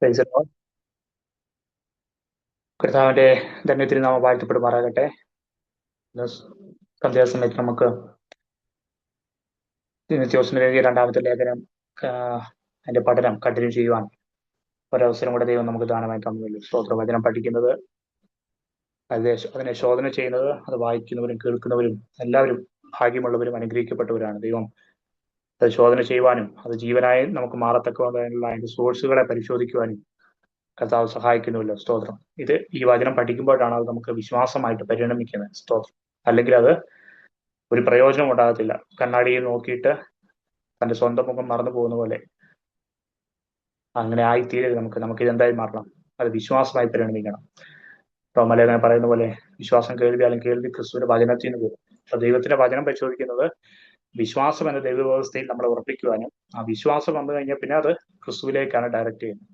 Praise the Lord. കർത്താവിന്റെ ധന്യത്തിരുനാമം വാഴ്ത്തപ്പെടുമാറാകട്ടെ. ഇന്ന് സന്ധ്യാസമയത്ത് നമുക്ക് തിമോഥെയോസിന് എഴുതിയ രണ്ടാമത്തെ ലേഖനം അതിന്റെ പഠനം കണ്ടിന്യൂ ചെയ്യുവാൻ ഒരവസരം കൂടെ ദൈവം നമുക്ക് ദാനമായി തന്നുള്ളൂ. സ്തോത്രവചനം പഠിക്കുന്നത്, അതിനെ ശോധന ചെയ്യുന്നത്, അത് വായിക്കുന്നവരും കേൾക്കുന്നവരും എല്ലാവരും ഭാഗ്യമുള്ളവരും അനുഗ്രഹിക്കപ്പെട്ടവരാണ്. ദൈവം അത് ശോധന ചെയ്യുവാനും അത് ജീവനായി നമുക്ക് മാറത്തക്കവണ്ണമുള്ള അതിന്റെ സോഴ്സുകളെ പരിശോധിക്കുവാനും കർത്താവ് സഹായിക്കുന്നുവല്ലോ. സ്തോത്രം. ഈ വചനം പഠിക്കുമ്പോഴാണ് അത് നമുക്ക് വിശ്വാസമായിട്ട് പരിണമിക്കുന്നത്. സ്തോത്രം. അല്ലെങ്കിൽ അത് ഒരു പ്രയോജനം ഉണ്ടാകത്തില്ല. കണ്ണാടിയിൽ നോക്കിയിട്ട് തന്റെ സ്വന്തം മുഖം മറന്നു പോകുന്ന പോലെ അങ്ങനെ ആയിത്തീരരുത്. നമുക്ക് ഇതെന്തായി മാറണം? അത് വിശ്വാസമായി പരിണമിക്കണം. റോമലേഖനം പറയുന്ന പോലെ വിശ്വാസം കേൾവിയാലും കേൾവി ക്രിസ്തുവിന്റെ വചനത്തിൽ നിന്ന് വരും. അപ്പൊ ദൈവത്തിന്റെ വചനം പരിശോധിക്കുന്നത് വിശ്വാസം എന്ന ദൈവവ്യവസ്ഥയിൽ നമ്മളെ ഉറപ്പിക്കുവാനും ആ വിശ്വാസം വന്നു കഴിഞ്ഞാൽ പിന്നെ അത് ക്രിസ്തുവിലേക്കാണ് ഡയറക്റ്റ് ചെയ്യുന്നത്.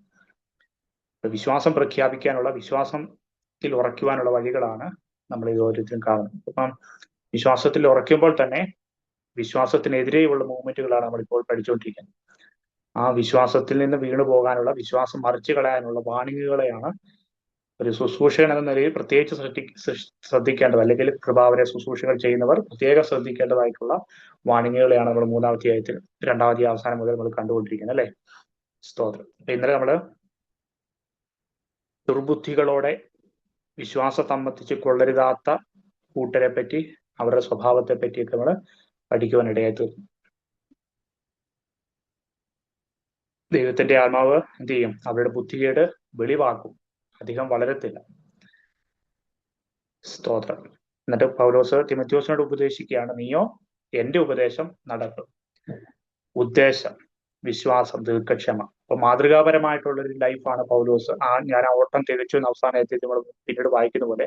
വിശ്വാസം പ്രഖ്യാപിക്കാനുള്ള, വിശ്വാസത്തിൽ ഉറയ്ക്കുവാനുള്ള വഴികളാണ് നമ്മൾ ഇത് ഓരോരുത്തരും കാണുന്നത്. അപ്പം വിശ്വാസത്തിൽ ഉറയ്ക്കുമ്പോൾ തന്നെ വിശ്വാസത്തിനെതിരെയുള്ള മൂവ്മെന്റുകളാണ് നമ്മളിപ്പോൾ പഠിച്ചുകൊണ്ടിരിക്കുന്നത്. ആ വിശ്വാസത്തിൽ നിന്ന് വീണു പോകാനുള്ള, വിശ്വാസം മറിച്ചു കളയാനുള്ള വാണിങ്ങുകളെയാണ് ഒരു ശുശ്രൂഷകൻ എന്ന നിലയിൽ പ്രത്യേകിച്ച് ശ്രദ്ധിക്കേണ്ടത്, അല്ലെങ്കിൽ കൃപാവര ശുശ്രൂഷകൾ ചെയ്യുന്നവർ പ്രത്യേകം ശ്രദ്ധിക്കേണ്ടതായിട്ടുള്ള വാണിങ്ങുകളെയാണ് നമ്മൾ മൂന്നാമത്തെ അധ്യായത്തിൽ രണ്ടാമത്തെ അവസാനം മുതൽ നമ്മൾ കണ്ടുകൊണ്ടിരിക്കുന്നത്, അല്ലെ? സ്തോത്രം. ഇന്നലെ നമ്മള് ദുർബുദ്ധികളോടെ വിശ്വാസം സംബന്ധിച്ച് കൊള്ളരുതാത്ത കൂട്ടരെ പറ്റി, അവരുടെ സ്വഭാവത്തെ പറ്റിയൊക്കെ നമ്മൾ പഠിക്കുവാനിടയായി തീർന്നു. ദൈവത്തിന്റെ ആത്മാവ് എന്ത് ചെയ്യും? അവരുടെ ബുദ്ധികേട് വെളിവാക്കും, അധികം വളരത്തില്ല. സ്തോത്രം. എന്നിട്ട് പൗലോസ് തിമോഥെയോസിനോട് ഉപദേശിക്കുകയാണ്, നീയോ എന്റെ ഉപദേശം നടക്കും. ഉദ്ദേശം, വിശ്വാസം, ദീർഘക്ഷമ. അപ്പൊ മാതൃകാപരമായിട്ടുള്ള ഒരു ലൈഫാണ് പൗലോസ്. ഞാൻ ആ ഓട്ടം തികച്ചു എന്ന അവസാനത്തിൽ നമ്മൾ പിന്നീട് വായിക്കുന്ന പോലെ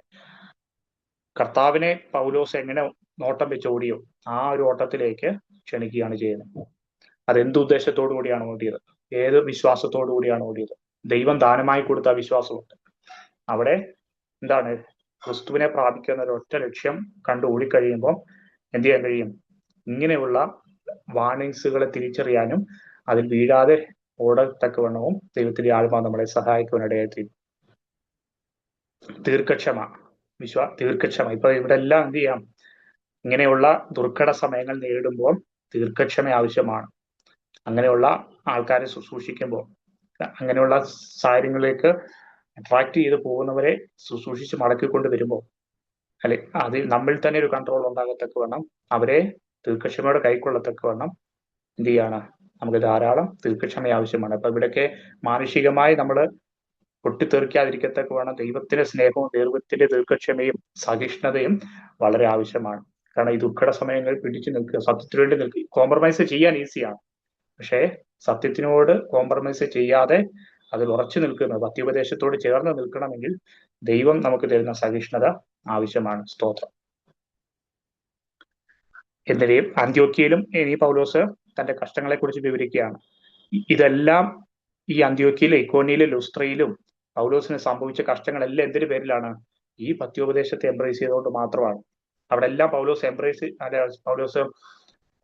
കർത്താവിനെ പൗലോസ് എങ്ങനെ നോട്ടം വെച്ച് ഓടിയോ ആ ഒരു ഓട്ടത്തിലേക്ക് ക്ഷണിക്കുകയാണ് ചെയ്യുന്നത്. അതെന്ത് ഉദ്ദേശത്തോടു കൂടിയാണ് ഓടിയത്? ഏത് വിശ്വാസത്തോടു കൂടിയാണ് ഓടിയത്? ദൈവം ദാനമായി കൊടുത്ത വിശ്വാസമുണ്ട്. അവിടെ എന്താണ്? ക്രിസ്തുവിനെ പ്രാപിക്കുന്ന ഒരു ഒറ്റ ലക്ഷ്യം കണ്ടു ഓടിക്കഴിയുമ്പോൾ എന്ത് ചെയ്യാൻ കഴിയും? ഇങ്ങനെയുള്ള വാർണിങ്സുകളെ തിരിച്ചറിയാനും അതിൽ വീഴാതെ ഓടത്തക്കവണ്ണവും ദൈവത്തിന്റെ ആത്മാവ് നമ്മളെ സഹായിക്കുവാനിടയായി. ദീർഘക്ഷമ, ദീർഘക്ഷമ. ഇപ്പൊ ഇവിടെ എല്ലാം എന്ത് ചെയ്യാം? ഇങ്ങനെയുള്ള ദുർഘട സമയങ്ങൾ നേരിടുമ്പോൾ ദീർഘക്ഷമ ആവശ്യമാണ്. അങ്ങനെയുള്ള ആൾക്കാരെ ശുശ്രൂഷിക്കുമ്പോൾ, അങ്ങനെയുള്ള സാഹചര്യങ്ങളിലേക്ക് അട്രാക്ട് ചെയ്ത് പോകുന്നവരെ ശുശ്രൂഷിച്ച് മടക്കിക്കൊണ്ട് വരുമ്പോൾ, അല്ലെ, അതിൽ നമ്മിൽ തന്നെ ഒരു കൺട്രോൾ ഉണ്ടാകത്തക്കവണ്ണം, അവരെ ദീർഘക്ഷമയോടെ കൈക്കൊള്ളത്തക്കവണ്ണം എന്ത് ചെയ്യാണ്? നമുക്ക് ധാരാളം ദീർഘക്ഷമ ആവശ്യമാണ്. അപ്പൊ ഇവിടെയൊക്കെ മാനുഷികമായി നമ്മൾ പൊട്ടിത്തെറിക്കാതിരിക്കത്തക്കവണ്ണം ദൈവത്തിന്റെ സ്നേഹവും ദൈവത്തിന്റെ ദീർഘക്ഷമയും സഹിഷ്ണുതയും വളരെ ആവശ്യമാണ്. കാരണം ഈ ദുർഘട സമയങ്ങളിൽ പിടിച്ചു നിൽക്കുക, സത്യത്തിനു വേണ്ടി നിൽക്കുക. കോംപ്രമൈസ് ചെയ്യാൻ ഈസിയാണ്, പക്ഷേ സത്യത്തിനോട് കോംപ്രമൈസ് ചെയ്യാതെ അതിൽ ഉറച്ചു നിൽക്കുന്നത്, പത്യോപദേശത്തോട് ചേർന്ന് നിൽക്കണമെങ്കിൽ ദൈവം നമുക്ക് തരുന്ന സഹിഷ്ണുത ആവശ്യമാണ്. സ്തോത്രം. എന്നിവയും അന്ത്യോക്യയിലും ഇനി പൗലോസ് തന്റെ കഷ്ടങ്ങളെ കുറിച്ച് വിവരിക്കുകയാണ്. ഇതെല്ലാം ഈ അന്ത്യോക്യയിലും ഇക്കോന്യയിലും ലുസ്ത്രയിലും പൗലോസിന് സംഭവിച്ച കഷ്ടങ്ങളെല്ലാം എന്തിനു പേരിലാണ്? ഈ പത്യോപദേശത്തെ എംബ്രേസ് ചെയ്തുകൊണ്ട് മാത്രമാണ്. അവിടെ എല്ലാം പൗലോസ്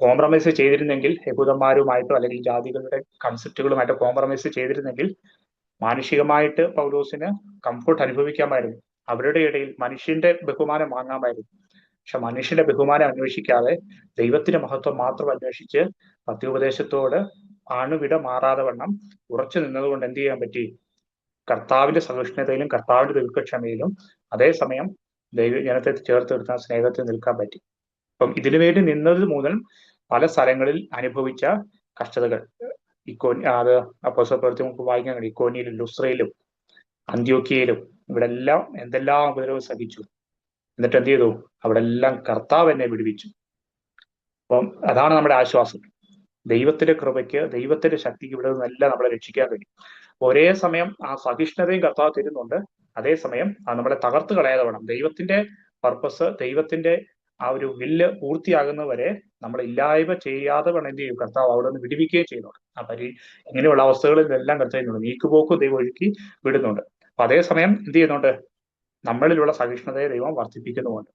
കോംപ്രമൈസ് ചെയ്തിരുന്നെങ്കിൽ, യഹൂദന്മാരുമായിട്ടോ അല്ലെങ്കിൽ ജാതികളുടെ കൺസെപ്റ്റുകളുമായിട്ടോ കോംപ്രമൈസ് ചെയ്തിരുന്നെങ്കിൽ മാനുഷികമായിട്ട് പൗലോസിന് കംഫർട്ട് അനുഭവിക്കാമായിരുന്നു. അവരുടെ ഇടയിൽ മനുഷ്യന്റെ ബഹുമാനം വാങ്ങാമായിരുന്നു. പക്ഷെ മനുഷ്യന്റെ ബഹുമാനം അന്വേഷിക്കാതെ ദൈവത്തിന്റെ മഹത്വം മാത്രം അന്വേഷിച്ച് പത്യോപദേശത്തോട് അണുവിട മാറാതെ വണ്ണം ഉറച്ചു നിന്നതുകൊണ്ട് എന്ത് ചെയ്യാൻ പറ്റി? കർത്താവിന്റെ സഹിഷ്ണുതയിലും കർത്താവിന്റെ ദീർഘക്ഷമയിലും അതേസമയം ദൈവജനത്തെ ചേർത്ത് നിർത്താൻ സ്നേഹത്തിൽ നിൽക്കാൻ പറ്റി. അപ്പം ഇതിനു വേണ്ടി നിന്നത് മുതൽ പല സ്ഥലങ്ങളിൽ അനുഭവിച്ച കഷ്ടതകൾ, അത് അപ്പോസ്തല പ്രവൃത്തി നമുക്ക് വായിക്കാൻ കഴിയും. ഇക്കോന്യയിലും ലുസ്ത്രയിലും അന്ത്യോക്യയിലും ഇവിടെ എല്ലാം എന്തെല്ലാം ഉപദ്രവം സഹിച്ചു. എന്നിട്ട് എന്ത് ചെയ്തു? അവിടെ എല്ലാം കർത്താവ് എന്നെ വിടുവിച്ചു. അപ്പം അതാണ് നമ്മുടെ ആശ്വാസം. ദൈവത്തിന്റെ കൃപയ്ക്ക്, ദൈവത്തിന്റെ ശക്തിക്ക് ഇവിടെ നിന്നെല്ലാം നമ്മളെ രക്ഷിക്കാൻ കഴിയും. ഒരേ സമയം ആ സഹിഷ്ണുതയും കർത്താവ് തരുന്നുണ്ട്, അതേസമയം അത് നമ്മളെ തകർത്ത് കളയാതെ വേണം. ദൈവത്തിന്റെ പർപ്പസ്, ദൈവത്തിന്റെ ആ ഒരു വില്ല് പൂർത്തിയാകുന്നവരെ നമ്മൾ ഇല്ലായ്മ ചെയ്യാതെ വേണം എന്ത് ചെയ്യും? കർത്താവ് അവിടെ നിന്ന് വിടുവിക്കുകയും ചെയ്യുന്നുണ്ട്. ഇങ്ങനെയുള്ള അവസ്ഥകളിലെല്ലാം കർത്താവ് നീക്കുപോക്കും ദൈവം ഒഴുക്കി വിടുന്നുണ്ട്. അപ്പൊ അതേസമയം എന്ത് ചെയ്യുന്നുണ്ട്? നമ്മളിലുള്ള സഹിഷ്ണുതയെ ദൈവം വർദ്ധിപ്പിക്കുന്നുമുണ്ട്.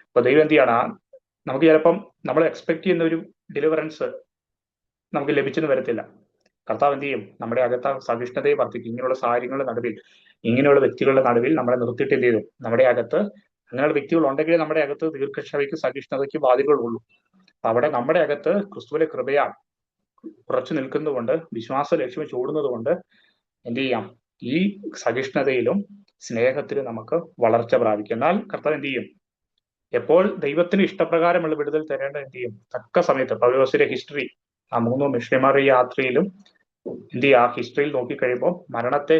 അപ്പൊ ദൈവം എന്ത് ചെയ്യണം? നമുക്ക് ചിലപ്പം നമ്മൾ എക്സ്പെക്ട് ചെയ്യുന്ന ഒരു ഡെലിവറൻസ് നമുക്ക് ലഭിച്ചെന്ന് വരത്തില്ല. കർത്താവ് എന്ത് ചെയ്യും? നമ്മുടെ അകത്ത് സഹിഷ്ണുതയെ വർദ്ധിക്കും. ഇങ്ങനെയുള്ള സാഹചര്യങ്ങളുടെ നടുവിൽ, ഇങ്ങനെയുള്ള വ്യക്തികളുടെ നടുവിൽ നമ്മളെ നിർത്തിയിട്ട് എന്ത് ചെയ്തു? നമ്മുടെ അകത്ത് അങ്ങനെയുള്ള വ്യക്തികൾ ഉണ്ടെങ്കിൽ നമ്മുടെ അകത്ത് ദീർഘക്ഷമയ്ക്കും സഹിഷ്ണുതയ്ക്കും വാതിലുകളുള്ളൂ. അവിടെ നമ്മുടെ അകത്ത് ക്രിസ്തുവിന്റെ കൃപയാൽ ഉറച്ചു നിൽക്കുന്നതുകൊണ്ട്, വിശ്വാസ ലക്ഷ്യം ചൂടുന്നത് കൊണ്ട് എന്ത് ചെയ്യാം? ഈ സഹിഷ്ണുതയിലും സ്നേഹത്തിലും നമുക്ക് വളർച്ച പ്രാപിക്കും. എന്നാൽ കർത്താവ് എന്ത് ചെയ്യും? എപ്പോൾ ദൈവത്തിന് ഇഷ്ടപ്രകാരമുള്ള വിടുതൽ തരേണ്ടത് എന്ത് ചെയ്യും? തക്ക സമയത്ത്. പൗലോസിന്റെ ഹിസ്റ്ററി, ആ 3 മിഷണറിമാരുടെ യാത്രയിലും എന്ത് ചെയ്യുക? ആ ഹിസ്റ്ററിയിൽ നോക്കിക്കഴിയുമ്പോൾ മരണത്തെ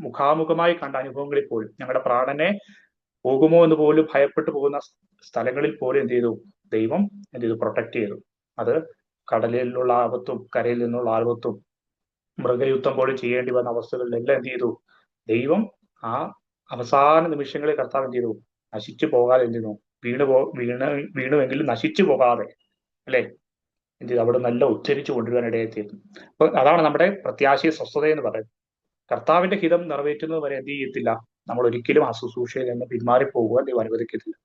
മുഖാമുഖമായി കണ്ട അനുഭവങ്ങളിൽ പോലും, ഞങ്ങളുടെ പ്രാണനെ പോകുമോ എന്ന് പോലും ഭയപ്പെട്ടു പോകുന്ന സ്ഥലങ്ങളിൽ പോലും എന്ത് ചെയ്തു? ദൈവം എന്ത് ചെയ്തു? പ്രൊട്ടക്ട് ചെയ്തു. അത് കടലിലുള്ള ആപത്തും കരയിൽ നിന്നുള്ള ആപത്തും മൃഗയുദ്ധം പോലും ചെയ്യേണ്ടി വന്ന അവസ്ഥകളിലെല്ലാം എന്ത് ചെയ്തു? ദൈവം ആ അവസാന നിമിഷങ്ങളിൽ കർത്താവ് എന്ത് ചെയ്തു? നശിച്ചു പോകാതെ എന്ത് ചെയ്യുന്നു? വീണുവെങ്കിലും നശിച്ചു പോകാതെ, അല്ലെ, എന്ത് ചെയ്തു? അവിടെ നല്ല ഉച്ചരിച്ചു കൊണ്ടുവരാൻ ഇടയെത്തിയിരുന്നു. അപ്പൊ അതാണ് നമ്മുടെ പ്രത്യാശയ സ്വസ്ഥത എന്ന് പറയുന്നത്. കർത്താവിന്റെ ഹിതം നിറവേറ്റുന്നത് വരെ എന്ത് ചെയ്യത്തില്ല? നമ്മൾ ഒരിക്കലും ആ ശുശ്രൂഷയിൽ നിന്ന് പിന്മാറിപ്പോകുവാൻ ദൈവം അനുവദിക്കത്തില്ല.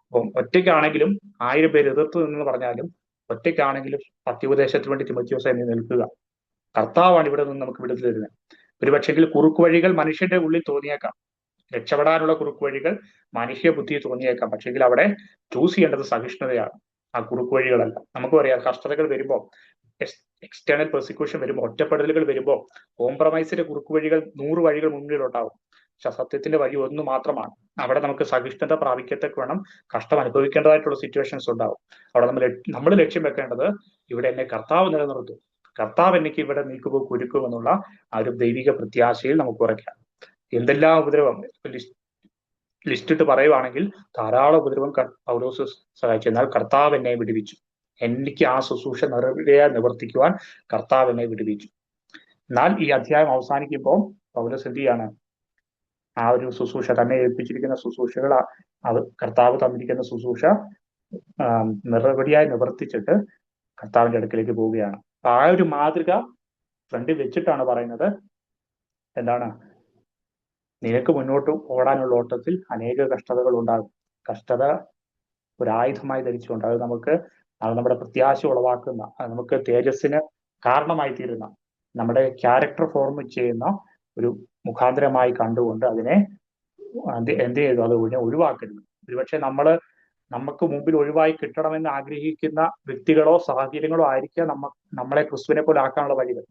അപ്പം ഒറ്റയ്ക്കാണെങ്കിലും 1000 പേര് എതിർത്ത് നിന്ന് പറഞ്ഞാലും, ഒറ്റയ്ക്കാണെങ്കിലും പത്യോപദേശത്തിന് വേണ്ടി തിമോഥെയോസേ നീ നിൽക്കുക. കർത്താവാണ് ഇവിടെ നിന്ന് നമുക്ക് വിടുതൽ തരുന്നത്. ഒരുപക്ഷെങ്കിൽ കുറുക്കുവഴികൾ മനുഷ്യന്റെ ഉള്ളിൽ തോന്നിയേക്കാം, രക്ഷപ്പെടാനുള്ള കുറുക്കുവഴികൾ മനുഷ്യ ബുദ്ധി തോന്നിയേക്കാം. പക്ഷെങ്കിൽ അവിടെ ചൂസ് ചെയ്യേണ്ടത് സഹിഷ്ണുതയാണ്, ആ കുറുക്കുവഴികളല്ല. നമുക്കും അറിയാം, കഷ്ടതകൾ വരുമ്പോൾ, എക്സ്റ്റേണൽ പെർസിക്യൂഷൻ വരുമ്പോൾ, ഒറ്റപ്പെടലുകൾ വരുമ്പോൾ, കോംപ്രമൈസിന്റെ കുറുക്കുവഴികൾ 100 വഴികൾ മുന്നിലുണ്ടാവും. പക്ഷെ സത്യത്തിന്റെ വഴി ഒന്ന് മാത്രമാണ്. അവിടെ നമുക്ക് സഹിഷ്ണുത പ്രാപിക്കത്തക്ക വേണം കഷ്ടം അനുഭവിക്കേണ്ടതായിട്ടുള്ള സിറ്റുവേഷൻസ് ഉണ്ടാവും. അവിടെ നമ്മൾ ലക്ഷ്യം വെക്കേണ്ടത്, ഇവിടെ എന്നെ കർത്താവ് നിലനിർത്തും, കർത്താവ് എനിക്ക് ഇവിടെ നീക്കുമോ കുരുക്കും എന്നുള്ള ആ ഒരു ദൈവിക പ്രത്യാശയിൽ നമുക്ക് ഉറയ്ക്കാം. എന്തെല്ലാം ഉപദ്രവം ലിസ്റ്റിട്ട് പറയുവാണെങ്കിൽ ധാരാളം ഉപദ്രവം പൗലോസ് സഹായിച്ചു. എന്നാൽ കർത്താവ് എന്നെ വിടുവിച്ചു. എനിക്ക് ആ ശുശ്രൂഷ നിവർത്തിക്കുവാൻ കർത്താവ് എന്നെ വിടുവിച്ചു. എന്നാൽ ഈ അധ്യായം അവസാനിക്കുമ്പോൾ പൗലോസ് എന്ത് ചെയ്യാണ്? ആ ഒരു ശുശ്രൂഷ, തന്നെ ഏൽപ്പിച്ചിരിക്കുന്ന ശുശ്രൂഷകൾ, അത് കർത്താവ് തന്നിരിക്കുന്ന ശുശ്രൂഷ നിറപടിയായി നിവർത്തിച്ചിട്ട് കർത്താവിന്റെ അടുക്കിലേക്ക് പോവുകയാണ്. ആ ഒരു മാതൃക ഫ്രണ്ടിൽ വെച്ചിട്ടാണ് പറയുന്നത്, എന്താണ്? നിനക്ക് മുന്നോട്ട് ഓടാനുള്ള ഓട്ടത്തിൽ അനേക കഷ്ടതകൾ ഉണ്ടാകും. കഷ്ടത ഒരായുധമായി ധരിച്ചുകൊണ്ട് അത് നമ്മുടെ പ്രത്യാശ ഉളവാക്കുന്ന, നമുക്ക് തേജസ്സിന് കാരണമായി തീരുന്ന, നമ്മുടെ ക്യാരക്ടർ ഫോം ചെയ്യുന്ന ഒരു മുഖാന്തരമായി കണ്ടുകൊണ്ട് അതിനെ എന്ത് ചെയ്തു? അത് ഒഴിവാക്കരുത്. ഒരുപക്ഷെ നമുക്ക് മുമ്പിൽ ഒഴിവായി കിട്ടണമെന്ന് ആഗ്രഹിക്കുന്ന വ്യക്തികളോ സാഹചര്യങ്ങളോ ആയിരിക്കാം നമ്മളെ ക്രിസ്തുവിനെ പോലെ ആക്കാനുള്ള വഴികൾ,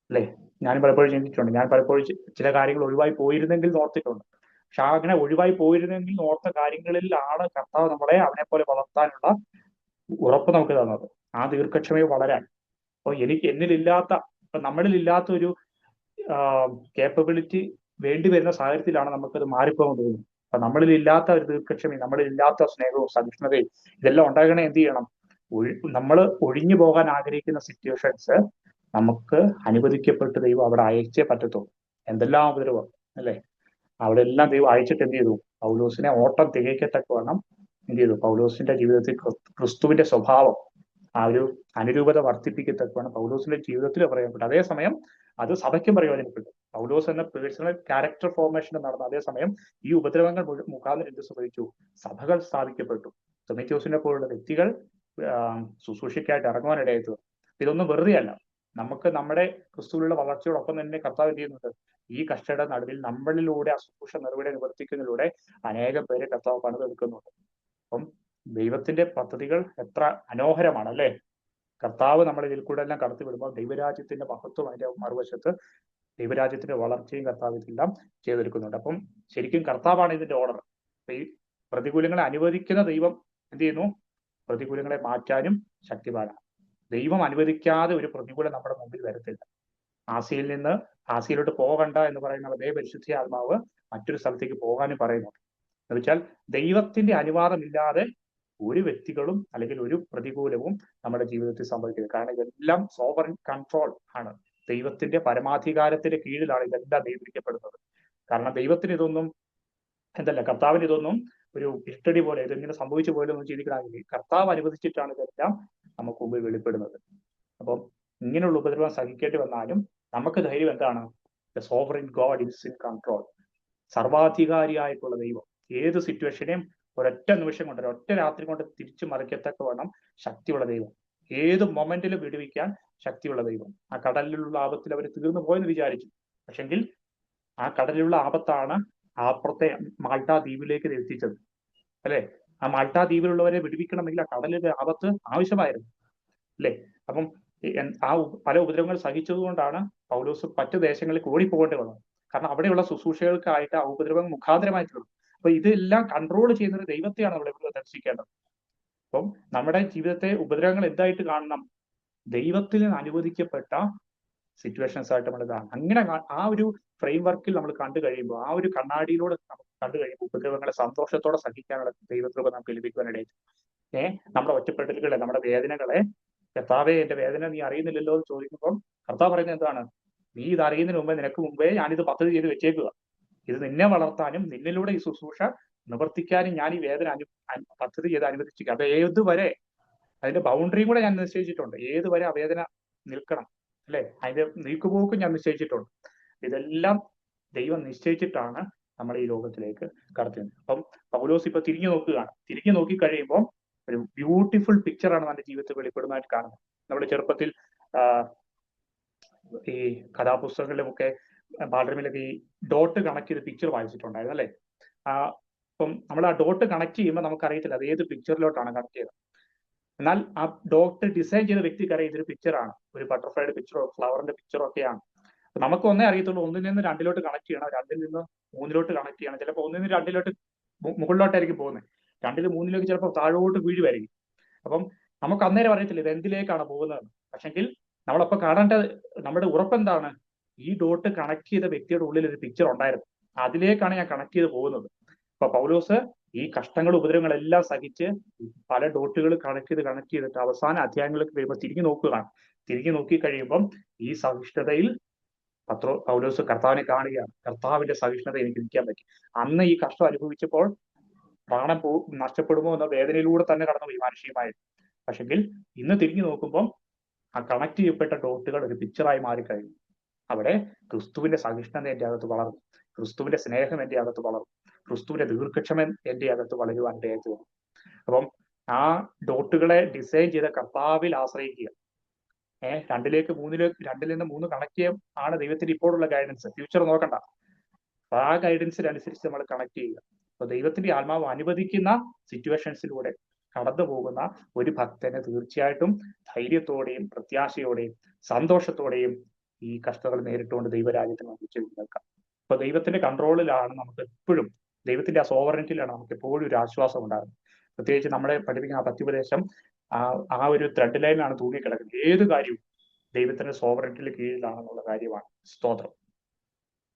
അല്ലെ? ഞാൻ പലപ്പോഴും ചിന്തിച്ചിട്ടുണ്ട്. ഞാൻ പലപ്പോഴും ചില കാര്യങ്ങൾ ഒഴിവായി പോയിരുന്നെങ്കിൽ ഓർത്തിട്ടുണ്ട്. പക്ഷെ അങ്ങനെ ഒഴിവായി പോയിരുന്നെങ്കിൽ ഓർത്ത കാര്യങ്ങളിലാണ് കർത്താവ് നമ്മളെ അവനെ പോലെ വളർത്താനുള്ള ഉറപ്പ് നമുക്ക് തന്നത്, ആ ദീർഘക്ഷമയെ വളരാൻ. അപ്പൊ നമ്മളിലില്ലാത്ത ഒരു കേപ്പബിലിറ്റി വേണ്ടി വരുന്ന സാഹചര്യത്തിലാണ് നമുക്കത് മാറിപ്പോകാൻ തോന്നുന്നത്. അപ്പൊ നമ്മളിലില്ലാത്ത ഒരു ദീർഘക്ഷമയും, നമ്മളിലില്ലാത്ത സ്നേഹവും സഹിഷ്ണുതയും ഇതെല്ലാം ഉണ്ടാകണേ എന്ത് ചെയ്യണം? നമ്മൾ ഒഴിഞ്ഞു പോകാൻ ആഗ്രഹിക്കുന്ന സിറ്റുവേഷൻസ് നമുക്ക് അനുവദിക്കപ്പെട്ട് ദൈവം അവിടെ അയച്ചേ പറ്റത്തുള്ളൂ. എന്തെല്ലാം ഉപദ്രവം, അല്ലെ? അവിടെ എല്ലാം ദൈവം അയച്ചിട്ട് എന്ത് ചെയ്തു? പൗലോസിനെ ഓട്ടം തികയ്ക്കത്തക്കവണ്ണം എന്ത് ചെയ്തു? പൗലോസിന്റെ ജീവിതത്തിൽ ക്രിസ്തുവിന്റെ സ്വഭാവം, ആ ഒരു അനുരൂപത വർദ്ധിപ്പിക്കത്തക്കവണ്ണം പൗലോസിന്റെ ജീവിതത്തിൽ പറയപ്പെട്ടു. അതേസമയം അത് സഭയ്ക്കും പ്രയോജനപ്പെട്ടു. പൗലോസ് എന്ന പേഴ്സണൽ ക്യാരക്ടർ ഫോർമേഷൻ നടന്നു. അതേസമയം ഈ ഉപദ്രവങ്ങൾ മുഖാന്തരം എന്ത് സംഭവിച്ചു? സഭകൾ സ്ഥാപിക്കപ്പെട്ടു. തിമോഥെയോസിനെ പോലുള്ള വ്യക്തികൾ ശുശ്രൂഷയ്ക്കായിട്ട് ഇറങ്ങുവാനിടയായത്. ഇതൊന്നും വെറുതെ അല്ല. നമുക്ക് നമ്മുടെ ക്രിസ്തുവിലുള്ള വളർച്ചയോടൊപ്പം തന്നെ കർത്താവ് എന്ത് ചെയ്യുന്നുണ്ട്? ഈ കഷ്ടയുടെ നടുവിൽ നമ്മളിലൂടെ ആ ശുശ്രൂഷ നിവർത്തിക്കുന്നതിലൂടെ അനേകം പേരെ കർത്താവ് പണിതെടുക്കുന്നുണ്ട്. അപ്പം ദൈവത്തിന്റെ പദ്ധതികൾ എത്ര മനോഹരമാണ്, അല്ലെ? കർത്താവ് നമ്മൾ ഇതിൽ കൂടെ എല്ലാം കടത്തിവിടുമ്പോൾ ദൈവരാജ്യത്തിന്റെ മഹത്വം, അതിന്റെ മറുവശത്ത് ദൈവരാജ്യത്തിന്റെ വളർച്ചയും കർത്താവ് ഇതെല്ലാം ചെയ്തെടുക്കുന്നുണ്ട്. അപ്പം ശരിക്കും കർത്താവാണ് ഇതിന്റെ ഓർഡർ. ഈ പ്രതികൂലങ്ങളെ അനുവദിക്കുന്ന ദൈവം എന്ത് ചെയ്യുന്നു? പ്രതികൂലങ്ങളെ മാറ്റാനും ശക്തിമാനാണ്. ദൈവം അനുവദിക്കാതെ ഒരു പ്രതികൂലം നമ്മുടെ മുമ്പിൽ വരത്തില്ല. ആസിയിലോട്ട് പോകണ്ട എന്ന് പറയുന്ന അതേ പരിശുദ്ധ ആത്മാവ് മറ്റൊരു സ്ഥലത്തേക്ക് പോകാനും പറയുന്നുണ്ട്. എന്ന് വെച്ചാൽ ദൈവത്തിന്റെ അനുവാദമില്ലാതെ ഒരു വ്യക്തികളും അല്ലെങ്കിൽ ഒരു പ്രതികൂലവും നമ്മുടെ ജീവിതത്തിൽ സംഭവിക്കുന്നത്. കാരണം ഇതെല്ലാം സോവറിൻ കൺട്രോൾ ആണ്. ദൈവത്തിന്റെ പരമാധികാരത്തിന്റെ കീഴിലാണ് ഇതെല്ലാം നിയന്ത്രിക്കപ്പെടുന്നത്. കാരണം ദൈവത്തിന് ഇതൊന്നും കർത്താവിന് ഇതൊന്നും ഒരു ഇഷ്ടടി പോലെ ഇതെങ്ങനെ സംഭവിച്ചു പോലൊന്നും ചിന്തിക്കണമെങ്കിൽ കർത്താവ് അനുവദിച്ചിട്ടാണ് ഇതെല്ലാം നമുക്ക് മുമ്പിൽ വെളിപ്പെടുന്നത്. അപ്പം ഇങ്ങനെയുള്ള ഉപദ്രവം സഹിക്കേണ്ടി വന്നാലും നമുക്ക് ധൈര്യം എന്താണ്? The sovereign God is in control. സർവാധികാരിയായിട്ടുള്ള ദൈവം ഏത് സിറ്റുവേഷനെയും ഒരൊറ്റ നിമിഷം കൊണ്ട്, ഒരൊറ്റ രാത്രി കൊണ്ട് തിരിച്ചു മറിക്കത്തക്ക വേണം ശക്തിയുള്ള ദൈവം. ഏത് മൊമെന്റിലും വിടുവിക്കാൻ ശക്തിയുള്ള ദൈവം. ആ കടലിലുള്ള ആപത്തിൽ അവർ തീർന്നു പോയെന്ന് വിചാരിച്ചു. പക്ഷെങ്കിൽ ആ കടലിലുള്ള ആപത്താണ് അപ്പുറത്തെ മാൾട്ട ദ്വീപിലേക്ക് എത്തിച്ചത്, അല്ലെ? ആ മാൾട്ട ദ്വീപിലുള്ളവരെ വിടുവിക്കണമെങ്കിൽ ആ കടലിലെ ആപത്ത് ആവശ്യമായിരുന്നു, അല്ലെ? അപ്പം പല ഉപദ്രവങ്ങൾ സഹിച്ചതുകൊണ്ടാണ് പൗലോസ് മറ്റു ദേശങ്ങളിലേക്ക് ഓടിപ്പോകേണ്ടി വന്നത്. കാരണം അവിടെയുള്ള ശുശ്രൂഷകൾക്കായിട്ട് ആ ഉപദ്രവം മുഖാന്തരമായി തീർന്നു. അപ്പൊ ഇതെല്ലാം കൺട്രോൾ ചെയ്യുന്ന ദൈവത്തെയാണ് നമ്മൾ ഇവിടെ ദർശിക്കേണ്ടത്. അപ്പം നമ്മുടെ ജീവിതത്തെ ഉപദ്രവങ്ങൾ എന്തായിട്ട് കാണണം? ദൈവത്തിൽ നിന്ന് അനുവദിക്കപ്പെട്ട സിറ്റുവേഷൻസ് ആയിട്ട് നമ്മൾ കാണണം. അങ്ങനെ ആ ഒരു ഫ്രെയിം വർക്കിൽ നമ്മൾ കണ്ടു കഴിയുമ്പോൾ, ആ ഒരു കണ്ണാടിയിലൂടെ നമുക്ക് കണ്ടു കഴിയുമ്പോൾ ഉപദ്രവങ്ങളെ സന്തോഷത്തോടെ സഹിക്കാനുള്ള ദൈവകൃപ നമുക്ക് ലഭിക്കുവാനിടയിൽ നമ്മുടെ ഒറ്റപ്പെടലുകളെ, നമ്മുടെ വേദനകളെ, കർത്താവെ എന്റെ വേദന നീ അറിയുന്നില്ലല്ലോ എന്ന് ചോദിക്കുമ്പോൾ കർത്താവ് പറയുന്നത് എന്താണ്? നീ ഇത് അറിയുന്നതിന് മുമ്പേ, നിനക്ക് മുമ്പേ ഞാനിത് പദ്ധതി ചെയ്ത് വെച്ചേക്കുക. ഇത് നിന്നെ വളർത്താനും നിന്നിലൂടെ ഈ ശുശ്രൂഷ നിവർത്തിക്കാനും ഞാൻ ഈ വേദന പദ്ധതി ചെയ്ത് അനുവദിച്ചിരിക്കുക. അപ്പൊ ഏതുവരെ അതിന്റെ ബൗണ്ടറിയും കൂടെ ഞാൻ നിശ്ചയിച്ചിട്ടുണ്ട്. ഏതുവരെ ആ വേദന നിൽക്കണം, അല്ലെ? അതിന്റെ നീക്കുപോക്കും ഞാൻ നിശ്ചയിച്ചിട്ടുണ്ട്. ഇതെല്ലാം ദൈവം നിശ്ചയിച്ചിട്ടാണ് നമ്മൾ ഈ ലോകത്തിലേക്ക് കടത്തുന്നത്. അപ്പം പൗലോസ് ഇപ്പൊ തിരിഞ്ഞു നോക്കുകയാണ്. തിരിഞ്ഞു നോക്കി കഴിയുമ്പോൾ ഒരു ബ്യൂട്ടിഫുൾ പിക്ചറാണ് നമ്മുടെ ജീവിതത്തിൽ വെളിപ്പെടുന്നതായിട്ട് കാണുന്നത്. നമ്മുടെ ചെറുപ്പത്തിൽ ഈ കഥാപുസ്തകങ്ങളിലുമൊക്കെ ബാലരമയിലൊക്കെ ഈ ഡോട്ട് കണക്ട് ചെയ്ത് പിക്ചർ വായിച്ചിട്ടുണ്ടായിരുന്നു, അല്ലെ? അപ്പം നമ്മൾ ആ ഡോട്ട് കണക്ട് ചെയ്യുമ്പോൾ നമുക്കറിയത്തില്ല അത് ഏത് പിക്ചറിലോട്ടാണ് കണക്ട് ചെയ്തത്. എന്നാൽ ആ ഡോട്ട് ഡിസൈൻ ചെയ്ത വ്യക്തിക്കറിയാം ഇതൊരു പിക്ചറാണ്, ഒരു ബട്ടർഫ്ലൈയുടെ പിക്ചറോ ഫ്ലവറിന്റെ പിക്ചറോ ഒക്കെയാണ്. നമുക്ക് ഒന്നേ അറിയത്തുള്ളൂ, ഒന്നിൽ നിന്ന് രണ്ടിലോട്ട് കണക്ട് ചെയ്യണം, രണ്ടിൽ നിന്ന് മൂന്നിലോട്ട് കണക്ട് ചെയ്യണം. ചിലപ്പോൾ ഒന്നിൽ നിന്ന് രണ്ടിലോട്ട് മുകളിലോട്ടായിരിക്കും പോകുന്നത്, രണ്ടിൽ മൂന്നിലേക്ക് ചിലപ്പോൾ താഴോട്ട് വീഴുമായിരിക്കും. അപ്പം നമുക്ക് അന്നേരം അറിയത്തില്ല ഇത് എന്തിലേക്കാണ് പോകുന്നത്. പക്ഷെങ്കിൽ നമ്മളപ്പോ കാണേണ്ട നമ്മുടെ ഉറപ്പെന്താണ്? ഈ ഡോട്ട് കണക്ട് ചെയ്ത വ്യക്തിയുടെ ഉള്ളിൽ ഒരു പിക്ചർ ഉണ്ടായിരുന്നു, അതിലേക്കാണ് ഞാൻ കണക്ട് ചെയ്ത് പോകുന്നത്. അപ്പൊ പൗലോസ് ഈ കഷ്ടങ്ങൾ ഉപദ്രവങ്ങളെല്ലാം സഹിച്ച് പല ഡോട്ടുകൾ കണക്ട് ചെയ്തിട്ട് അവസാന അധ്യായങ്ങളിലേക്ക് വരുമ്പോൾ തിരിഞ്ഞു നോക്കുകയാണ്. തിരിഞ്ഞു നോക്കി കഴിയുമ്പം ഈ സഹിഷ്ണുതയിൽ പൗലോസ് കർത്താവിനെ കാണുകയാണ്. കർത്താവിന്റെ സഹിഷ്ണുത എനിക്ക് നിൽക്കാൻ പറ്റി. അന്ന് ഈ കഷ്ടം അനുഭവിച്ചപ്പോൾ പ്രാണൻ നഷ്ടപ്പെടുമോ എന്ന വേദനയിലൂടെ തന്നെ കടന്നുപോയി മാനുഷികമായിട്ട്. പക്ഷെങ്കിൽ ഇന്ന് തിരിഞ്ഞു നോക്കുമ്പോൾ ആ കണക്ട് ചെയ്യപ്പെട്ട ഡോട്ടുകൾ ഒരു പിക്ചറായി മാറിക്കഴിഞ്ഞു. അവിടെ ക്രിസ്തുവിന്റെ സഹിഷ്ണുത എന്റെ അകത്ത് വളർന്നു, ക്രിസ്തുവിന്റെ സ്നേഹം എന്റെ അകത്ത് വളർന്നു, ക്രിസ്തുവിന്റെ ദീർഘക്ഷമ എന്റെ അകത്ത് വളരുവാൻ ഇടയായി. അപ്പം ആ ഡോട്ടുകളെ ഡിസൈൻ ചെയ്ത കർത്താവിൽ ആശ്രയിക്കുക. രണ്ടിൽ നിന്ന് മൂന്ന് കണക്ട് ചെയ്യാൻ ആണ് ദൈവത്തിന്റെ ഇപ്പോഴുള്ള ഗൈഡൻസ്. ഫ്യൂച്ചർ നോക്കണ്ട, ആ ഗൈഡൻസിനനുസരിച്ച് നമ്മൾ കണക്ട് ചെയ്യുക. അപ്പൊ ദൈവത്തിന്റെ ആത്മാവ് അനുവദിക്കുന്ന സിറ്റുവേഷൻസിലൂടെ കടന്നു പോകുന്ന ഒരു ഭക്തന് തീർച്ചയായിട്ടും ധൈര്യത്തോടെയും പ്രത്യാശയോടെയും സന്തോഷത്തോടെയും ഈ കഷ്ടതകൾ നേരിട്ടുകൊണ്ട് ദൈവരാജ്യത്തിന് നമുക്ക് നിൽക്കാം. അപ്പൊ ദൈവത്തിന്റെ കൺട്രോളിലാണ് നമുക്ക് എപ്പോഴും, ദൈവത്തിന്റെ ആ സോവറിറ്റിയിലാണ് നമുക്ക് എപ്പോഴും ഒരു ആശ്വാസം ഉണ്ടാകുന്നത്. പ്രത്യേകിച്ച് നമ്മളെ പഠിപ്പിക്കുന്ന ആ പത്യോപദേശം ആ ഒരു ത്രെഡ് ലൈനിലാണ് തൂങ്ങിക്കിടക്കുന്നത്. ഏത് കാര്യവും ദൈവത്തിന്റെ സോവറിറ്റിയിൽ കീഴിലാണെന്നുള്ള കാര്യമാണ്. സ്തോത്രം.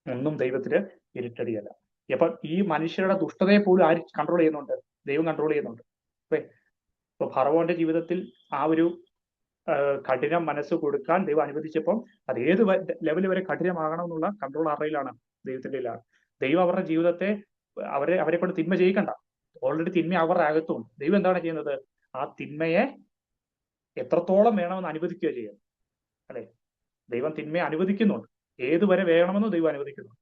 ഒന്നും ദൈവത്തിന് ഇരുട്ടടിയല്ല. അപ്പൊ ഈ മനുഷ്യരുടെ ദുഷ്ടതയെ പോലും ആര് കൺട്രോൾ ചെയ്യുന്നുണ്ട്? ദൈവം കൺട്രോൾ ചെയ്യുന്നുണ്ട്. ഇപ്പൊ ഫറവോന്റെ ജീവിതത്തിൽ ആ ഒരു കഠിന മനസ്സ് കൊടുക്കാൻ ദൈവം അനുവദിച്ചപ്പോൾ അത് ഏത് ലെവൽ വരെ കഠിനമാകണം എന്നുള്ള കൺട്രോൾ ആരുടെയിലാണ്? ദൈവത്തിന്റെ. ദൈവം അവരുടെ ജീവിതത്തെ അവരെ കൊണ്ട് തിന്മ ചെയ്യിക്കണ്ട. ഓൾറെഡി തിന്മ അവരുടെ അകത്തും. ദൈവം എന്താണ് ചെയ്യുന്നത്? ആ തിന്മയെ എത്രത്തോളം വേണമെന്ന് അനുവദിക്കുക ചെയ്യുന്നത്, അല്ലെ? ദൈവം തിന്മയെ അനുവദിക്കുന്നുണ്ട്. ഏതുവരെ വേണമെന്ന് ദൈവം അനുവദിക്കുന്നു.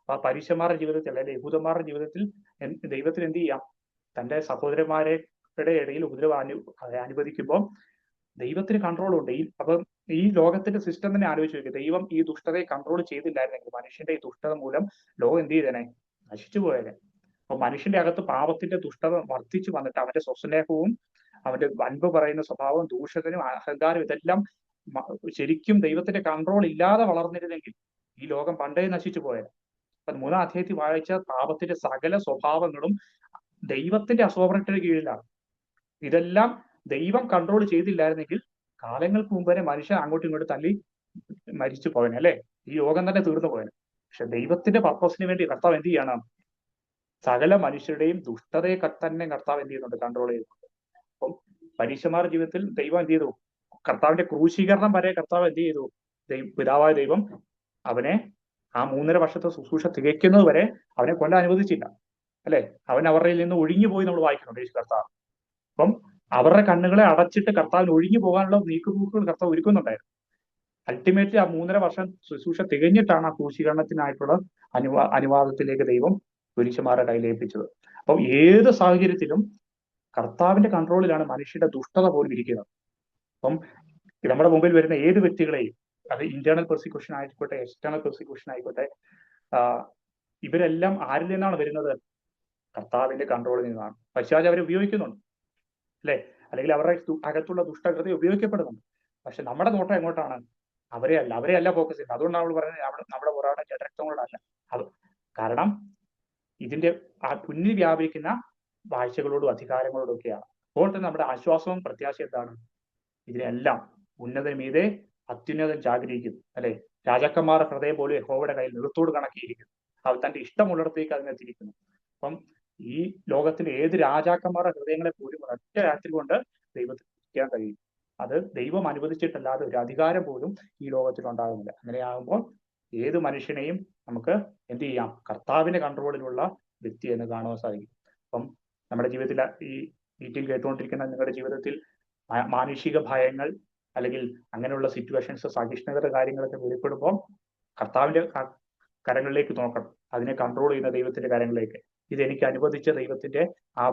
അപ്പൊ ആ പരീശന്മാരുടെ ജീവിതത്തിൽ, അല്ലെങ്കിൽ യഹൂദന്മാരുടെ ജീവിതത്തിൽ ദൈവത്തിന് എന്ത് ചെയ്യാം? തന്റെ സഹോദരന്മാരുടെ ഇടയിൽ ഉപദ്രവം അനുവദിക്കുമ്പോൾ ദൈവത്തിന് കൺട്രോൾ ഉണ്ട്. അപ്പം ഈ ലോകത്തിന്റെ സിസ്റ്റം തന്നെ ആലോചിച്ച് നോക്കുക. ദൈവം ഈ ദുഷ്ടതയെ കൺട്രോൾ ചെയ്തില്ലായിരുന്നെങ്കിൽ മനുഷ്യന്റെ ഈ ദുഷ്ടത മൂലം ലോകം എന്ത് ചെയ്തേനെ? നശിച്ചു പോയേനെ. അപ്പൊ മനുഷ്യന്റെ അകത്ത് പാപത്തിന്റെ ദുഷ്ടത വർദ്ധിച്ചു വന്നിട്ട് അവന്റെ സ്വസ്നേഹവും അവന്റെ അൻപ് പറയുന്ന സ്വഭാവവും ദൂഷകനും അഹങ്കാരം ഇതെല്ലാം ശരിക്കും ദൈവത്തിന്റെ കൺട്രോൾ ഇല്ലാതെ വളർന്നിരുന്നെങ്കിൽ ഈ ലോകം പണ്ടേ നശിച്ചു പോയത്. അപ്പൊ 3-ാം അധ്യായത്തിൽ വായിച്ച പാപത്തിന്റെ സകല സ്വഭാവങ്ങളും ദൈവത്തിന്റെ അസോവറിറ്റിയുടെ കീഴിലാണ്. ഇതെല്ലാം ദൈവം കൺട്രോൾ ചെയ്തില്ലായിരുന്നെങ്കിൽ കാലങ്ങൾക്ക് മുമ്പ് തന്നെ മനുഷ്യൻ അങ്ങോട്ടും ഇങ്ങോട്ടും തല്ലി മരിച്ചു പോയനെ, അല്ലെ? ഈ ലോകം തന്നെ തീർന്നു പോയനെ. പക്ഷെ ദൈവത്തിന്റെ പർപ്പസിന് വേണ്ടി കർത്താവ് എന്ത് ചെയ്യണം? സകല മനുഷ്യരുടെയും ദുഷ്ടതയെ തന്നെ കർത്താവ് എന്ത് ചെയ്യുന്നുണ്ട്? കൺട്രോൾ ചെയ്യുന്നുണ്ട്. അപ്പം പരീശന്മാരുടെ ജീവിതത്തിൽ ദൈവം എന്ത് ചെയ്തു? കർത്താവിന്റെ ക്രൂശീകരണം വരെ കർത്താവ് എന്ത് ചെയ്തു? പിതാവായ ദൈവം അവനെ ആ 3.5 വർഷത്തെ ശുശ്രൂഷ തികയ്ക്കുന്നത് വരെ അവനെ കൊല്ലാൻ അനുവദിച്ചില്ല, അല്ലെ? അവൻ അവരുടെ നിന്ന് ഒഴിഞ്ഞു പോയി നമ്മൾ വായിക്കുന്നുണ്ട് യേശു കർത്താവ്. അപ്പം അവരുടെ കണ്ണുകളെ അടച്ചിട്ട് കർത്താവിന് ഒഴിഞ്ഞു പോകാനുള്ള നീക്കുപോക്കുകൾ കർത്താവ് ഒരുക്കുന്നുണ്ടായിരുന്നു. അൾട്ടിമേറ്റ്ലി ആ 3.5 വർഷം ശുശ്രൂഷ തികഞ്ഞിട്ടാണ് ആ ക്രൂശീകരണത്തിനായിട്ടുള്ള അനുവാദത്തിലേക്ക് ദൈവം പുരുഷന്മാരുടെ കയ്യിൽ ഏൽപ്പിച്ചത്. അപ്പം ഏത് സാഹചര്യത്തിലും കർത്താവിന്റെ കൺട്രോളിലാണ് മനുഷ്യന്റെ ദുഷ്ടത പോലും ഇരിക്കുന്നത്. അപ്പം നമ്മുടെ മുമ്പിൽ വരുന്ന ഏത് വ്യക്തികളെയും, അത് ഇന്റേണൽ പ്രോസിക്യൂഷൻ ആയിക്കോട്ടെ, എക്സ്റ്റേണൽ പ്രോസിക്യൂഷൻ ആയിക്കോട്ടെ, ഇവരെല്ലാം ആരിൽ നിന്നാണ് വരുന്നത്? കർത്താവിന്റെ കൺട്രോളിൽ നിന്നാണ്. പശാച് അവരെ ഉപയോഗിക്കുന്നുണ്ട്, അല്ലെ? അല്ലെങ്കിൽ അവരുടെ അകത്തുള്ള ദുഷ്ടകൃതി ഉപയോഗിക്കപ്പെടുന്നുണ്ട്. പക്ഷെ നമ്മുടെ നോട്ടം എങ്ങോട്ടാണ്? അവരെ അല്ല ഫോക്കസ് ചെയ്യുന്നത്. അതുകൊണ്ടാണ് നമ്മൾ പറയുന്നത് നമ്മുടെ പോരാട്ടം ജഡരക്തങ്ങളോടല്ല. അത് കാരണം ഇതിന്റെ മുന്നിൽ വ്യാപിക്കുന്ന വാഴ്ചകളോടും അധികാരങ്ങളോടും ഒക്കെയാണ്. അപ്പോൾ തന്നെ നമ്മുടെ ആശ്വാസവും പ്രത്യാശ എന്താണ്? ഇതിനെല്ലാം ഉന്നതൻ മീതെ അത്യുന്നതൻ ജാഗരിക്കും, അല്ലെ? രാജാക്കന്മാരുടെ ഹൃദയം പോലും യഹോവയുടെ കയ്യിൽ നിറത്തോട് കണക്കിയിരിക്കുന്നു. അവർ തന്റെ ഇഷ്ടമുള്ളിടത്തേക്ക് അതിനെ തിരിക്കുന്നു. അപ്പം ഈ ലോകത്തിലെ ഏത് രാജാക്കന്മാരുടെ ഹൃദയങ്ങളെ പോലും ഒരൊറ്റ രാത്രി കൊണ്ട് ദൈവത്തിന് തിരിക്കാൻ കഴിയും. അത് ദൈവം അനുവദിച്ചിട്ടല്ലാതെ ഒരു അധികാരം പോലും ഈ ലോകത്തിൽ ഉണ്ടാകുന്നില്ല. അങ്ങനെയാകുമ്പോൾ ഏത് മനുഷ്യനെയും നമുക്ക് എന്ത് ചെയ്യാം? കർത്താവിന്റെ കൺട്രോളിലുള്ള വ്യക്തി എന്ന് കാണുവാൻ സാധിക്കും. അപ്പം നമ്മുടെ ജീവിതത്തിൽ, ഈ മീറ്റിംഗ് കേട്ടുകൊണ്ടിരിക്കുന്ന നിങ്ങളുടെ ജീവിതത്തിൽ മാനുഷിക ഭയങ്ങൾ അല്ലെങ്കിൽ അങ്ങനെയുള്ള സിറ്റുവേഷൻസ്, സഹിഷ്ണുതയുടെ കാര്യങ്ങളൊക്കെ വെളിപ്പെടുമ്പോൾ കർത്താവിന്റെ കരങ്ങളിലേക്ക് നോക്കണം. അതിനെ കൺട്രോൾ ചെയ്യുന്ന ദൈവത്തിന്റെ കരങ്ങളിലേക്ക്. ഇതെനിക്ക് അനുവദിച്ച ദൈവത്തിന്റെ ആ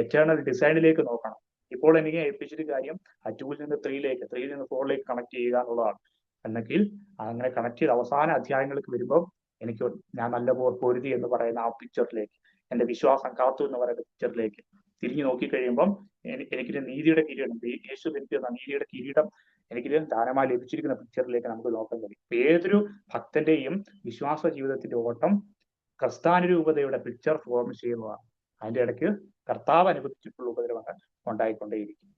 എറ്റേണൽ ഡിസൈനിലേക്ക് നോക്കണം. ഇപ്പോൾ എനിക്ക് ഏൽപ്പിച്ചൊരു കാര്യം 2ൽ നിന്ന് 3ലേക്ക്, 3ൽ നിന്ന് 4ലേക്ക് കണക്ട് ചെയ്യുക എന്നുള്ളതാണ്. എന്നെങ്കിൽ അങ്ങനെ കണക്ട് ചെയ്ത് അവസാന അധ്യായങ്ങൾക്ക് വരുമ്പോൾ എനിക്ക് ഞാൻ നല്ല പൊരുതി എന്ന് പറയുന്ന ആ പിക്ചറിലേക്ക്, എന്റെ വിശ്വാസം കാത്തു എന്ന് പറയുന്ന പിക്ചറിലേക്ക് തിരിഞ്ഞു നോക്കിക്കഴിയുമ്പം എനിക്കൊരു നീതിയുടെ കിരീടം, യേശു എനിക്ക് നീതിയുടെ കിരീടം എനിക്ക് ദാനമായി ലഭിച്ചിരിക്കുന്ന പിക്ചറിലേക്ക് നമുക്ക് നോക്കാൻ കഴിയും. ഏതൊരു ഭക്തന്റെയും വിശ്വാസ ജീവിതത്തിന്റെ ഓട്ടം ക്രിസ്താനുരൂപതയുടെ പിക്ചർ ഫോം ചെയ്യുന്നതാണ്. അതിന്റെ ഇടയ്ക്ക് കർത്താവ് അനുവദിച്ചിട്ടുള്ള ഉപദ്രവങ്ങൾ ഉണ്ടായിക്കൊണ്ടേയിരിക്കും.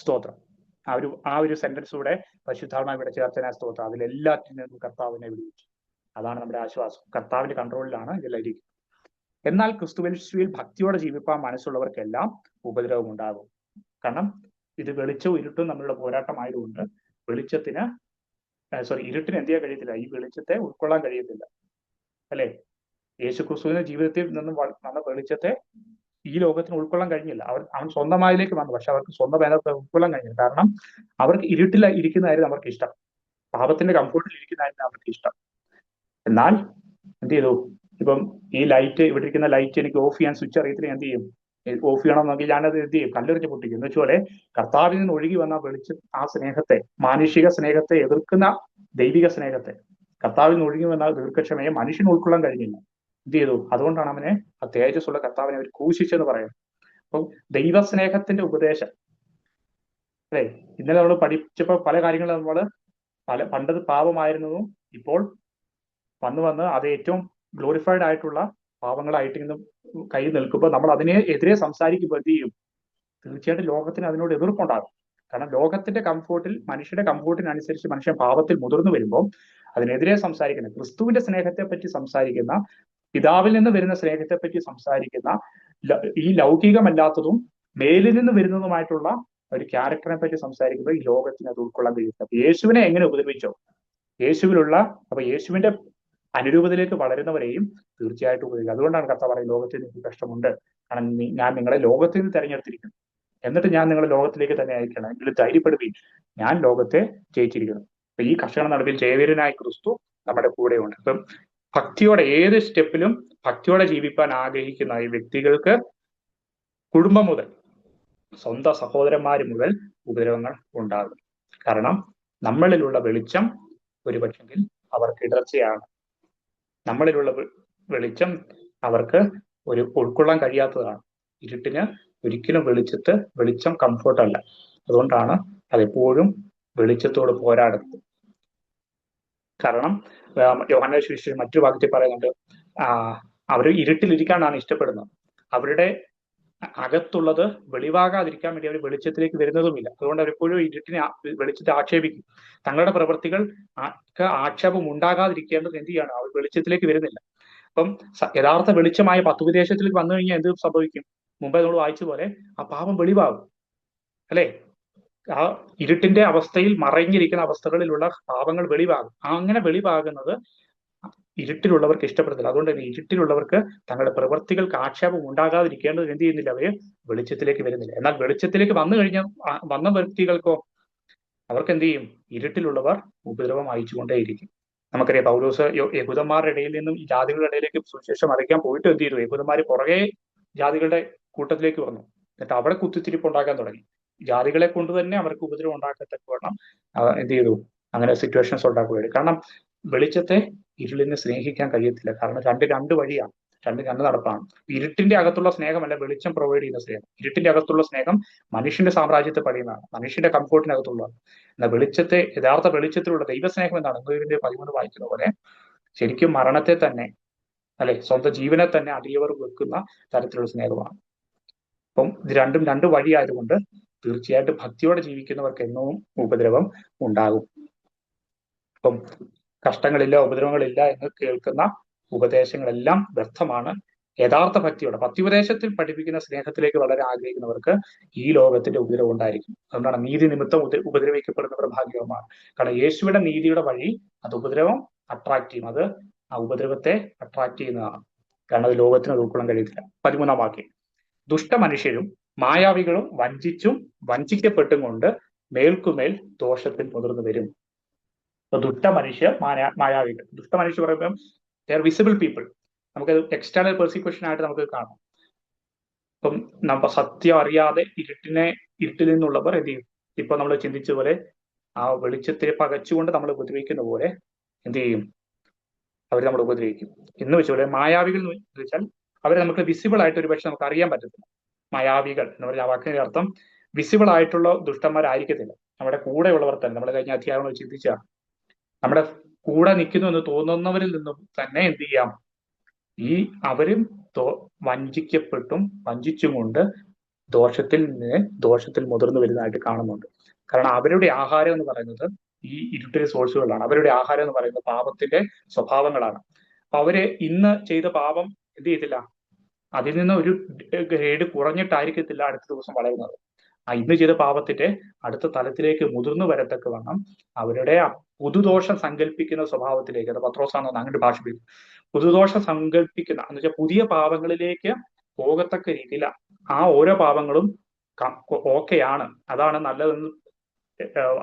സ്തോത്രം. ആ ഒരു സെന്റൻസൂടെ പരിശുദ്ധാത്മാവ് ഇവിടെ ചേർത്തന സ്തോത്രം. അതിലെല്ലാത്തിൽ നിന്നും കർത്താവിനെ വിളിച്ചു. അതാണ് നമ്മുടെ ആശ്വാസം. കർത്താവിന്റെ കൺട്രോളിലാണ് ഇതെല്ലാം ഇരിക്കുന്നത്. എന്നാൽ ക്രിസ്തുവേശുവിൽ ഭക്തിയോടെ ജീവിപ്പാൻ മനസ്സുള്ളവർക്കെല്ലാം ഉപദ്രവം ഉണ്ടാകും. കാരണം ഇത് വെളിച്ചവും ഇരുട്ടും തമ്മിലുള്ള പോരാട്ടമായതുകൊണ്ട് ഇരുട്ടിന് എന്ത് ചെയ്യാൻ കഴിയത്തില്ല? ഈ വെളിച്ചത്തെ ഉൾക്കൊള്ളാൻ കഴിയത്തില്ല, അല്ലെ? യേശു ക്രിസ്തുവിന്റെ ജീവിതത്തിൽ നിന്നും വന്ന വെളിച്ചത്തെ ഈ ലോകത്തിന് ഉൾക്കൊള്ളാൻ കഴിഞ്ഞില്ല. അവൻ സ്വന്തമായതിലേക്ക് വന്നു, പക്ഷെ അവർക്ക് സ്വന്തം വേദത്തെ ഉൾക്കൊള്ളാൻ കഴിഞ്ഞില്ല. കാരണം അവർക്ക് ഇരുട്ടിൽ ഇരിക്കുന്നതായിരുന്നു അവർക്ക് ഇഷ്ടം, പാപത്തിന്റെ കംഫോർട്ടിൽ ഇരിക്കുന്നതായിരുന്നു അവർക്ക് ഇഷ്ടം. എന്നാൽ എന്ത് ചെയ്തു? ഇപ്പം ഈ ലൈറ്റ്, ഇവിടെ ഇരിക്കുന്ന ലൈറ്റ് എനിക്ക് ഓഫ് ചെയ്യാൻ സ്വിച്ച് അറിയത്തില്ല, എന്ത് ചെയ്യും? ഓഫ് ചെയ്യണമെന്നെങ്കിൽ ഞാനത് എന്ത് ചെയ്യും? കല്ലെറിഞ്ഞ് പൊട്ടിക്കും. എന്ന് വെച്ചുപോലെ കർത്താവിൽ നിന്ന് ഒഴുകി വന്ന ആ സ്നേഹത്തെ, മാനുഷിക സ്നേഹത്തെ എതിർക്കുന്ന ദൈവിക സ്നേഹത്തെ, കർത്താവിൽ നിന്ന് ഒഴുകി വന്ന ദീർഘക്ഷമയെ മനുഷ്യന് ഉൾക്കൊള്ളാൻ കഴിഞ്ഞില്ല. എന്ത് ചെയ്തു? അതുകൊണ്ടാണ് അവനെ, ആ തേജസ്സുള്ള കർത്താവിനെ അവർ ക്രൂശിച്ചെന്ന് പറയുന്നത്. അപ്പം ദൈവസ്നേഹത്തിന്റെ ഉപദേശം, അല്ലെ? ഇന്നലെ നമ്മൾ പഠിച്ചപ്പോൾ പല കാര്യങ്ങളും പണ്ടത് പാപമായിരുന്നതും ഇപ്പോൾ വന്ന് അത് ഏറ്റവും ഗ്ലോറിഫൈഡ് ആയിട്ടുള്ള പാപങ്ങളായിട്ട് ഇന്ന് കൈ നിൽക്കുമ്പോൾ നമ്മൾ എതിരെ സംസാരിക്കുമ്പോൾ എന്ത് ചെയ്യും? തീർച്ചയായിട്ടും ലോകത്തിന് അതിനോട് എതിർപ്പുണ്ടാകും. കാരണം ലോകത്തിന്റെ കംഫോർട്ടിൽ, മനുഷ്യരുടെ കംഫോർട്ടിനനുസരിച്ച് മനുഷ്യൻ പാപത്തിൽ മുതിർന്നു വരുമ്പോൾ അതിനെതിരെ സംസാരിക്കുന്ന, ക്രിസ്തുവിന്റെ സ്നേഹത്തെ പറ്റി സംസാരിക്കുന്ന, പിതാവിൽ നിന്ന് വരുന്ന സ്നേഹത്തെ പറ്റി സംസാരിക്കുന്ന, ഈ ലൗകികമല്ലാത്തതും മേലിൽ നിന്ന് വരുന്നതുമായിട്ടുള്ള ഒരു ക്യാരക്ടറിനെ പറ്റി സംസാരിക്കുമ്പോൾ ഈ ലോകത്തിന് അത് ഉൾക്കൊള്ളാൻ കഴിയില്ല. അപ്പൊ യേശുവിനെ എങ്ങനെ ഉപദ്രവിച്ചോ, അപ്പൊ യേശുവിന്റെ അനുരൂപതയിലേക്ക് വളരുന്നവരെയും തീർച്ചയായിട്ടും ഉപയോഗിക്കുക. അതുകൊണ്ടാണ് കർത്താവ് പറയുന്നത്, ലോകത്തിൽ നിങ്ങൾക്ക് കഷ്ടമുണ്ട്, കാരണം ഞാൻ നിങ്ങളെ ലോകത്തിൽ നിന്ന് തെരഞ്ഞെടുത്തിരിക്കുന്നു, എന്നിട്ട് ഞാൻ നിങ്ങളെ ലോകത്തിലേക്ക് തന്നെ അയക്കണം, എങ്കിലും ധൈര്യപ്പെടുകയും ഞാൻ ലോകത്തെ ജയിച്ചിരിക്കുന്നു. അപ്പൊ ഈ കർഷക നടുവിൽ ജയവീരനായ ക്രിസ്തു നമ്മുടെ കൂടെയുണ്ട്. അപ്പം ഭക്തിയോടെ ഏത് സ്റ്റെപ്പിലും ഭക്തിയോടെ ജീവിപ്പാൻ ആഗ്രഹിക്കുന്ന ഈ വ്യക്തികൾക്ക് കുടുംബം മുതൽ സ്വന്തം സഹോദരന്മാർ മുതൽ ഉപദ്രവങ്ങൾ ഉണ്ടാകും. കാരണം നമ്മളിലുള്ള വെളിച്ചം ഒരുപക്ഷെങ്കിൽ അവർക്ക് ഇടർച്ചയാണ്. നമ്മളിലുള്ള വെളിച്ചം അവർക്ക് ഉൾക്കൊള്ളാൻ കഴിയാത്തതാണ്. ഇരുട്ടിന് ഒരിക്കലും വെളിച്ചം കംഫോർട്ടല്ല. അതുകൊണ്ടാണ് അതെപ്പോഴും വെളിച്ചത്തോട് പോരാടുന്നത്. കാരണം യോഹന്നാന്റെ സുവിശേഷം മറ്റൊരു വാക്യത്തിൽ പറയുന്നുണ്ട്, അവർ ഇരുട്ടിലിരിക്കാനാണ് ഇഷ്ടപ്പെടുന്നത്. അവരുടെ അകത്തുള്ളത് വെളിവാകാതിരിക്കാൻ വേണ്ടി അവർ വെളിച്ചത്തിലേക്ക് വരുന്നതുമില്ല. അതുകൊണ്ട് അവരെപ്പോഴും വെളിച്ചത്തെ ആക്ഷേപിക്കും. തങ്ങളുടെ പ്രവൃത്തികൾ ആക്ഷേപം ഉണ്ടാകാതിരിക്കേണ്ടത് എന്ത് ചെയ്യാണ്? അവർ വെളിച്ചത്തിലേക്ക് വരുന്നില്ല. അപ്പം യഥാർത്ഥ വെളിച്ചമായ പത്തുപദേശത്തിലേക്ക് വന്നു കഴിഞ്ഞാൽ എന്ത് സംഭവിക്കും? മുമ്പേ നമ്മൾ വായിച്ചതുപോലെ ആ പാപം വെളിവാകും, അല്ലെ? ആ ഇരുട്ടിന്റെ അവസ്ഥയിൽ മറഞ്ഞിരിക്കുന്ന അവസ്ഥകളിലുള്ള പാപങ്ങൾ വെളിവാകും. അങ്ങനെ വെളിവാകുന്നത് ഇരുട്ടിലുള്ളവർക്ക് ഇഷ്ടപ്പെടത്തില്ല. അതുകൊണ്ട് തന്നെ ഇരുട്ടിലുള്ളവർക്ക് തങ്ങളുടെ പ്രവൃത്തികൾക്ക് ആക്ഷേപം ഉണ്ടാകാതിരിക്കേണ്ടത് എന്ത് ചെയ്യുന്നില്ല? അവര് വെളിച്ചത്തിലേക്ക് വരുന്നില്ല. എന്നാൽ വെളിച്ചത്തിലേക്ക് വന്ന വ്യക്തികൾക്കോ അവർക്ക് എന്ത് ചെയ്യും? ഇരുട്ടിലുള്ളവർ ഉപദ്രവം അയച്ചുകൊണ്ടേയിരിക്കും. നമുക്കറിയാം, പൗലോസ് യഹൂദന്മാരുടെ ഇടയിൽ നിന്നും ഈ ജാതികളുടെ ഇടയിലേക്ക് സുവിശേഷം അറിയിക്കാൻ പോയിട്ട് എന്ത് ചെയ്തു? യഹൂദന്മാർ പുറകെ ജാതികളുടെ കൂട്ടത്തിലേക്ക് വന്നു. എന്നിട്ട് അവിടെ കുത്തിത്തിരിപ്പ് ഉണ്ടാക്കാൻ തുടങ്ങി. ജാതികളെ കൊണ്ട് തന്നെ അവർക്ക് ഉപദ്രവം ഉണ്ടാക്കത്തക്കവണ്ണം എന്ത് ചെയ്തു, അങ്ങനെ സിറ്റുവേഷൻസ് ഉണ്ടാക്കുകയായിരുന്നു. കാരണം വെളിച്ചത്തെ ഇരുളിനെ സ്നേഹിക്കാൻ കഴിയത്തില്ല. കാരണം രണ്ട് വഴിയാണ്, രണ്ട് നടപ്പാണ്. ഇരുട്ടിന്റെ അകത്തുള്ള സ്നേഹമല്ല വെളിച്ചം പ്രൊവൈഡ് ചെയ്യുന്ന സ്നേഹം. ഇരുട്ടിന്റെ അകത്തുള്ള സ്നേഹം മനുഷ്യന്റെ സാമ്രാജ്യത്തെ പണിയുന്നതാണ്, മനുഷ്യന്റെ കംഫോർട്ടിനകത്തുള്ളതാണ്. എന്നാൽ യഥാർത്ഥ വെളിച്ചത്തിലുള്ള ദൈവസ്നേഹം എന്താണ്? 1 വായിക്കുന്ന പോലെ ശരിക്കും മരണത്തെ തന്നെ, അല്ലെ, സ്വന്തം ജീവനെ തന്നെ അടിയവർ വെക്കുന്ന തരത്തിലുള്ള സ്നേഹമാണ്. അപ്പം ഇത് രണ്ടും രണ്ട് വഴിയായതുകൊണ്ട് തീർച്ചയായിട്ടും ഭക്തിയോടെ ജീവിക്കുന്നവർക്ക് എന്നും ഉപദ്രവം ഉണ്ടാകും. അപ്പം കഷ്ടങ്ങളില്ല, ഉപദ്രവങ്ങളില്ല എന്ന് കേൾക്കുന്ന ഉപദേശങ്ങളെല്ലാം വ്യർത്ഥമാണ്. യഥാർത്ഥ ഭക്തിയോടെ, ഭക്തിയുപദേശത്തിൽ പഠിപ്പിക്കുന്ന സ്നേഹത്തിലേക്ക് വളരെ ആഗ്രഹിക്കുന്നവർക്ക് ഈ ലോകത്തിന്റെ ഉപദ്രവം ഉണ്ടായിരിക്കും. അതുകൊണ്ടാണ് നീതി നിമിത്തം ഉപദ്രവിക്കപ്പെടുന്നവർ ഭാഗ്യവാന്മാർ. കാരണം യേശുവിന്റെ നീതിയുടെ വഴി അത് ഉപദ്രവം അട്രാക്ട് ചെയ്യും, അത് ആ ഉപദ്രവത്തെ അട്രാക്ട് ചെയ്യുന്നതാണ്. കാരണം അത് ലോകത്തിന് അത് ഉൾക്കൊള്ളാൻ കഴിയത്തില്ല. 13-ാം വാക്യം, ദുഷ്ടമനുഷ്യരും മായാവികളും വഞ്ചിച്ചും വഞ്ചിക്കപ്പെട്ടും കൊണ്ട് മേൽക്കുമേൽ ദോഷത്തിൽ മുതിർന്നു വരും. ദുഷ്ടമനുഷ്യർ, മായാവികൾ. ദുഷ്ടമനുഷ്യർ പറയുമ്പോൾ ദർ വിസിബിൾ പീപ്പിൾ, നമുക്കത് എക്സ്റ്റേണൽ പെർസിക്യൂഷൻ ആയിട്ട് നമുക്ക് കാണാം. ഇപ്പം നമ്മ സത്യം അറിയാതെ ഇരുട്ടിൽ നിന്നുള്ളവർ എന്ത് ചെയ്യും? ഇപ്പൊ നമ്മൾ ചിന്തിച്ച പോലെ ആ വെളിച്ചത്തെ പകച്ചുകൊണ്ട് നമ്മൾ ഉപദ്രവിക്കുന്ന പോലെ എന്ത് ചെയ്യും? അവർ നമ്മൾ ഉപദ്രവിക്കും. എന്ന് വെച്ചുപോലെ മായാവികൾ എന്ന് വെച്ചാൽ അവരെ നമുക്ക് വിസിബിൾ ആയിട്ട് ഒരു പക്ഷെ നമുക്ക് അറിയാൻ പറ്റത്തില്ല. മായാവികൾ എന്ന് പറഞ്ഞ ആ വാക്കിന്റെ അർത്ഥം വിസിബിൾ ആയിട്ടുള്ള ദുഷ്ടന്മാരായിരിക്കത്തില്ല. നമ്മുടെ കൂടെയുള്ളവർ തന്നെ, നമ്മൾ കഴിഞ്ഞ അധ്യായങ്ങൾ ചിന്തിച്ചാണ്, നമ്മുടെ കൂടെ നിൽക്കുന്നു എന്ന് തോന്നുന്നവരിൽ നിന്നും തന്നെ എന്ത് ചെയ്യാം? അവരും വഞ്ചിക്കപ്പെട്ടും വഞ്ചിച്ചും കൊണ്ട് ദോഷത്തിൽ മുതിർന്നു വരുന്നതായിട്ട് കാണുന്നുണ്ട്. കാരണം അവരുടെ ആഹാരം എന്ന് പറയുന്നത് ഈ ഇരുട്ടിലെ സോഴ്സുകളാണ്. അവരുടെ ആഹാരം എന്ന് പറയുന്നത് പാപത്തിന്റെ സ്വഭാവങ്ങളാണ്. അപ്പൊ അവര് ഇന്ന് ചെയ്ത പാപം എന്ത് ചെയ്തില്ല, അതിൽ നിന്ന് ഒരു ഗ്രേഡ് കുറഞ്ഞിട്ടായിരിക്കത്തില്ല അടുത്ത ദിവസം വളരുന്നത്. ഇന്ന് ചെയ്ത പാപത്തിന്റെ അടുത്ത തലത്തിലേക്ക് മുതിർന്നു വരത്തക്കവണ്ണം അവരുടെ പുതുദോഷം സങ്കല്പിക്കുന്ന സ്വഭാവത്തിലേക്ക്, അത് പത്രോസാണെന്ന് അങ്ങോട്ട് ഭാഷിപ്പിക്കും, പുതുദോഷം സങ്കല്പിക്കുന്ന എന്ന് വെച്ചാൽ പുതിയ പാപങ്ങളിലേക്ക് പോകത്തക്ക രീതിയിൽ ആ ഓരോ പാപങ്ങളും ഓക്കെയാണ്, അതാണ് നല്ലതെന്ന്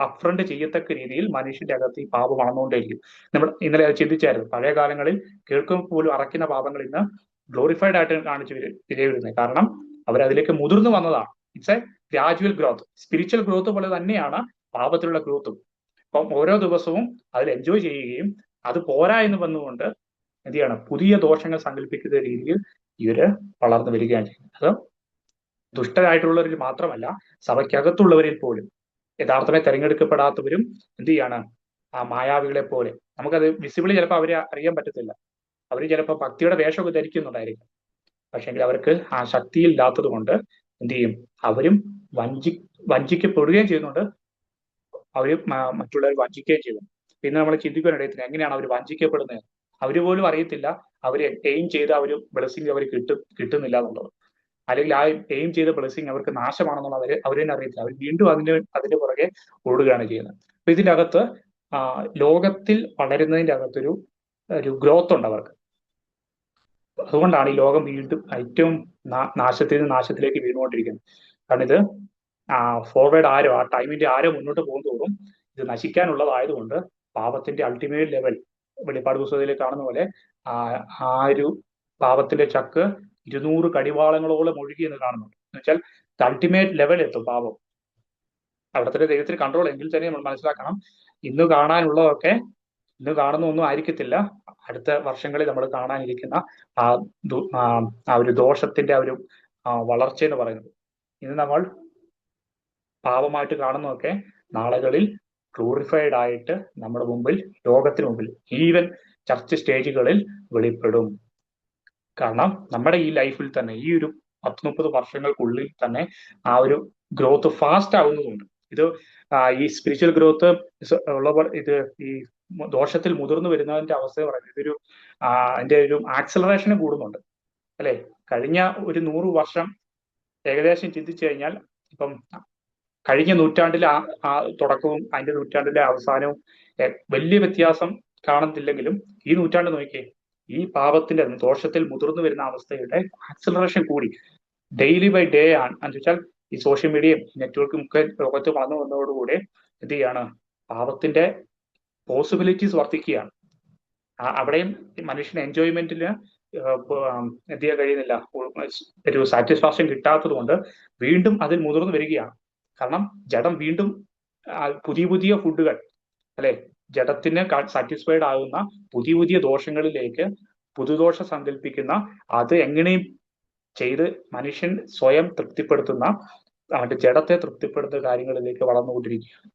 അപ്രണ്ട് ചെയ്യത്തക്ക രീതിയിൽ മനുഷ്യന്റെ അകത്ത് ഈ പാപം വളർന്നുകൊണ്ടേയിരിക്കും. നമ്മൾ ഇന്നലെ അത് ചിന്തിച്ചായിരുന്നു, പഴയ കാലങ്ങളിൽ കേൾക്കുമ്പോൾ പോലും അറയ്ക്കുന്ന പാപങ്ങൾ ഇന്ന് ഗ്ലോറിഫൈഡ് ആയിട്ട് കാണിച്ചു വിലയിരുന്നത്. കാരണം അവരതിലേക്ക് മുതിർന്നു വന്നതാണ്. It's A gradual growth. Spiritual growth പോലെ തന്നെയാണ് പാപത്തിലുള്ള ഗ്രോത്തും. അപ്പം ഓരോ ദിവസവും അതിൽ എൻജോയ് ചെയ്യുകയും അത് പോരാ എന്ന് വന്നുകൊണ്ട് എന്ത് ചെയ്യണം, പുതിയ ദോഷങ്ങൾ സങ്കല്പിക്കുന്ന രീതിയിൽ ഇവര് വളർന്നു വരികയാണ് ചെയ്യുന്നത്. അത് ദുഷ്ടരായിട്ടുള്ളവരിൽ മാത്രമല്ല, സഭയ്ക്കകത്തുള്ളവരിൽ പോലും യഥാർത്ഥമായി തെരഞ്ഞെടുക്കപ്പെടാത്തവരും എന്ത് ചെയ്യാണ്, ആ മായാവികളെ പോലെ. നമുക്കത് വിസിബിളി ചിലപ്പോൾ അവരെ അറിയാൻ പറ്റത്തില്ല. അവർ ചിലപ്പോൾ ഭക്തിയുടെ വേഷമൊക്കെ ധരിക്കുന്നുണ്ടായിരിക്കും, പക്ഷെങ്കിൽ അവർക്ക് ആ ശക്തിയില്ലാത്തത് കൊണ്ട് എന്ത് ചെയ്യും, അവരും വഞ്ചിക്കപ്പെടുകയും ചെയ്യുന്നുണ്ട്, അവർ മറ്റുള്ളവർ വഞ്ചിക്കുകയും ചെയ്യുന്നു. പിന്നെ നമ്മൾ ചിന്തിക്കാനിടയത്തില്ല, എങ്ങനെയാണ് അവർ വഞ്ചിക്കപ്പെടുന്നത്? അവര് പോലും അറിയത്തില്ല അവർ എയിം ചെയ്ത് അവർ ബ്ലെസ്സിങ് അവർ കിട്ടുന്നില്ല എന്നുള്ളത്, അല്ലെങ്കിൽ ആ എയിം ചെയ്ത ബ്ലെസ്സിങ് അവർക്ക് നാശമാണെന്നുള്ളത് അവർ തന്നെ അറിയത്തില്ല. അവർ വീണ്ടും അതിന്റെ പുറകെ ഓടുകയാണ് ചെയ്യുന്നത്. അപ്പൊ ഇതിന്റെ അകത്ത് ലോകത്തിൽ വളരുന്നതിന്റെ അകത്തൊരു ഗ്രോത്ത് ഉണ്ട് അവർക്ക്. അതുകൊണ്ടാണ് ഈ ലോകം വീണ്ടും ഏറ്റവും നാശത്തിൽ നിന്ന് നാശത്തിലേക്ക് വീണുകൊണ്ടിരിക്കുന്നത്. കാരണം ഇത് ഫോർവേഡ് ആ ടൈമിന്റെ മുന്നോട്ട് പോകുന്നതോറും ഇത് നശിക്കാനുള്ളതായതുകൊണ്ട് പാപത്തിന്റെ അൾട്ടിമേറ്റ് ലെവൽ വെളിപ്പാട് പുസ്തകത്തിൽ കാണുന്ന പോലെ ആ ഒരു പാപത്തിന്റെ ചക്ക് 200 കടിവാളങ്ങളോളം ഒഴുകി എന്ന് കാണുന്നുണ്ട്. എന്ന് വെച്ചാൽ അൾട്ടിമേറ്റ് ലെവൽ എത്തും പാപം. അവിടത്തെ ദൈവത്തിന് കൺട്രോൾ എങ്കിൽ തന്നെ നമ്മൾ മനസ്സിലാക്കണം, ഇന്ന് കാണാനുള്ളതൊക്കെ ഇന്ന് കാണുന്ന ഒന്നും ആയിരിക്കത്തില്ല അടുത്ത വർഷങ്ങളിൽ നമ്മൾ കാണാനിരിക്കുന്ന ആ ഒരു ദോഷത്തിന്റെ ആ ഒരു വളർച്ച എന്ന് പറയുന്നത്. ഇന്ന് നമ്മൾ പാപമായിട്ട് കാണുന്നതൊക്കെ നാളുകളിൽ ഗ്ലോറിഫൈഡ് ആയിട്ട് നമ്മുടെ മുമ്പിൽ, ലോകത്തിന് മുമ്പിൽ, ഈവൻ ചർച്ച് സ്റ്റേജുകളിൽ വെളിപ്പെടും. കാരണം നമ്മുടെ ഈ ലൈഫിൽ തന്നെ ഈ ഒരു 30-30 വർഷങ്ങൾക്കുള്ളിൽ തന്നെ ആ ഒരു ഗ്രോത്ത് ഫാസ്റ്റ് ആവുന്നതുകൊണ്ട്, ഇത് ഈ സ്പിരിച്വൽ ഗ്രോത്ത് ഉള്ളവർ ഇത് ഈ ദോഷത്തിൽ മുതിർന്നു വരുന്നതിന്റെ അവസ്ഥ പറയുന്നത് ഇതൊരു അതിന്റെ ഒരു ആക്സലറേഷന് കൂടുന്നുണ്ട്, അല്ലെ? കഴിഞ്ഞ ഒരു 100 വർഷം ഏകദേശം ചിന്തിച്ചു കഴിഞ്ഞാൽ, ഇപ്പം കഴിഞ്ഞ നൂറ്റാണ്ടിലെ ആ തുടക്കവും അതിന്റെ നൂറ്റാണ്ടിലെ അവസാനവും വലിയ വ്യത്യാസം കാണത്തില്ലെങ്കിലും ഈ നൂറ്റാണ്ട് നോക്കിയേ, ഈ പാപത്തിന്റെ ദോഷത്തിൽ മുതിർന്നു വരുന്ന അവസ്ഥയുടെ ആക്സലറേഷൻ കൂടി ഡെയിലി ബൈ ഡേ ആണ്. എന്ന് വെച്ചാൽ ഈ സോഷ്യൽ മീഡിയയും നെറ്റ്വർക്കും ഒക്കെ ലോകത്ത് വളർന്നു വന്നതോടുകൂടി എന്ത് ചെയ്യാണ്, പാപത്തിന്റെ പോസിബിലിറ്റീസ് വർദ്ധിക്കുകയാണ്. അവിടെയും മനുഷ്യന് എൻജോയ്മെന്റിന് എന്ത് ചെയ്യാൻ കഴിയുന്നില്ല, ഒരു സാറ്റിസ്ഫാക്ഷൻ കിട്ടാത്തത് കൊണ്ട് വീണ്ടും അതിൽ മുതിർന്നു വരികയാണ്. കാരണം ജഡം വീണ്ടും പുതിയ പുതിയ ഫുഡുകൾ, അല്ലെ, ജഡത്തിന് സാറ്റിസ്ഫൈഡ് ആകുന്ന പുതിയ പുതിയ ദോഷങ്ങളിലേക്ക് പുതുദോഷം സങ്കല്പിക്കുന്ന, അത് എങ്ങനെയും ചെയ്ത് മനുഷ്യൻ സ്വയം തൃപ്തിപ്പെടുത്തുന്ന, അവന്റെ ജഡത്തെ തൃപ്തിപ്പെടുത്തുന്ന കാര്യങ്ങളിലേക്ക് വളർന്നുകൊണ്ടിരിക്കുകയാണ്.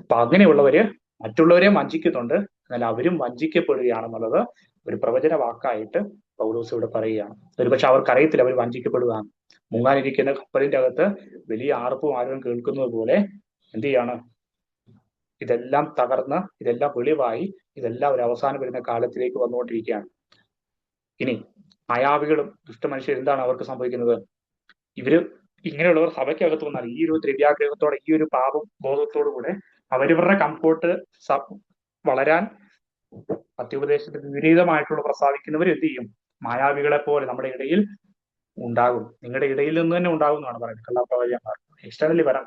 അപ്പൊ അങ്ങനെയുള്ളവര് മറ്റുള്ളവരെ വഞ്ചിക്കുന്നുണ്ട്, എന്നാൽ അവരും വഞ്ചിക്കപ്പെടുകയാണെന്നുള്ളത് ഒരു പ്രവചന വാക്കായിട്ട് പൗലോസ് ഇവിടെ പറയുകയാണ്. ഒരുപക്ഷെ അവർക്കറിയത്തില്ല അവർ വഞ്ചിക്കപ്പെടുകയാണ്. മുങ്ങാനിരിക്കുന്ന കപ്പലിന്റെ അകത്ത് വലിയ ആർപ്പും ആരവം കേൾക്കുന്നത് പോലെ എന്ത് ചെയ്യാണ്, ഇതെല്ലാം തകർന്ന്, ഇതെല്ലാം വെളിവായി, ഇതെല്ലാം ഒരു അവസാനം വരുന്ന കാലത്തിലേക്ക് വന്നുകൊണ്ടിരിക്കുകയാണ്. ഇനി മായാവികളും ദുഷ്ടമനുഷ്യരും എന്താണ് അവർക്ക് സംഭവിക്കുന്നത്? ഇവര് ഇങ്ങനെയുള്ളവർ സഭയ്ക്കകത്ത് വന്നാൽ ഈ ഒരു ദ്രവ്യാഗ്രഹത്തോടെ, ഈ ഒരു പാപം ബോധത്തോടു കൂടെ അവരവരുടെ കംഫോർട്ട് വളരാൻ അത്യുപദേശത്തിന് വിപരീതമായിട്ടുള്ള പ്രസ്താവിക്കുന്നവർ എന്ത് ചെയ്യും? മായാവികളെ പോലെ നമ്മുടെ ഇടയിൽ ഉണ്ടാകും. നിങ്ങളുടെ ഇടയിൽ നിന്ന് തന്നെ ഉണ്ടാകും എന്നാണ് പറയുന്നത്. കള്ളപ്രവചകന്മാർ എക്സ്റ്റേണലി വരാം,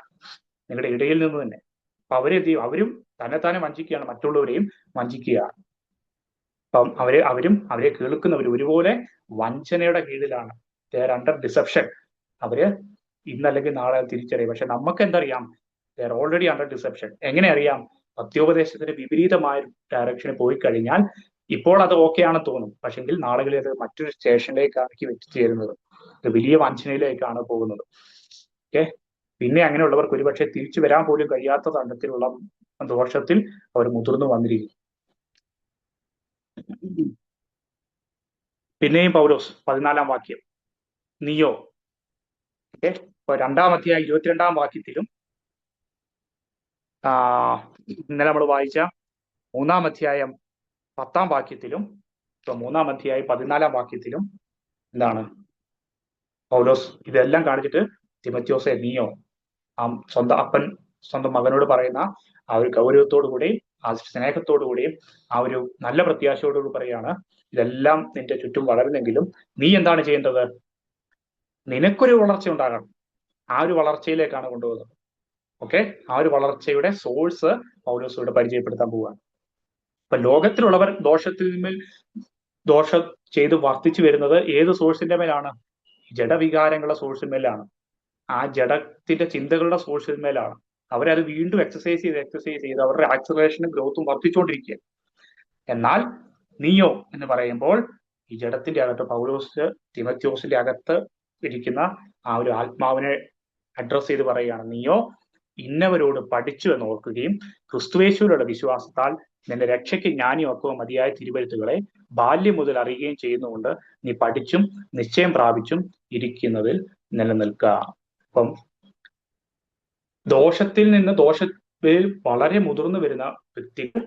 നിങ്ങളുടെ ഇടയിൽ നിന്ന് തന്നെ. അപ്പൊ അവരെന്ത് ചെയ്യും? അവരും തന്നെത്താനെ വഞ്ചിക്കുകയാണ്, മറ്റുള്ളവരെയും വഞ്ചിക്കുകയാണ്. അപ്പം അവരെ കേൾക്കുന്നവർ ഒരുപോലെ വഞ്ചനയുടെ കീഴിലാണ്. They are under deception. അവര് ഇന്നല്ലെങ്കിൽ നാളെ തിരിച്ചറിയും. പക്ഷെ നമുക്ക് എന്തറിയാം? They are already under deception. എങ്ങനെ അറിയാം? സത്യോപദേശത്തിന് വിപരീതമായ ഡയറക്ഷനിൽ പോയി കഴിഞ്ഞാൽ ഇപ്പോൾ അത് ഓക്കെ ആണെന്ന് തോന്നും, പക്ഷെങ്കിൽ നാളുകളിൽ അത് മറ്റൊരു സ്റ്റേഷനിലേക്കാണ് എത്തിച്ചേരുന്നത്, വലിയ വഞ്ചനയിലേക്കാണ് പോകുന്നത്. ഓക്കെ, പിന്നെ അങ്ങനെയുള്ളവർക്ക് ഒരുപക്ഷെ തിരിച്ചു വരാൻ പോലും കഴിയാത്ത തരത്തിലുള്ള ദോഷത്തിൽ അവർ മുതിർന്നു വന്നിരിക്കും. പിന്നെയും പൗലോസ് 14-ാം വാക്യം, നീയോ. ഓക്കെ, ഇപ്പൊ 2-ാം അധ്യായം 22-ാം വാക്യത്തിലും ഇന്നലെ നമ്മൾ വായിച്ച 3-ാം അധ്യായം 10-ാം വാക്യത്തിലും ഇപ്പൊ 3-ാം അധ്യായം 14-ാം വാക്യത്തിലും എന്താണ് പൗലോസ് ഇതെല്ലാം കാണിച്ചിട്ട് തിമോഥെയോസേ നീയോ, സ്വന്തം അപ്പൻ സ്വന്തം മകനോട് പറയുന്ന ആ ഒരു ഗൗരവത്തോടു കൂടിയും ആ സ്നേഹത്തോടു കൂടിയും ആ ഒരു നല്ല പ്രത്യാശയോടുകൂടി പറയാണ്, ഇതെല്ലാം നിന്റെ ചുറ്റും വളരുന്നെങ്കിലും നീ എന്താണ് ചെയ്യേണ്ടത്? നിനക്കൊരു വളർച്ച ഉണ്ടാകണം. ആ ഒരു വളർച്ചയിലേക്കാണ് കൊണ്ടുപോകുന്നത്. ഓക്കെ, ആ ഒരു വളർച്ചയുടെ സോഴ്സ് പൗലോസ് ഇവിടെ പരിചയപ്പെടുത്താൻ പോവുകയാണ്. അപ്പൊ ലോകത്തിലുള്ളവർ ദോഷം ചെയ്ത് വർദ്ധിച്ചു വരുന്നത് ഏത് സോഴ്സിന്റെ മേലാണ്? ജഡവികാരങ്ങളുടെ സോഴ്സിന്മേലാണ്, ആ ജഡത്തിന്റെ ചിന്തകളുടെ സോഴ്സിന്മേലാണ്. അവരത് വീണ്ടും എക്സസൈസ് ചെയ്ത് അവരുടെ ആക്സലറേഷനും ഗ്രോത്തും വർദ്ധിച്ചുകൊണ്ടിരിക്കുക. എന്നാൽ നീയോ എന്ന് പറയുമ്പോൾ ഈ ജഡത്തിന്റെ അകത്ത് പൗലോസ് തിമോഥെയോസിന്റെ അകത്ത് ഇരിക്കുന്ന ആ ഒരു ആത്മാവിനെ അഡ്രസ് ചെയ്ത് പറയുകയാണ്, നീയോ ഇന്നവരോട് പഠിച്ചു എന്ന് ഓർക്കുകയും ക്രിസ്തുവേശുവിലുള്ള വിശ്വാസത്താൽ നിന്റെ രക്ഷയ്ക്ക് ജ്ഞാനിയാക്കുക മതിയായ തിരുവെഴുത്തുകളെ ബാല്യം മുതൽ അറിയുകയും ചെയ്യുന്നതുകൊണ്ട് നീ പഠിച്ചും നിശ്ചയം പ്രാപിച്ചും ഇരിക്കുന്നതിൽ നിലനിൽക്കുക. അപ്പം ദോഷത്തിൽ നിന്ന് ദോഷത്തിൽ വളരെ മുതിർന്നു വരുന്ന വ്യക്തികൾ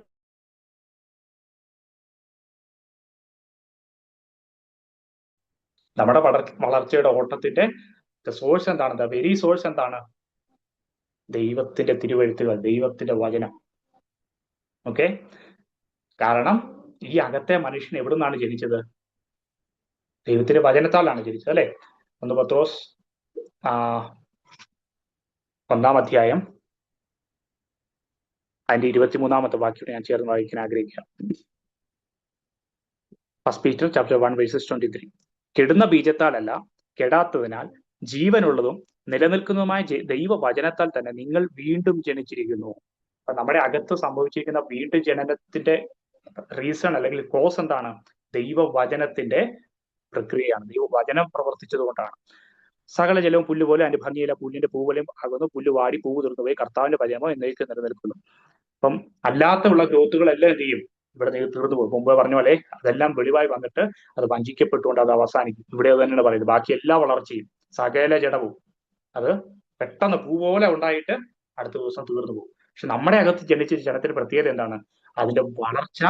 നമ്മുടെ വളർച്ചയുടെ ഓട്ടത്തിന്റെ സോഴ്സ് എന്താണ്? ദ വെരി സോഴ്സ് എന്താണ്? ദൈവത്തിന്റെ തിരുവെഴുത്തുകൾ, ദൈവത്തിന്റെ വചനം. ഓക്കെ, കാരണം ഈ അകത്തെ മനുഷ്യൻ എവിടെ നിന്നാണ് ജനിച്ചത്? ദൈവത്തിന്റെ വചനത്താലാണ് ജനിച്ചത്, അല്ലെ? 1 പത്രോസ് 1-ാം അധ്യായം അതിന്റെ 23-ാമത്തെ വാക്യം ഞാൻ ചേർന്ന് വായിക്കാൻ ആഗ്രഹിക്കാം. 1 Peter chapter 1 verses 23. കെടുന്ന ബീജത്താലല്ല, കെടാത്തതിനാൽ ജീവനുള്ളതും നിലനിൽക്കുന്നതുമായ ദൈവവചനത്താൽ തന്നെ നിങ്ങൾ വീണ്ടും ജനിച്ചിരിക്കുന്നു. അപ്പൊ നമ്മുടെ അകത്ത് സംഭവിച്ചിരിക്കുന്ന വീണ്ടും ജനനത്തിന്റെ റീസൺ അല്ലെങ്കിൽ കോസ് എന്താണ്? ദൈവവചനത്തിന്റെ പ്രക്രിയയാണ്. ദൈവവചനം പ്രവർത്തിച്ചത് കൊണ്ടാണ്. സകല ജലവും പുല്ലുപോലെ അതിന്റെ ഭംഗിയില്ല, പുല്ലിന്റെ പൂ പോലെയും ആകുന്നു, പുല്ല് വാടി പൂവ് തീർന്നുപോയി, കർത്താവിന്റെ വചനമോ എന്നേക്കും നിലനിൽക്കുന്നു. അപ്പം അല്ലാത്തുള്ള ഗ്രോത്തുകളെല്ലാം എന്ത് ചെയ്യും? ഇവിടെ തീർന്നു പോകും. മുമ്പ് പറഞ്ഞ പോലെ അതെല്ലാം വെളിവായി വന്നിട്ട് അത് വഞ്ചിക്കപ്പെട്ടുകൊണ്ട് അത് അവസാനിക്കും. ഇവിടെ തന്നെയാണ് പറയുന്നത്. ബാക്കി എല്ലാ വളർച്ചയും സകല ജഡവും അത് പെട്ടെന്ന് പൂ പോലെ ഉണ്ടായിട്ട് അടുത്ത ദിവസം തീർന്നു പോകും. പക്ഷെ നമ്മുടെ അകത്ത് ജനിച്ച ജനത്തിന്റെ പ്രത്യേകത എന്താണ്? അതിന്റെ വളർച്ച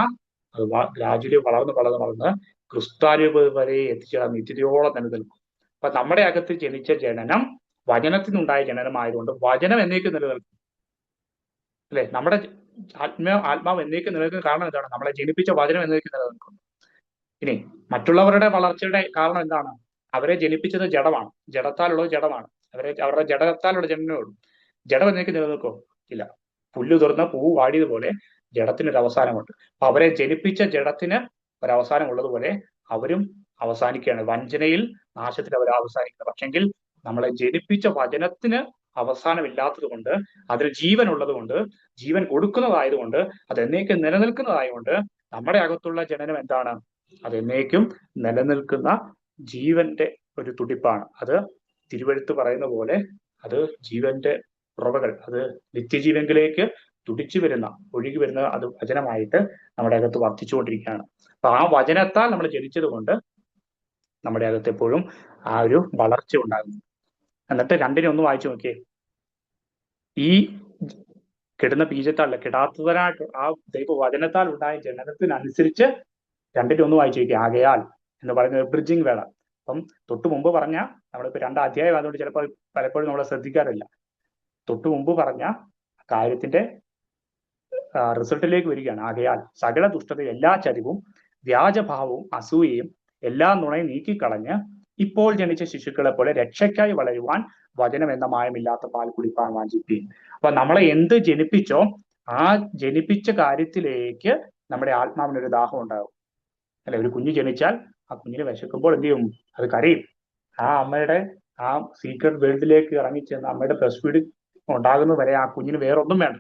അത് ഗ്രാജുവലി വളർന്ന് ക്രിസ്താരൂപത വരെ എത്തിച്ചേരാൻ നിത്യതയോളം നിലനിൽക്കും. അപ്പൊ നമ്മുടെ അകത്ത് ജനിച്ച ജനനം വചനത്തിനുണ്ടായ ജനനമായതുകൊണ്ട് വചനം എന്നേക്കും നിലനിൽക്കും, അല്ലെ? നമ്മുടെ ആത്മാവ് എന്നേക്കും നിലനിൽക്കുന്ന കാരണം എന്താണ്? നമ്മളെ ജനിപ്പിച്ച വചനം എന്നേക്കും നിലനിൽക്കുന്നു. ഇനി മറ്റുള്ളവരുടെ വളർച്ചയുടെ കാരണം എന്താണ്? അവരെ ജനിപ്പിച്ചത് ജഡമാണ്, ജഡത്താലുള്ളത് ജഡമാണ്. അവരുടെ ജഡത്താലുള്ള ജനനമേ ഉള്ളൂ. ജഡം എന്നേക്കും നിലനിൽക്കോ? ഇല്ല. പുല്ല് തുറന്ന പൂവ് വാടിയതുപോലെ ജഡത്തിനൊരു അവസാനമുണ്ട്. അപ്പൊ അവരെ ജനിപ്പിച്ച ജഡത്തിന് ഒരവസാനം ഉള്ളതുപോലെ അവരും അവസാനിക്കുകയാണ്. വഞ്ചനയിൽ, നാശത്തിൽ അവർ അവസാനിക്കുന്നത്. പക്ഷെങ്കിൽ നമ്മളെ ജനിപ്പിച്ച വചനത്തിന് അവസാനമില്ലാത്തത് കൊണ്ട്, അതിൽ ജീവൻ ഉള്ളത് കൊണ്ട്, ജീവൻ കൊടുക്കുന്നതായതുകൊണ്ട്, അത് എന്നേക്കും നിലനിൽക്കുന്നതായതുകൊണ്ട് നമ്മുടെ അകത്തുള്ള ജനനം എന്താണ്? അത് എന്നേക്കും നിലനിൽക്കുന്ന ജീവന്റെ ഒരു തുടിപ്പാണ്. അത് തിരുവെഴുത്ത് പറയുന്ന പോലെ അത് ജീവന്റെ ഉറവകൾ, അത് നിത്യജീവങ്കിലേക്ക് തുടിച്ചു വരുന്ന, ഒഴുകി വരുന്ന അത് വചനമായിട്ട് നമ്മുടെ അകത്ത് വർദ്ധിച്ചുകൊണ്ടിരിക്കുകയാണ്. അപ്പൊ ആ വചനത്താൽ നമ്മൾ ജനിച്ചത് കൊണ്ട് നമ്മുടെ അകത്ത് എപ്പോഴും ആ ഒരു വളർച്ച ഉണ്ടാകുന്നു. എന്നിട്ട് രണ്ടിനെ ഒന്ന് വായിച്ചു നോക്കിയേ. ഈ കിടുന്ന ബീജത്താലല്ല, കിടാത്തവനായിട്ട് ആ ദൈവവചനത്താൽ ഉണ്ടായ ജനനത്തിനനുസരിച്ച് രണ്ടിനെ ഒന്ന് വായിച്ചു നോക്കിയേ. ആകയാൽ എന്ന് പറയുന്നത് ബ്രിഡ്ജിങ് വേണം. അപ്പം തൊട്ടു മുമ്പ് പറഞ്ഞ, നമ്മളിപ്പോ 2 അധ്യായം ആയതുകൊണ്ട് ചിലപ്പോൾ പലപ്പോഴും നമ്മളെ ശ്രദ്ധിക്കാറില്ല. തൊട്ടു മുമ്പ് പറഞ്ഞ കാര്യത്തിന്റെ റിസൾട്ടിലേക്ക് വരികയാണ്. ആകയാൽ സകല ദുഷ്ടതയും എല്ലാ ചരിവും വ്യാജഭാവവും അസൂയയും എല്ലാ നുണയും നീക്കിക്കളഞ്ഞ് ഇപ്പോൾ ജനിച്ച ശിശുക്കളെ പോലെ രക്ഷയ്ക്കായി വളരുവാൻ വചനം എന്ന മായമില്ലാത്ത പാൽ കുടിപ്പാൻ വാഞ്ചിപ്പീൻ. അപ്പൊ നമ്മളെ എന്ത് ജനിപ്പിച്ചോ ആ ജനിപ്പിച്ച കാര്യത്തിലേക്ക് നമ്മുടെ ആത്മാവിനൊരു ദാഹം ഉണ്ടാകും. അല്ലെ, ഒരു കുഞ്ഞ് ജനിച്ചാൽ ആ കുഞ്ഞിന് വിശക്കുമ്പോൾ എന്ത് ചെയ്യും? അത് കരയും. ആ അമ്മയുടെ ആ സീക്രട്ട് വേൾഡിലേക്ക് ഇറങ്ങിച്ചെന്ന് അമ്മയുടെ ബ്രസ്റ്റ് ഫീഡ് ഉണ്ടാകുന്നത് വരെ ആ കുഞ്ഞിന് വേറൊന്നും വേണ്ട.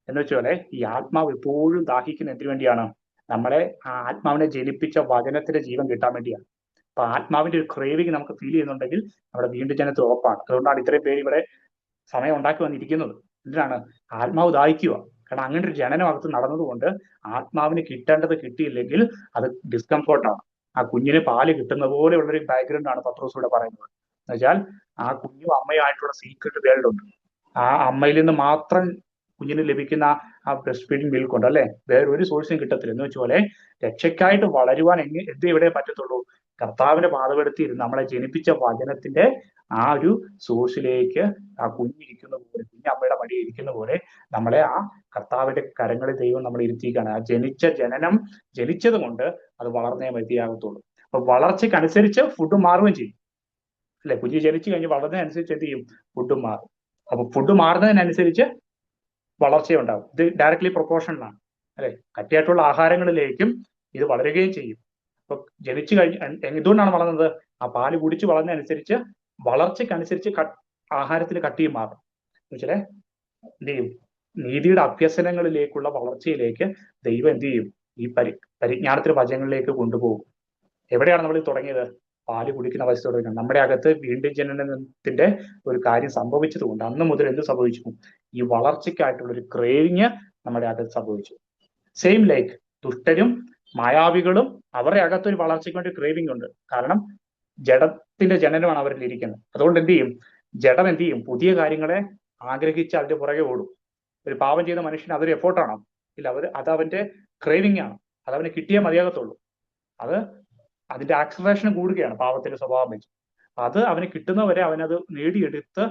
എന്ന് വെച്ചാല് ഈ ആത്മാവ് എപ്പോഴും ദാഹിക്കുന്ന എന്തിനു വേണ്ടിയാണ്? നമ്മളെ ആ ആത്മാവിനെ ജനിപ്പിച്ച വചനത്തിന്റെ ജീവൻ കിട്ടാൻ വേണ്ടിയാണ്. അപ്പൊ ആത്മാവിന്റെ ഒരു ക്രേവിങ് നമുക്ക് ഫീൽ ചെയ്യുന്നുണ്ടെങ്കിൽ നമ്മുടെ വീണ്ടും ജനനത്തിൽ ഉറപ്പാണ്. അതുകൊണ്ടാണ് ഇത്രയും പേര് ഇവിടെ സമയം ഉണ്ടാക്കി വന്നിരിക്കുന്നത്. എന്തിനാണ്? ആത്മാവ് ദാഹിക്കുക. കാരണം അങ്ങനെ ഒരു ജനനം അകത്ത് നടന്നതുകൊണ്ട് ആത്മാവിന് കിട്ടേണ്ടത് കിട്ടിയില്ലെങ്കിൽ അത് ഡിസ്കംഫോർട്ടാണ്. ആ കുഞ്ഞിന് പാല് കിട്ടുന്ന പോലെയുള്ളൊരു ബാക്ക്ഗ്രൗണ്ട് ആണ് പത്രോസ് ഇവിടെ പറയുന്നത്. എന്നുവെച്ചാൽ ആ കുഞ്ഞും അമ്മയായിട്ടുള്ള സീക്രട്ട് വേൾഡ് ഉണ്ട്. ആ അമ്മയിൽ നിന്ന് മാത്രം കുഞ്ഞിന് ലഭിക്കുന്ന ആ ബ്രസ്റ്റ് ഫീഡിങ് മിൽക്ക് ഉണ്ട്, അല്ലെ, വേറെ ഒരു സോഴ്സും കിട്ടത്തില്ല. എന്ന് വെച്ചുപോലെ രക്ഷയ്ക്കായിട്ട് വളരുവാൻ എന്ത് ഇവിടെ പറ്റത്തുള്ളൂ? കർത്താവിന്റെ പാതപെടുത്തിയിരുന്ന് നമ്മളെ ജനിപ്പിച്ച വചനത്തിന്റെ ആ ഒരു സോഴ്സിലേക്ക് ആ കുഞ്ഞിരിക്കുന്ന പോലെ, കുഞ്ഞമ്മയുടെ മടി ഇരിക്കുന്ന പോലെ നമ്മളെ ആ കർത്താവിന്റെ കരങ്ങളിൽ ദൈവം നമ്മൾ ഇരുത്തിയിരിക്കുകയാണ്. ആ ജനിച്ചത് കൊണ്ട് അത് വളർന്നേ മതിയാകത്തുള്ളൂ. അപ്പൊ വളർച്ചയ്ക്കനുസരിച്ച് ഫുഡ് മാറുകയും ചെയ്യും. അല്ലെ, കുഞ്ഞ് ജനിച്ചു കഴിഞ്ഞ് വളർന്നതിനനുസരിച്ച് എന്ത് ചെയ്യും? ഫുഡ് മാറും. അപ്പൊ ഫുഡ് മാറുന്നതിനനുസരിച്ച് വളർച്ചയുണ്ടാകും. ഇത് ഡയറക്ട്ലി പ്രൊപ്പോർഷണലാണ്. അല്ലെ, കട്ടിയായിട്ടുള്ള ആഹാരങ്ങളിലേക്കും ഇത് വളരുകയും ചെയ്യും. അപ്പൊ ജനിച്ചു കഴിഞ്ഞ് എന്തുകൊണ്ടാണ് വളർന്നത്? ആ പാല് കുടിച്ച് വളർന്നതനുസരിച്ച് വളർച്ചയ്ക്കനുസരിച്ച് ആഹാരത്തിൽ കട്ടിയും മാറും. എന്നുവെച്ചാൽ എന്ത് ചെയ്യും? നീതിയുടെ അഭ്യസനങ്ങളിലേക്കുള്ള വളർച്ചയിലേക്ക് ദൈവം എന്ത് ചെയ്യും? ഈ പരിജ്ഞാനത്തിന്റെ വചനങ്ങളിലേക്ക് കൊണ്ടുപോകും. എവിടെയാണ് നമ്മൾ തുടങ്ങിയത്? പാല് കുടിക്കുന്ന അവസ്ഥ തുടങ്ങുന്നത്. നമ്മുടെ അകത്ത് വീണ്ടും ജനനത്തിന്റെ ഒരു കാര്യം സംഭവിച്ചതുകൊണ്ട് അന്ന് മുതൽ എന്ത് സംഭവിച്ചു? ഈ വളർച്ചയ്ക്കായിട്ടുള്ള ഒരു ക്രേവിങ് നമ്മുടെ അകത്ത് സംഭവിച്ചു. സെയിം ലൈക്ക് ദുഷ്ടരും മായാവികളും അവരുടെ അകത്തൊരു വളർച്ചയ്ക്ക് വേണ്ടി ക്രേവിങ് ഉണ്ട്. കാരണം ജഡത്തിന്റെ ജനനമാണ് അവരിൽ ഇരിക്കുന്നത്. അതുകൊണ്ട് എന്ത് ചെയ്യും? ജഡം എന്ത് ചെയ്യും? പുതിയ കാര്യങ്ങളെ ആഗ്രഹിച്ച് അതിന്റെ പുറകെ ഓടും. ഒരു പാപം ചെയ്ത മനുഷ്യന് അതൊരു എഫോർട്ടാണോ? ഇല്ല, അത് അവന്റെ ക്രേവിങ് ആണ്. അത് അവന് കിട്ടിയേ മതിയാകത്തുള്ളൂ. അത് അതിന്റെ ആക്സലറേഷൻ കൂടുകയാണ് പാപത്തിന്റെ സ്വഭാവം വെച്ച്. അത് അവന് കിട്ടുന്നവരെ അവനത് നേടിയെടുത്ത്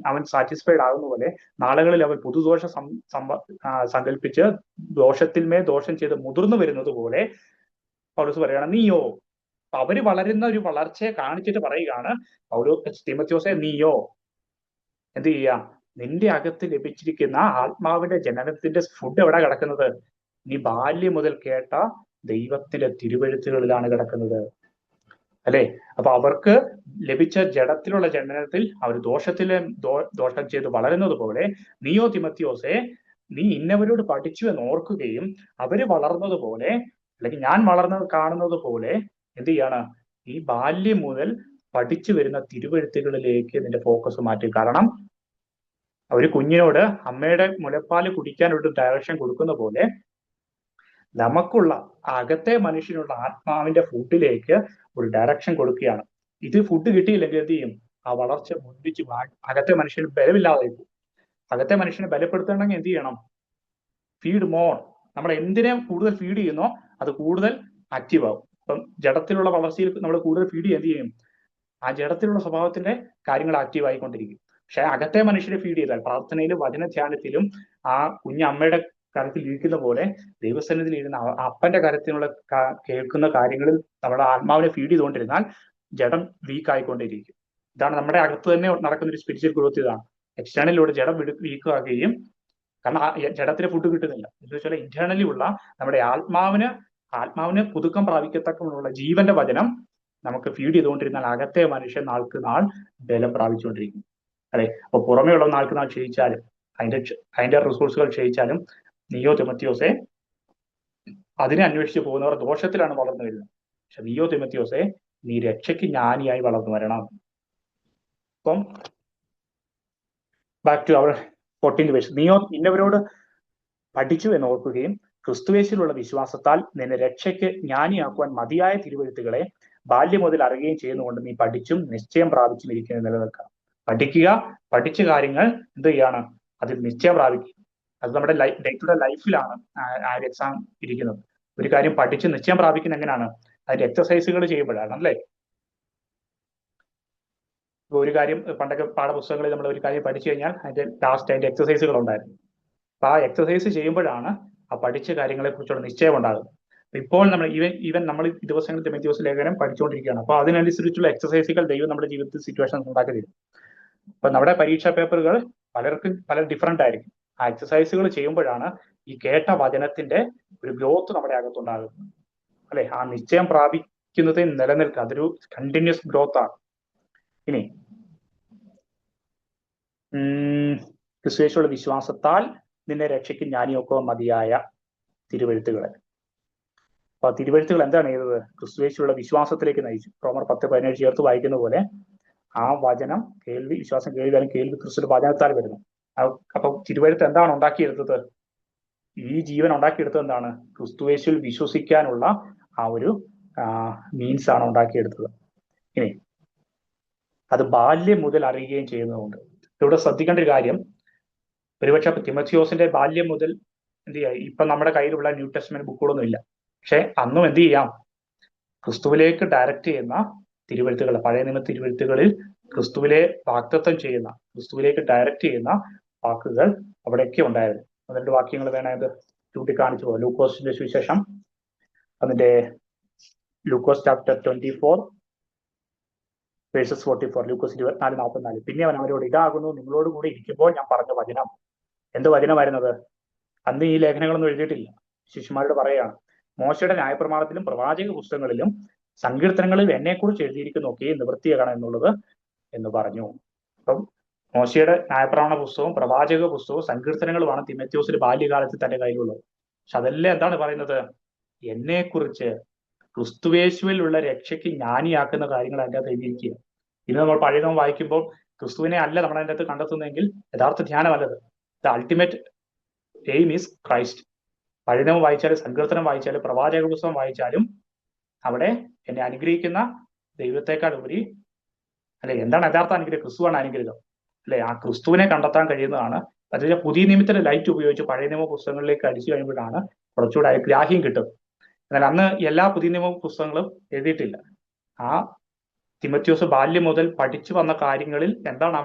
അവൻ സാറ്റിസ്ഫൈഡ് ആകുന്ന പോലെ നാളുകളിൽ അവൻ പുതുദോഷം സങ്കല്പിച്ച് ദോഷത്തിന്മേൽ ദോഷം ചെയ്ത് മുതിർന്നു വരുന്നത് പോലെ പൗലോസ് പറയുകയാണ്, നീയോ. അവര് വളരുന്ന ഒരു വളർച്ചയെ കാണിച്ചിട്ട് പറയുകയാണ് തീമോഥെയോസേ, നീയോ എന്ത് ചെയ്യുക? നിന്റെ അകത്ത് ലഭിച്ചിരിക്കുന്ന ആത്മാവിന്റെ ജനനത്തിന്റെ ഫുഡ് എവിടെ കിടക്കുന്നത്? നീ ബാല്യം മുതൽ കേട്ട ദൈവത്തിന്റെ തിരുവെഴുത്തുകളിലാണ് കിടക്കുന്നത്. അല്ലെ, അപ്പൊ അവർക്ക് ലഭിച്ച ജഡത്തിലുള്ള ജനനത്തിൽ അവർ ദോഷം ചെയ്ത് വളരുന്നത് പോലെ നീയോ തിമോഥെയോസേ, നീ ഇന്നവരോട് പഠിച്ചു എന്ന് ഓർക്കുകയും അവര് വളർന്നതുപോലെ, അല്ലെങ്കിൽ ഞാൻ വളർന്നത് കാണുന്നത് പോലെ എന്ത് ചെയ്യാണ്? ഈ ബാല്യം മുതൽ പഠിച്ചു വരുന്ന തിരുവെഴുത്തുകളിലേക്ക് നിന്റെ ഫോക്കസ് മാറ്റി. കാരണം ഒരു കുഞ്ഞിനോട് അമ്മയുടെ മുലപ്പാല് കുടിക്കാൻ ഒരു ഡയറക്ഷൻ കൊടുക്കുന്ന പോലെ നമുക്കുള്ള അകത്തെ മനുഷ്യനുള്ള ആത്മാവിന്റെ ഫുഡിലേക്ക് ഒരു ഡയറക്ഷൻ കൊടുക്കുകയാണ്. ഇത് ഫുഡ് കിട്ടിയില്ലെങ്കിൽ എന്ത് ചെയ്യും? ആ വളർച്ച മുൻപിച്ച് അകത്തെ മനുഷ്യന് ബലമില്ലാതെ പോകും. അകത്തെ മനുഷ്യനെ ബലപ്പെടുത്തണമെങ്കിൽ എന്ത് ചെയ്യണം? Feed more. നമ്മൾ എന്തിനെ കൂടുതൽ ഫീഡ് ചെയ്യുന്നോ അത് കൂടുതൽ ആക്റ്റീവ് ആവും. ഇപ്പം ജഡത്തിലുള്ള വളർച്ചയിൽ നമ്മൾ കൂടുതൽ ഫീഡ് എന്ത് ചെയ്യും? ആ ജഡത്തിലുള്ള സ്വഭാവത്തിന്റെ കാര്യങ്ങൾ ആക്റ്റീവ് ആയിക്കൊണ്ടിരിക്കും. പക്ഷെ അകത്തെ മനുഷ്യരെ ഫീഡ് ചെയ്താൽ പ്രാർത്ഥനയിലും വചനധ്യാനത്തിലും ആ കുഞ്ഞമ്മയുടെ കരത്തിൽ ഇരിക്കുന്ന പോലെ ദൈവസന്നിധിയിൽ ഇരുന്ന അപ്പന്റെ കരത്തിലുള്ള കേൾക്കുന്ന കാര്യങ്ങളിൽ നമ്മുടെ ആത്മാവിനെ ഫീഡ് ചെയ്തുകൊണ്ടിരുന്നാൽ ജഡം വീക്ക് ആയിക്കൊണ്ടിരിക്കും. ഇതാണ് നമ്മുടെ അകത്ത് തന്നെ നടക്കുന്ന ഒരു സ്പിരിച്വൽ ഗ്രോത്ത്. ഇതാണ് എക്സ്റ്റേണലിലൂടെ ജഡം വീക്ക് ആകുകയും, കാരണം ജഡത്തിന് ഫുഡ് കിട്ടുന്നില്ല. എന്ന് വെച്ചാൽ ഇന്റേണലി ഉള്ള നമ്മുടെ ആത്മാവിന് പുതുക്കം പ്രാപിക്കത്തക്കമുള്ള ജീവന്റെ വചനം നമുക്ക് ഫീഡ് ചെയ്തുകൊണ്ടിരുന്നാൽ അകത്തെ മനുഷ്യൻ നാൾക്ക് നാൾ ബലം പ്രാപിച്ചുകൊണ്ടിരിക്കും. അല്ലെ? അപ്പൊ പുറമേ ഉള്ള നാൾക്ക് നാൾ ക്ഷയിച്ചാലും അതിന്റെ റിസോഴ്സുകൾ ക്ഷയിച്ചാലും നീയോ തിമത്തിയോസെ അതിനെ അന്വേഷിച്ച് പോകുന്നവർ ദോഷത്തിലാണ് വളർന്നു വരുന്നത്. പക്ഷെ നീയോ തിമത്തിയോസെ നീ രക്ഷയ്ക്ക് ജ്ഞാനിയായി വളർന്നു വരണം. അപ്പം back to our 14th verse. നീയോ ഇന്നവരോട് പഠിച്ചു എന്ന് ഓർക്കുകയും ക്രിസ്തുവേശിലുള്ള വിശ്വാസത്താൽ നിന്നെ രക്ഷയ്ക്ക് ജ്ഞാനിയാക്കുവാൻ മതിയായ തിരുവെഴുത്തുകളെ ബാല്യം മുതൽ അറിയുകയും ചെയ്യുന്നതുകൊണ്ട് നീ പഠിച്ചും നിശ്ചയം പ്രാപിച്ചും ഇരിക്കുന്നത് നിലനിൽക്കണം. പഠിക്കുക, പഠിച്ച കാര്യങ്ങൾ എന്ത് ചെയ്യാണ്? അതിൽ നിശ്ചയം പ്രാപിക്കുക. അത് നമ്മുടെ ഡേ ടു ഡേ ലൈഫിലാണ് ആ ഒരു എക്സാം ഇരിക്കുന്നത്. ഒരു കാര്യം പഠിച്ച് നിശ്ചയം പ്രാപിക്കുന്ന എങ്ങനെയാണ്? അതിന്റെ എക്സസൈസുകൾ ചെയ്യുമ്പോഴാണ്, അല്ലേ? ഒരു കാര്യം പണ്ടൊക്കെ പാഠപുസ്തകങ്ങളിൽ നമ്മൾ ഒരു കാര്യം പഠിച്ചു കഴിഞ്ഞാൽ അതിന്റെ ലാസ്റ്റ് അതിന്റെ എക്സസൈസുകൾ ഉണ്ടായിരുന്നു. അപ്പൊ ആ എക്സസൈസ് ചെയ്യുമ്പോഴാണ് ആ പഠിച്ച കാര്യങ്ങളെ കുറിച്ചുള്ള നിശ്ചയം ഉണ്ടാകുന്നത്. ഇപ്പോൾ നമ്മൾ ഈവൻ നമ്മൾ ഈ ദിവസങ്ങളിൽ തിമോഥെയോസ് ലേഖനം പഠിച്ചുകൊണ്ടിരിക്കുകയാണ്. അപ്പൊ അതിനനുസരിച്ചുള്ള എക്സസൈസുകൾ ദൈവം നമ്മുടെ ജീവിതത്തിൽ സിറ്റുവേഷൻ ഉണ്ടാക്കി തരും. അപ്പൊ നമ്മുടെ പരീക്ഷാ പേപ്പറുകൾ പലർക്കും പല ഡിഫറെന്റ് ആയിരിക്കും. ആ എക്സസൈസുകൾ ചെയ്യുമ്പോഴാണ് ഈ കേട്ട വചനത്തിന്റെ ഒരു ഗ്രോത്ത് നമ്മുടെ അകത്തുണ്ടാകുന്നത്, അല്ലെ? ആ നിശ്ചയം പ്രാപിക്കുന്നതിൽ നിലനിൽക്കുക, അതൊരു കണ്ടിന്യൂസ് ഗ്രോത്ത് ആണ്. ഇനി ക്രിസ്തുയേശുവിലുള്ള വിശ്വാസത്താൽ നിന്നെ രക്ഷയ്ക്ക് ജ്ഞാനിയൊക്കെ മതിയായ തിരുവെഴുത്തുകൾ. അപ്പൊ ആ തിരുവെഴുത്തുകൾ എന്താണ് ചെയ്തത്? ക്രിസ്തുയേശുവിലുള്ള വിശ്വാസത്തിലേക്ക് നയിച്ചു. റോമർ 10:17 ചേർത്ത് വായിക്കുന്ന പോലെ ആ വചനം കേൾവി, വിശ്വാസം കേൾവി, കേൾവി ക്രിസ്തുവിന്റെ വചനത്താൽ വരുന്നു. അപ്പൊ തിരുവെഴുത്ത് എന്താണ് ഉണ്ടാക്കിയെടുത്തത്? ഈ ജീവൻ ഉണ്ടാക്കിയെടുത്തത് എന്താണ്? ക്രിസ്തുയേശുവിൽ വിശ്വസിക്കാനുള്ള ആ ഒരു മീൻസ് ആണ് ഉണ്ടാക്കിയെടുത്തത്. ഇനി അത് ബാല്യം മുതൽ അറിയുകയും ചെയ്യുന്നതുകൊണ്ട് ഇവിടെ ശ്രദ്ധിക്കേണ്ട ഒരു കാര്യം, ഒരുപക്ഷെ തിമോഥെയോസിന്റെ ബാല്യം മുതൽ എന്ത് ചെയ്യാം, ഇപ്പൊ നമ്മുടെ കയ്യിലുള്ള ന്യൂ ടെസ്റ്റ്മെന്റ് ബുക്കുകളൊന്നും ഇല്ല. പക്ഷെ അന്നും എന്ത് ചെയ്യാം? ക്രിസ്തുവിലേക്ക് ഡയറക്റ്റ് ചെയ്യുന്ന തിരുവെഴുത്തുകൾ, പഴയ നിയമ തിരുവെഴുത്തുകളിൽ ക്രിസ്തുവിലെ വാഗ്ദത്തം ചെയ്യുന്ന, ക്രിസ്തുവിലേക്ക് ഡയറക്റ്റ് ചെയ്യുന്ന വാക്കുകൾ അവിടെയൊക്കെ ഉണ്ടായിരുന്നു. അതിന്റെ വാക്യങ്ങൾ വേണത് ചൂണ്ടിക്കാണിച്ചു പോകും. ലൂക്കോസിന്റെ സുവിശേഷം അതിന്റെ ലൂക്കോസ് ചാപ്റ്റർ 24 വേഴ്സസ് 44, ലൂക്കോസ് 24:44. പിന്നെ അവൻ അവരോട്, ഇതാകുന്നു നിങ്ങളോട് കൂടി ഇരിക്കുമ്പോൾ ഞാൻ പറഞ്ഞ വചനം. എന്ത് വചനമായിരുന്നത്? അന്ന് ഈ ലേഖനങ്ങളൊന്നും എഴുതിയിട്ടില്ല. ശിഷ്യന്മാരോട് പറയുകയാണ്, മോശയുടെ ന്യായപ്രമാണത്തിലും പ്രവാചക പുസ്തകങ്ങളിലും സങ്കീർത്തനങ്ങളിലും എന്നെക്കുറിച്ച് എഴുതിയിരിക്കുന്നൊക്കെ നിവൃത്തിയാകണം എന്നുള്ളത് എന്ന് പറഞ്ഞു. അപ്പം മോശയുടെ ന്യായപ്രമാണ പുസ്തകവും പ്രവാചക പുസ്തകവും സങ്കീർത്തനങ്ങളുമാണ് തിമോഥെയോസിന്റെ ബാല്യകാലത്ത് തന്റെ കയ്യിലുള്ളത്. പക്ഷെ അതെല്ലാം എന്താണ് പറയുന്നത്? എന്നെക്കുറിച്ച് ക്രിസ്തുവേശുവിലുള്ള രക്ഷയ്ക്ക് ജ്ഞാനിയാക്കുന്ന കാര്യങ്ങൾ അതിൻ്റെ അകത്ത് എഴുതിയിരിക്കുക. ഇന്ന് നമ്മൾ പഴയ നിയമം വായിക്കുമ്പോൾ ക്രിസ്തുവിനെ അല്ല നമ്മൾ അതിൻ്റെ അകത്ത് കണ്ടെത്തുന്നതെങ്കിൽ യഥാർത്ഥ ധ്യാനമല്ലത്. The ultimate aim is Christ. പഴയ നിയമം വായിച്ചാലും സങ്കീർത്തനം വായിച്ചാലും പ്രവാചക പുസ്തകം വായിച്ചാലും അവിടെ എന്നെ അനുഗ്രഹിക്കുന്ന ദൈവത്തെക്കാൾ ഉപരി, അല്ലെ, എന്താണ് യഥാർത്ഥ അനുഗ്രഹം? ക്രിസ്തുവാണ് അനുഗ്രഹം, അല്ലെ? ആ ക്രിസ്തുവിനെ കണ്ടെത്താൻ കഴിയുന്നതാണ്. അതിന്റെ പുതിയ നിയമത്തിന്റെ ലൈറ്റ് ഉപയോഗിച്ച് പഴയ നിയമ പുസ്തകങ്ങളിലേക്ക് അടിച്ചു കഴിയുമ്പോഴാണ് കുറച്ചുകൂടെ ഗ്രാഹ്യം കിട്ടും. എന്നാൽ അന്ന് എല്ലാ പുതിയ നിയമ പുസ്തകങ്ങളും എഴുതിയിട്ടില്ല. ആ തിമോഥെയോസ് ബാല്യം മുതൽ പഠിച്ചു വന്ന കാര്യങ്ങളിൽ എന്താണ്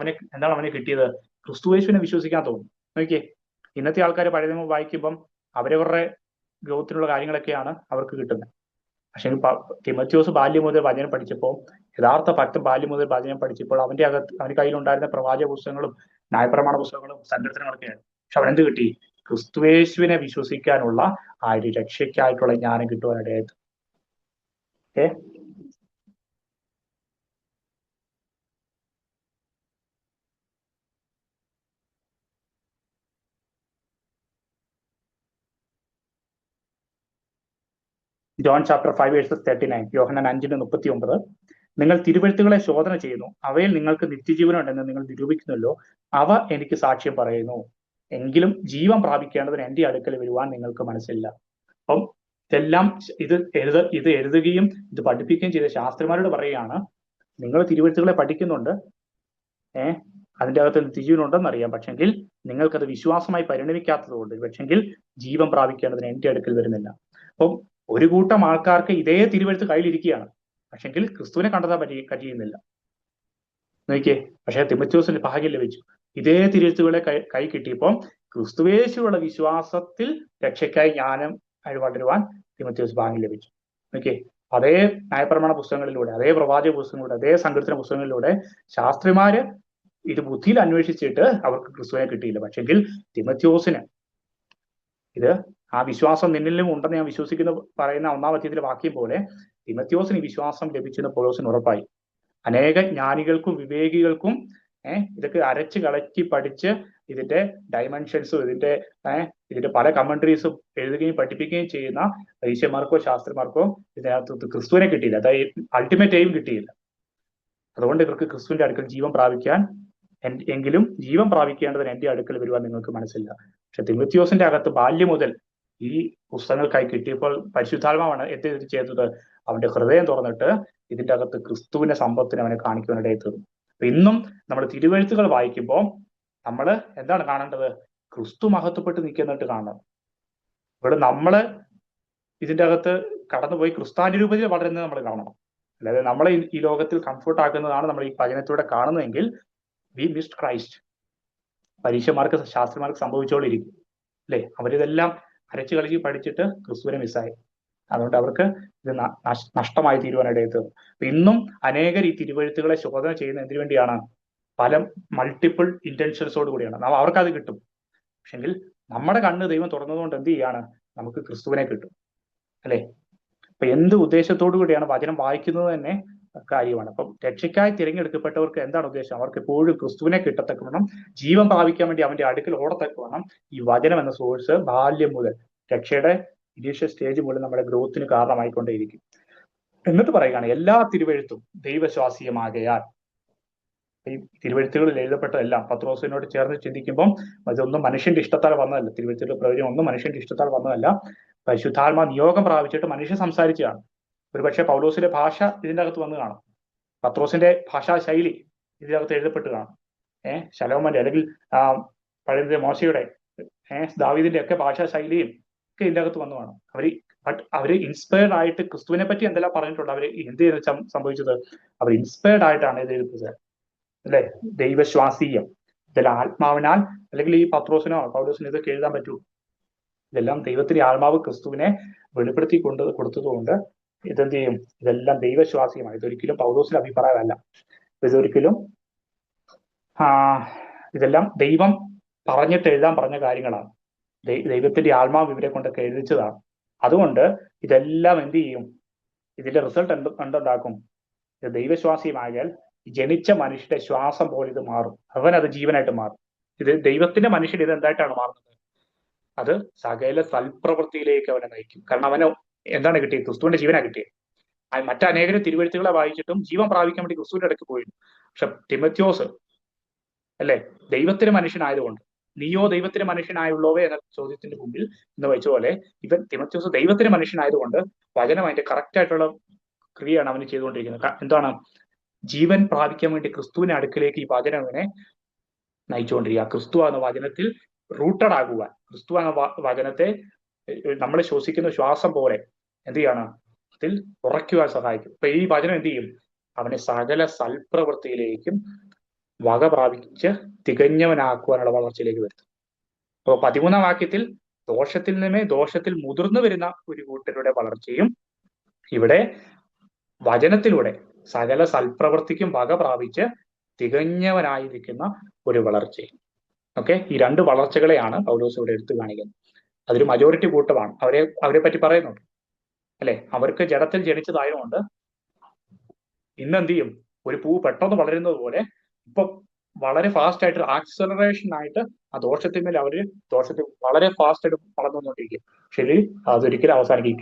അവനെ കിട്ടിയത്? ക്രിസ്തുയേശുവിനെ വിശ്വസിക്കാൻ തോന്നും. നോക്കിയേ, ഇന്നത്തെ ആൾക്കാർ പഴയ നിയമം വായിക്കുമ്പം അവരവരുടെ ഗ്രോത്തിനുള്ള കാര്യങ്ങളൊക്കെയാണ് അവർക്ക് കിട്ടുന്നത്. പക്ഷെ തിമോഥെയോസ് ബാല്യം മുതൽ വചനം പഠിച്ചപ്പോൾ, യഥാർത്ഥ ഭക്തൻ ബാല്യം മുതൽ വചനം പഠിച്ചപ്പോൾ അവന്റെ കയ്യിലുണ്ടായിരുന്ന പ്രവാചക പുസ്തകങ്ങളും ന്യായപ്രമാണ പുസ്തകങ്ങളും സങ്കീർത്തനങ്ങളൊക്കെയാണ്. പക്ഷെ അവനെന്ത് കിട്ടി? ക്രിസ്തുയേശുവിനെ വിശ്വസിക്കാനുള്ള ആ ഒരു രക്ഷയ്ക്കായിട്ടുള്ള ജ്ഞാനം കിട്ടുവാനിടയായത്. ഓക്കെ, ജോൺ ചാപ്റ്റർ 5 വേഴ്സസ് 39, യോഹന്നാൻ 5:39. നിങ്ങൾ തിരുവെഴുത്തുകളെ ശോധന ചെയ്യുന്നു, അവയിൽ നിങ്ങൾക്ക് നിത്യജീവനുണ്ടെന്ന് നിങ്ങൾ നിരൂപിക്കുന്നല്ലോ. അവ എനിക്ക് സാക്ഷ്യം പറയുന്നു. എങ്കിലും ജീവൻ പ്രാപിക്കേണ്ടതിന് എന്റെ അടുക്കൽ വരുവാൻ നിങ്ങൾക്ക് മനസ്സില്ല. അപ്പം ഇതെല്ലാം ഇത് എഴുതുകയും ഇത് പഠിപ്പിക്കുകയും ചെയ്ത ശാസ്ത്രിമാരോട് പറയുകയാണ്, നിങ്ങൾ തിരുവെഴുത്തുകളെ പഠിക്കുന്നുണ്ട്, അതിൻ്റെ അകത്ത് നിത്യജീവനുണ്ടെന്ന് അറിയാം, പക്ഷെങ്കിൽ നിങ്ങൾക്കത് വിശ്വാസമായി പരിണമിക്കാത്തതുകൊണ്ട് പക്ഷെങ്കിൽ ജീവൻ പ്രാപിക്കേണ്ടതിന് എന്റെ അടുക്കൽ വരുന്നില്ല. അപ്പം ഒരു കൂട്ടം ആൾക്കാർക്ക് ഇതേ തിരുവെഴുത്ത് കയ്യിലിരിക്കുകയാണ്, പക്ഷെങ്കിൽ ക്രിസ്തുവിനെ കണ്ടെത്താൻ കഴിയുന്നില്ല. നോക്കിയേ, പക്ഷെ തിമോഥെയോസിന് ഭാഗ്യം ലഭിച്ചു. ഇതേ തിരുവെഴുത്തുകളെ കൈ കിട്ടിയപ്പോൾ ക്രിസ്തുവേശുവിലുള്ള വിശ്വാസത്തിൽ രക്ഷയ്ക്കായി ജ്ഞാനം വളരുവാൻ തിമോഥെയോസ് ഭാഗ്യം ലഭിച്ചു. ഓക്കെ, അതേ ന്യായപ്രമാണ പുസ്തകങ്ങളിലൂടെ, അതേ പ്രവാചക പുസ്തകങ്ങളിലൂടെ, അതേ സങ്കീർത്തന പുസ്തകങ്ങളിലൂടെ ശാസ്ത്രിമാര് ഇത് ബുദ്ധിയിൽ അന്വേഷിച്ചിട്ട് അവർക്ക് ക്രിസ്തുവിനെ കിട്ടിയില്ല. പക്ഷെങ്കിൽ തിമോഥെയോസിന് ഇത് ആ വിശ്വാസം നിന്നിലും ഉണ്ടെന്ന് ഞാൻ വിശ്വസിക്കുന്ന പറയുന്ന 1-ാം അധ്യായത്തിലെ വാക്യം പോലെ തിമോഥെയോസിന് ഈ വിശ്വാസം ലഭിച്ചെന്ന് പൗലോസിന് ഉറപ്പായി. അനേക ജ്ഞാനികൾക്കും വിവേകികൾക്കും ഇതൊക്കെ അരച്ച് കളക്കി പഠിച്ച് ഇതിന്റെ ഡയമെൻഷൻസും ഇതിന്റെ പല കമന്ററീസും എഴുതുകയും പഠിപ്പിക്കുകയും ചെയ്യുന്ന വൈശ്യന്മാർക്കോ ശാസ്ത്രിമാർക്കോ ഇതിനകത്ത് ക്രിസ്തുവിനെ കിട്ടിയില്ല. അതായത് അൾട്ടിമേറ്റ് എയിം കിട്ടിയില്ല. അതുകൊണ്ട് ഇവർക്ക് ക്രിസ്തുവിന്റെ അടുക്കൽ ജീവൻ പ്രാപിക്കാൻ എങ്കിലും ജീവൻ പ്രാപിക്കേണ്ടതിന് എന്റെ അടുക്കൽ വരുവാൻ നിങ്ങൾക്ക് മനസ്സില്ല. പക്ഷെ തിമോത്തിയോസിന്റെ അകത്ത് ബാല്യം മുതൽ ഈ പുസ്തകങ്ങൾക്കായി കിട്ടിയപ്പോൾ പരിശുദ്ധാത്മാവാണ് എന്ത് ചെയ്തത്? അവന്റെ ഹൃദയം തുറന്നിട്ട് ഇതിന്റെ അകത്ത് ക്രിസ്തുവിന്റെ സമ്പത്തിനെ അവനെ കാണിക്കുവാനിടയിൽ തീർന്നു. അപ്പൊ ഇന്നും നമ്മൾ തിരുവെഴുത്തുകൾ വായിക്കുമ്പോൾ നമ്മൾ എന്താണ് കാണേണ്ടത്? ക്രിസ്തു മഹത്വപ്പെട്ട് നിൽക്കുന്നിട്ട് കാണണം. ഇവിടെ നമ്മള് ഇതിന്റെ അകത്ത് കടന്നുപോയി ക്രിസ്താനുരൂപതയിൽ വളരുന്നത് നമ്മൾ കാണണം. അല്ലാതെ നമ്മളെ ഈ ലോകത്തിൽ കംഫർട്ട് ആക്കുന്നതാണ് നമ്മൾ ഈ വചനത്തിലൂടെ കാണുന്നതെങ്കിൽ വി മിസ്ഡ് ക്രൈസ്റ്റ്. പരീക്ഷമാർക്ക് ശാസ്ത്രമാർക്ക് സംഭവിച്ചോളിരിക്കും അല്ലെ? അവരിതെല്ലാം അരച്ചു കളിച്ച് പഠിച്ചിട്ട് ക്രിസ്തുവിനെ മിസ്സായി. അതുകൊണ്ട് അവർക്ക് ഇത് നഷ്ടമായി തീരുവാനിടയത്ത്. ഇന്നും അനേകർ ഈ തിരുവഴുത്തുകളെ ശോധന ചെയ്യുന്ന എന്തിനു വേണ്ടിയാണ്? പല മൾട്ടിപ്പിൾ ഇന്റൻഷൻസോട് കൂടിയാണ്. അവർക്കത് കിട്ടും. പക്ഷെങ്കിൽ നമ്മുടെ കണ്ണ് ദൈവം തുറന്നതുകൊണ്ട് എന്ത് ചെയ്യാണ്? നമുക്ക് ക്രിസ്തുവിനെ കിട്ടും അല്ലെ? അപ്പൊ എന്ത് ഉദ്ദേശത്തോടു കൂടിയാണ് വചനം വായിക്കുന്നത് തന്നെ കാര്യമാണ്. അപ്പം രക്ഷയ്ക്കായി തിരഞ്ഞെടുക്കപ്പെട്ടവർക്ക് എന്താണ് ഉദ്ദേശം? അവർക്ക് എപ്പോഴും ക്രിസ്തുവിനെ കിട്ടത്തക്കവണ്ണം ജീവൻ പ്രാപിക്കാൻ വേണ്ടി അവന്റെ അടുക്കൽ ഓടത്തക്കവണ്ണം ഈ വചനം എന്ന സോഴ്സ് ബാല്യം മുതൽ രക്ഷയുടെ ഇനീഷ്യൽ സ്റ്റേജ് മുതൽ നമ്മുടെ ഗ്രോത്തിന് കാരണമായിക്കൊണ്ടേയിരിക്കും. എന്നിട്ട് പറയുകയാണ് എല്ലാ തിരുവെഴുത്തും ദൈവശ്വാസീയമാകയാൽ. ഈ തിരുവെഴുത്തുകളിൽ എഴുതപ്പെട്ടതെല്ലാം പത്രോസിനോട് ചേർന്ന് ചിന്തിക്കുമ്പോൾ അതൊന്നും മനുഷ്യന്റെ ഇഷ്ടത്താൽ വന്നതല്ല. തിരുവെഴുത്തുകളുടെ പ്രയോജനം ഒന്നും മനുഷ്യന്റെ ഇഷ്ടത്താൽ വന്നതല്ല. പരിശുദ്ധാത്മാ നിയോഗം പ്രാപിച്ചിട്ട് മനുഷ്യൻ സംസാരിച്ചതാണ്. ഒരുപക്ഷെ പൗലോസിന്റെ ഭാഷ ഇതിന്റെ അകത്ത് വന്ന് കാണും. പത്രോസിന്റെ ഭാഷാ ശൈലി ഇതിനകത്ത് എഴുതപ്പെട്ട് കാണും. ശലോമോന്റെ അല്ലെങ്കിൽ പഴയ മോശയുടെ ദാവീദിന്റെ ഒക്കെ ഭാഷാ ശൈലിയും ഒക്കെ ഇതിന്റെ അകത്ത് വന്നു കാണും. അവര് ഇൻസ്പയർഡ് ആയിട്ട് ക്രിസ്തുവിനെ പറ്റി എന്തെല്ലാം പറഞ്ഞിട്ടുണ്ട്. അവര് എന്ത് സംഭവിച്ചത്? അവർ ഇൻസ്പയർഡ് ആയിട്ടാണ് ഇത് എഴുതുന്നത് അല്ലെ? ദൈവശ്വാസീയം. ഇതെല്ലാം ആത്മാവിനാൽ, അല്ലെങ്കിൽ ഈ പത്രോസിനോ പൗലോസിനോ ഇതൊക്കെ എഴുതാൻ പറ്റൂ? ഇതെല്ലാം ദൈവത്തിന്റെ ആത്മാവ് ക്രിസ്തുവിനെ വെളിപ്പെടുത്തി കൊടുത്തതുകൊണ്ട് ഇതെന്ത് ചെയ്യും? ഇതെല്ലാം ദൈവശ്വാസീയമാണ്. ഇതൊരിക്കലും പൗലോസിന്റെ അഭിപ്രായമല്ല. ഇതെല്ലാം ദൈവം പറഞ്ഞിട്ട് എഴുതാൻ പറഞ്ഞ കാര്യങ്ങളാണ്. ദൈവത്തിന്റെ ആത്മാവ് ഇവരെ കൊണ്ടൊക്കെ എഴുതിച്ചതാണ്. അതുകൊണ്ട് ഇതെല്ലാം എന്ത് ചെയ്യും? ഇതിന്റെ റിസൾട്ട് എന്തുണ്ടാക്കും? ഇത് ദൈവശ്വാസീയമായാൽ ജനിച്ച മനുഷ്യന്റെ ശ്വാസം പോലെ ഇത് മാറും. അവനത് ജീവനായിട്ട് മാറും. ഇത് ദൈവത്തിന്റെ മനുഷ്യൻ ഇത് എന്തായിട്ടാണ് മാറുന്നത്? അത് സകല സൽപ്രവൃത്തിയിലേക്ക് അവനെ നയിക്കും. കാരണം അവന് എന്താണ് കിട്ടിയത്? ക്രിസ്തുവിന്റെ ജീവനാ കിട്ടിയത്. മറ്റനേകരും തിരുവെഴുത്തുകളെ വായിച്ചിട്ടും ജീവൻ പ്രാപിക്കാൻ വേണ്ടി ക്രിസ്തുവിന്റെ ഇടയ്ക്ക് പോയിരുന്നു. പക്ഷെ തിമോത്തിയോസ് അല്ലെ, ദൈവത്തിന് മനുഷ്യനായതുകൊണ്ട്, നീയോ ദൈവത്തിന് മനുഷ്യനായുള്ളവേ എന്ന ചോദ്യത്തിന്റെ മുമ്പിൽ എന്ന് വെച്ച പോലെ തിമോത്തിയോസ് ദൈവത്തിന് മനുഷ്യനായതുകൊണ്ട് വചനം അതിന്റെ കറക്റ്റ് ആയിട്ടുള്ള ക്രിയയാണ് അവന് ചെയ്തുകൊണ്ടിരിക്കുന്നത്. എന്താണ്? ജീവൻ പ്രാപിക്കാൻ വേണ്ടി ക്രിസ്തുവിന്റെ അടുക്കിലേക്ക് ഈ വചനം അവനെ നയിച്ചുകൊണ്ടിരിക്കുക. ക്രിസ്തു എന്ന വചനത്തിൽ റൂട്ടഡ് ആകുക. ക്രിസ്തു എന്ന വചനത്തെ നമ്മൾ ശ്വസിക്കുന്ന ശ്വാസം പോലെ എന്ത് ചെയ്യാണ്? അതിൽ ഉറയ്ക്കുവാൻ സഹായിക്കും. അപ്പൊ ഈ വചനം എന്ത് ചെയ്യും? അവനെ സകല സൽപ്രവൃത്തിയിലേക്കും വക പ്രാപിച്ച് തികഞ്ഞവനാക്കുവാനുള്ള വളർച്ചയിലേക്ക് വരുത്തും. അപ്പൊ 13-ാം വാക്യത്തിൽ ദോഷത്തിൽ മുതിർന്നു വരുന്ന ഒരു കൂട്ടരുടെ വളർച്ചയും ഇവിടെ വചനത്തിലൂടെ സകല സൽപ്രവൃത്തിക്കും വക പ്രാപിച്ച് തികഞ്ഞവനായിരിക്കുന്ന ഒരു വളർച്ചയും. ഈ രണ്ട് വളർച്ചകളെയാണ് പൗലോസ് ഇവിടെ എടുത്തു കാണിക്കുന്നത്. അതൊരു മജോറിറ്റി കൂട്ടമാണ്. അവരെ പറ്റി പറയുന്നുണ്ട് അല്ലെ? അവർക്ക് ജഡത്തിൽ ജനിച്ചതായതുകൊണ്ട് ഇന്നെന്ത് ചെയ്യും? ഒരു പൂ പെട്ടെന്ന് വളരുന്നത് പോലെ ഇപ്പൊ വളരെ ഫാസ്റ്റ് ആയിട്ട് ആക്സലറേഷൻ ആയിട്ട് ആ ദോഷത്തിന്മേൽ ദോഷത്തിൽ വളരെ ഫാസ്റ്റ് ആയിട്ട് വളർന്നുകൊണ്ടിരിക്കും. ശരി, അതൊരിക്കലും അവസാനിക്കും.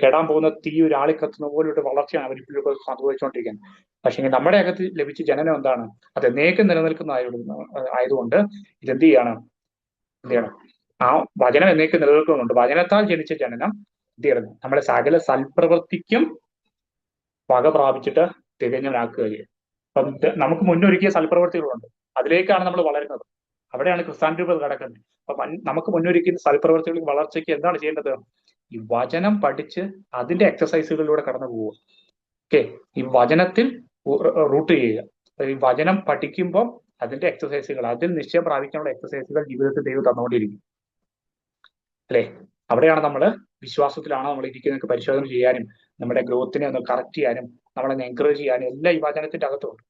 കെടാൻ പോകുന്ന തീ ഒരാളി കത്തുന്ന പോലൊരു വളർച്ചയാണ് അവരിപ്പോഴും സംഭവിച്ചുകൊണ്ടിരിക്കുന്നത്. പക്ഷേ നമ്മുടെ അകത്ത് ലഭിച്ച ജനനം എന്താണ്? അത് എന്നേക്കും നിലനിൽക്കുന്ന ആയതുകൊണ്ട് ഇതെന്ത് ചെയ്യണം? ആ വചനം എന്നേക്കും നിലനിൽക്കുന്നുണ്ട്. വചനത്താൽ ജനിച്ച ജനനം എന്ത് ചെയ്യണം? നമ്മളെ സകല സൽപ്രവൃത്തിക്കും വക പ്രാപിച്ചിട്ട് തികഞ്ഞവനാക്കുകയും. അപ്പം നമുക്ക് മുന്നൊരുക്കിയ സൽപ്രവൃത്തികളുണ്ട്, അതിലേക്കാണ് നമ്മൾ വളരുന്നത്. അവിടെയാണ് ക്രിസ്ത്യാനിരൂപത കിടക്കുന്നത്. അപ്പൊ നമുക്ക് മുന്നൊരുക്കുന്ന സൽപ്രവൃത്തികളിൽ വളർച്ചയ്ക്ക് എന്താണ് ചെയ്യേണ്ടത്? ഈ വചനം പഠിച്ച് അതിന്റെ എക്സസൈസുകളിലൂടെ കടന്നു പോവുക. ഈ വചനത്തിൽ റൂട്ട് ചെയ്യുക. ഈ വചനം പഠിക്കുമ്പോൾ അതിന്റെ എക്സസൈസുകൾ, അതിൽ നിശ്ചയം പ്രാപിക്കാനുള്ള എക്സസൈസുകൾ ജീവിതത്തിൽ ദൈവം തന്നുകൊണ്ടിരിക്കും അല്ലെ? അവിടെയാണ് നമ്മൾ വിശ്വാസത്തിലാണോ നമ്മൾ ഇരിക്കുന്നതൊക്കെ പരിശോധന ചെയ്യാനും നമ്മുടെ ഗ്രോത്തിനെ ഒന്ന് കറക്റ്റ് ചെയ്യാനും നമ്മളെ എൻകറേജ് ചെയ്യാനും എല്ലാം ഈ വചനത്തിന്റെ അകത്തുണ്ട്.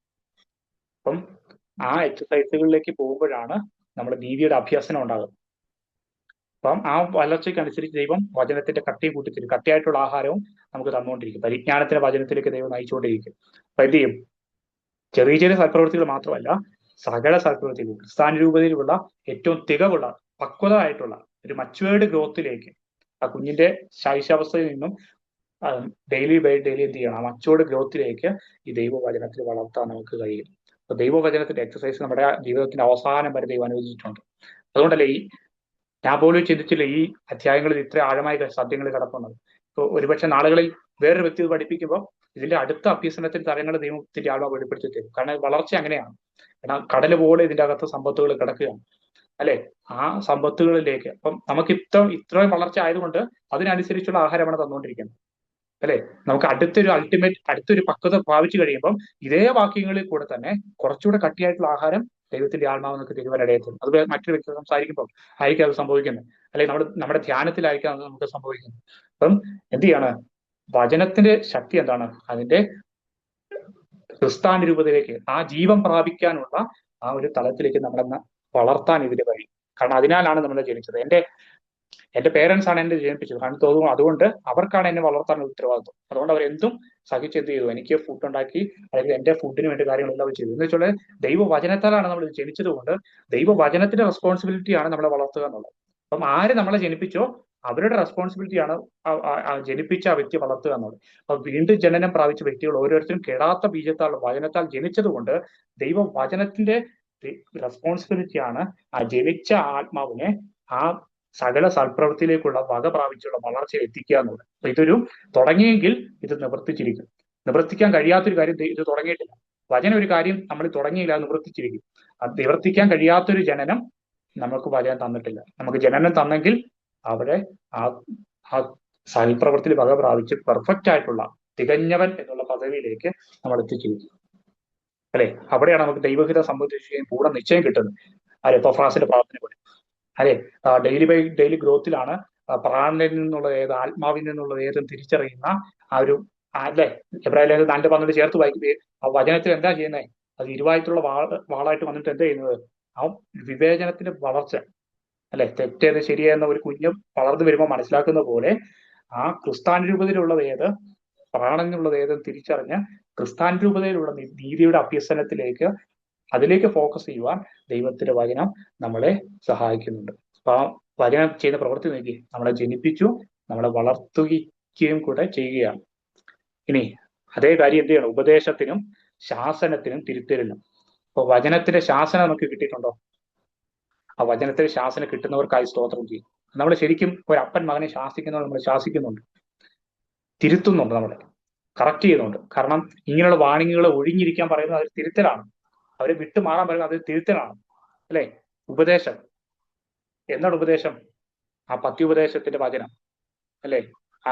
അപ്പം ആ എക്സസൈസുകളിലേക്ക് പോകുമ്പോഴാണ് നമ്മുടെ നീതിയുടെ അഭ്യാസനം ഉണ്ടാകുന്നത്. അപ്പം ആ വളർച്ചയ്ക്കനുസരിച്ച് ദൈവം വചനത്തിന്റെ കട്ടിയും കൂട്ടിത്തരും. കട്ടിയായിട്ടുള്ള ആഹാരവും നമുക്ക് തന്നുകൊണ്ടിരിക്കും. പരിജ്ഞാനത്തിന്റെ വചനത്തിലേക്ക് ദൈവം നയിച്ചുകൊണ്ടിരിക്കും. അപ്പൊ എന്ത് ചെയ്യും? ചെറിയ ചെറിയ സൽപ്രവൃത്തികൾ മാത്രമല്ല, സകല സൽപ്രവൃത്തികളും ക്രിസ്ത്യാനുരൂപതയിലുള്ള ഏറ്റവും തികവുള്ള, പക്വത ആയിട്ടുള്ള ഒരു മച്ചുവേർഡ് ഗ്രോത്തിലേക്ക് ആ കുഞ്ഞിന്റെ ശൈശാവസ്ഥയിൽ നിന്നും ഡെയിലി ബൈ ഡെയിലി എന്ത് ചെയ്യണം, ആ മച്ചുവേർഡ് ഗ്രോത്തിലേക്ക് ഈ ദൈവവചനത്തിൽ വളർത്താൻ നമുക്ക് കഴിയും. അപ്പൊ ദൈവവചനത്തിന്റെ എക്സസൈസ് നമ്മുടെ ജീവിതത്തിന്റെ അവസാനം വരെ ദൈവം അനുവദിച്ചിട്ടുണ്ട്. അതുകൊണ്ടല്ലേ ഞാൻ പോലും ചിന്തിച്ചില്ല ഈ അധ്യായങ്ങളിൽ ഇത്ര ആഴമായ സത്യങ്ങൾ കിടക്കുന്നത്. ഇപ്പൊ ഒരുപക്ഷെ നാളുകളിൽ വേറൊരു വ്യക്തി പഠിപ്പിക്കുമ്പോൾ ഇതിന്റെ അടുത്ത അഭ്യസനത്തിൽ തലങ്ങൾ ദൈവത്തിന്റെ ആത്മാവ് വെളിപ്പെടുത്തി തരും. കാരണം വളർച്ച അങ്ങനെയാണ്. കാരണം കടല് പോലെ ഇതിന്റെ അകത്ത് സമ്പത്തുകൾ കിടക്കുകയാണ്, അല്ലെ? ആ സമ്പത്തുകളിലേക്ക് അപ്പം നമുക്ക് ഇത്രയും വളർച്ച ആയതുകൊണ്ട് അതിനനുസരിച്ചുള്ള ആഹാരമാണ് തന്നുകൊണ്ടിരിക്കുന്നത്, അല്ലെ? നമുക്ക് അടുത്തൊരു പക്വത ഭാവിച്ചു കഴിയുമ്പം ഇതേ വാക്യങ്ങളിൽ കൂടെ തന്നെ കുറച്ചുകൂടെ കട്ടിയായിട്ടുള്ള ആഹാരം ദൈവത്തിന്റെ ആത്മാവ് നമുക്ക് തിരുവനടയത്തും. അത് മറ്റൊരു വ്യക്തി സംസാരിക്കുമ്പോൾ ആയിരിക്കും അത് സംഭവിക്കുന്നത്, അല്ലെങ്കിൽ നമ്മുടെ ധ്യാനത്തിലായിരിക്കും അത് നമുക്ക് സംഭവിക്കുന്നത്. അപ്പം എന്ത് ചെയ്യാണ്, വചനത്തിന്റെ ശക്തി എന്താണ്, അതിന്റെ ക്രിസ്ത്യാനുരൂപതയിലേക്ക്, ആ ജീവൻ പ്രാപിക്കാനുള്ള ആ ഒരു തലത്തിലേക്ക് നമ്മളെ വളർത്താൻ ഇതിന് വഴി. കാരണം അതിനാലാണ് നമ്മൾ ജനിച്ചത്. എന്റെ പേരൻസ് ആണ് എന്നെ ജനിപ്പിച്ചത്. കാരണം തോന്നുന്നു അതുകൊണ്ട് അവർക്കാണ് എന്നെ വളർത്താനുള്ള ഉത്തരവാദിത്വം. അതുകൊണ്ട് അവരെന്തും സഹിച്ചെന്ത് ചെയ്തു, എനിക്ക് ഫുഡ് ഉണ്ടാക്കി, അല്ലെങ്കിൽ എന്റെ ഫുഡിന് വേണ്ടി കാര്യങ്ങളെല്ലാം അവർ ചെയ്തു. എന്ന് വെച്ചാൽ ദൈവവചനത്താലാണ് നമ്മൾ ജനിച്ചത് കൊണ്ട് ദൈവവചനത്തിന്റെ റെസ്പോൺസിബിലിറ്റിയാണ് നമ്മളെ വളർത്തുക എന്നുള്ളത്. അപ്പം ആര് നമ്മളെ ജനിപ്പിച്ചോ അവരുടെ റെസ്പോൺസിബിലിറ്റിയാണ് ജനിപ്പിച്ച ആ വ്യക്തി വളർത്തുക എന്നുള്ളത്. അപ്പൊ വീണ്ടും ജനനം പ്രാപിച്ച വ്യക്തികൾ ഓരോരുത്തരും കെടാത്ത ബീജത്താൽ വചനത്താൽ ജനിച്ചത് കൊണ്ട് ദൈവവചനത്തിന്റെ റെസ്പോൺസിബിലിറ്റിയാണ് ആ ജനിച്ച ആത്മാവിനെ ആ സകല സൽപ്രവൃത്തിയിലേക്കുള്ള വക പ്രാപിച്ചുള്ള വളർച്ച എത്തിക്കുക എന്നുള്ളത്. അപ്പൊ ഇതൊരു തുടങ്ങിയെങ്കിൽ ഇത് നിവർത്തിച്ചിരിക്കും. നിവർത്തിക്കാൻ കഴിയാത്തൊരു കാര്യം ഇത് തുടങ്ങിയിട്ടില്ല. വചനം ഒരു കാര്യം നമ്മൾ തുടങ്ങിയില്ല, അത് നിവർത്തിച്ചിരിക്കും. അത് നിവർത്തിക്കാൻ കഴിയാത്തൊരു ജനനം നമുക്ക് വചനം തന്നിട്ടില്ല. നമുക്ക് ജനനം തന്നെങ്കിൽ അവിടെ ആ സൽപ്രവൃത്തിയിൽ വക പ്രാപിച്ച് പെർഫെക്റ്റ് ആയിട്ടുള്ള തികഞ്ഞവൻ എന്നുള്ള പദവിയിലേക്ക് നമ്മൾ എത്തിച്ചിരിക്കും, അല്ലെ? അവിടെയാണ് നമുക്ക് ദൈവഹിതം സംബന്ധിച്ച് പൂർണ്ണ നിശ്ചയം കിട്ടുന്നത്. അല്ലെ? എപ്പഫ്രാസിന്റെ പ്രാർത്ഥന പോലെ, അല്ലെ? ഡെയിലി ഗ്രോത്തിലാണ് പ്രാണനിൽ നിന്നുള്ള ഏത്, ആത്മാവിൽ നിന്നുള്ള ഏതും തിരിച്ചറിയുന്ന ആ ഒരു, അല്ലെ? എബ്രാഹിം 4:12 ചേർത്ത് വായിക്കുകയും ആ വചനത്തിൽ എന്താ ചെയ്യുന്നത്, അത് ഇരുവായിട്ടുള്ള വാളായിട്ട് വന്നിട്ട് എന്താ ചെയ്യുന്നത്, ആ വിവേചനത്തിന്റെ വളർച്ച, അല്ലെ? തെറ്റേത് ശരിയെന്ന ഒരു കുഞ്ഞ് വളർന്നു വരുമ്പോൾ മനസ്സിലാക്കുന്ന പോലെ ആ ക്രിസ്ത്യാനുരൂപതയിലുള്ളത് ഏത്, പ്രാണനിലുള്ളത് ഏത് തിരിച്ചറിഞ്ഞ് ക്രിസ്ത്യാനുരൂപതയിലുള്ള നീതിയുടെ അഭ്യസനത്തിലേക്ക്, അതിലേക്ക് ഫോക്കസ് ചെയ്യുവാൻ ദൈവത്തിന്റെ വചനം നമ്മളെ സഹായിക്കുന്നുണ്ട്. അപ്പൊ ആ വചനം ചെയ്യുന്ന പ്രവൃത്തി നോക്കി, നമ്മളെ ജനിപ്പിച്ചു, നമ്മളെ വളർത്തുകയും കൂടെ ചെയ്യുകയാണ്. ഇനി അതേ കാര്യം എന്ത് ചെയ്യണം, ഉപദേശത്തിനും ശാസനത്തിനും തിരുത്തലിനും. അപ്പൊ വചനത്തിന്റെ ശാസനം നമുക്ക് കിട്ടിയിട്ടുണ്ടോ? ആ വചനത്തിന്റെ ശാസനം കിട്ടുന്നവർക്കായി സ്തോത്രം ചെയ്യും. നമ്മൾ ശരിക്കും ഒരു അപ്പൻ മകനെ ശാസിക്കുന്നവർ നമ്മൾ ശാസിക്കുന്നുണ്ട്, തിരുത്തുന്നുണ്ട്, നമ്മളെ കറക്റ്റ് ചെയ്യുന്നുണ്ട്. കാരണം ഇങ്ങനെയുള്ള വാണിങ്ങുകൾ ഒഴിഞ്ഞിരിക്കാൻ പറയുന്നത് അത് തിരുത്തലാണ്. അവരെ വിട്ടുമാറാൻ പറയുന്നത് അത് തിരുത്തലാണ്, അല്ലെ? ഉപദേശം എന്താണ് ഉപദേശം? ആ പത്യോപദേശത്തിന്റെ വചനം, അല്ലെ? ആ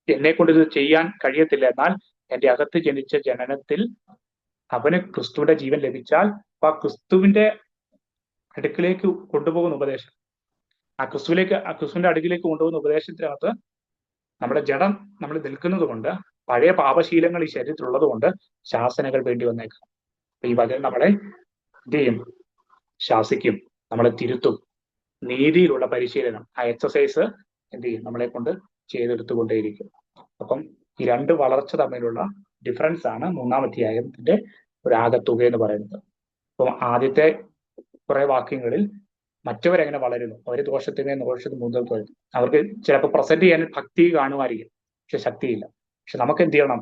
എന്നെ കൊണ്ട് ഇത് ചെയ്യാൻ കഴിയത്തില്ല, എന്നാൽ എന്റെ അകത്ത് ജനിച്ച ജനനത്തിൽ അവന് ക്രിസ്തുവിന്റെ ജീവൻ ലഭിച്ചാൽ ആ ക്രിസ്തുവിന്റെ അടുക്കിലേക്ക് കൊണ്ടുപോകുന്ന ഉപദേശം, ആ ക്രിസ്തുവിന്റെ അടുക്കിലേക്ക് കൊണ്ടുപോകുന്ന ഉപദേശത്തിനകത്ത് നമ്മുടെ ജഡം നമ്മൾ നിൽക്കുന്നത് കൊണ്ട്, പഴയ പാപശീലങ്ങൾ ഈ ശരീരത്തിലുള്ളത് കൊണ്ട് ശാസനകൾ വേണ്ടി വന്നേക്കാം. ഈ വചനം നമ്മളെ എന്ത് ചെയ്യും, ശാസിക്കും, നമ്മളെ തിരുത്തും. നീതിയിലുള്ള പരിശീലനം, ആ എക്സസൈസ് എന്ത് ചെയ്യും, നമ്മളെ കൊണ്ട് ചെയ്തെടുത്തുകൊണ്ടേയിരിക്കും. അപ്പം ഈ രണ്ട് വളർച്ച തമ്മിലുള്ള ഡിഫറൻസ് ആണ് 3-ാം അധ്യായത്തിന്റെ ഒരു ആകത്തുക എന്ന് പറയുന്നത്. അപ്പം ആദ്യത്തെ കുറെ വാക്യങ്ങളിൽ മറ്റവരെങ്ങനെ വളരുന്നു, അവര് ദോഷത്തിന് മുതൽ വരുന്നു. അവർക്ക് ചിലപ്പോൾ പ്രസന്റ് ചെയ്യാൻ ഭക്തി കാണുമായിരിക്കും, പക്ഷെ ശക്തിയില്ല. പക്ഷെ നമുക്ക് എന്ത് ചെയ്യണം,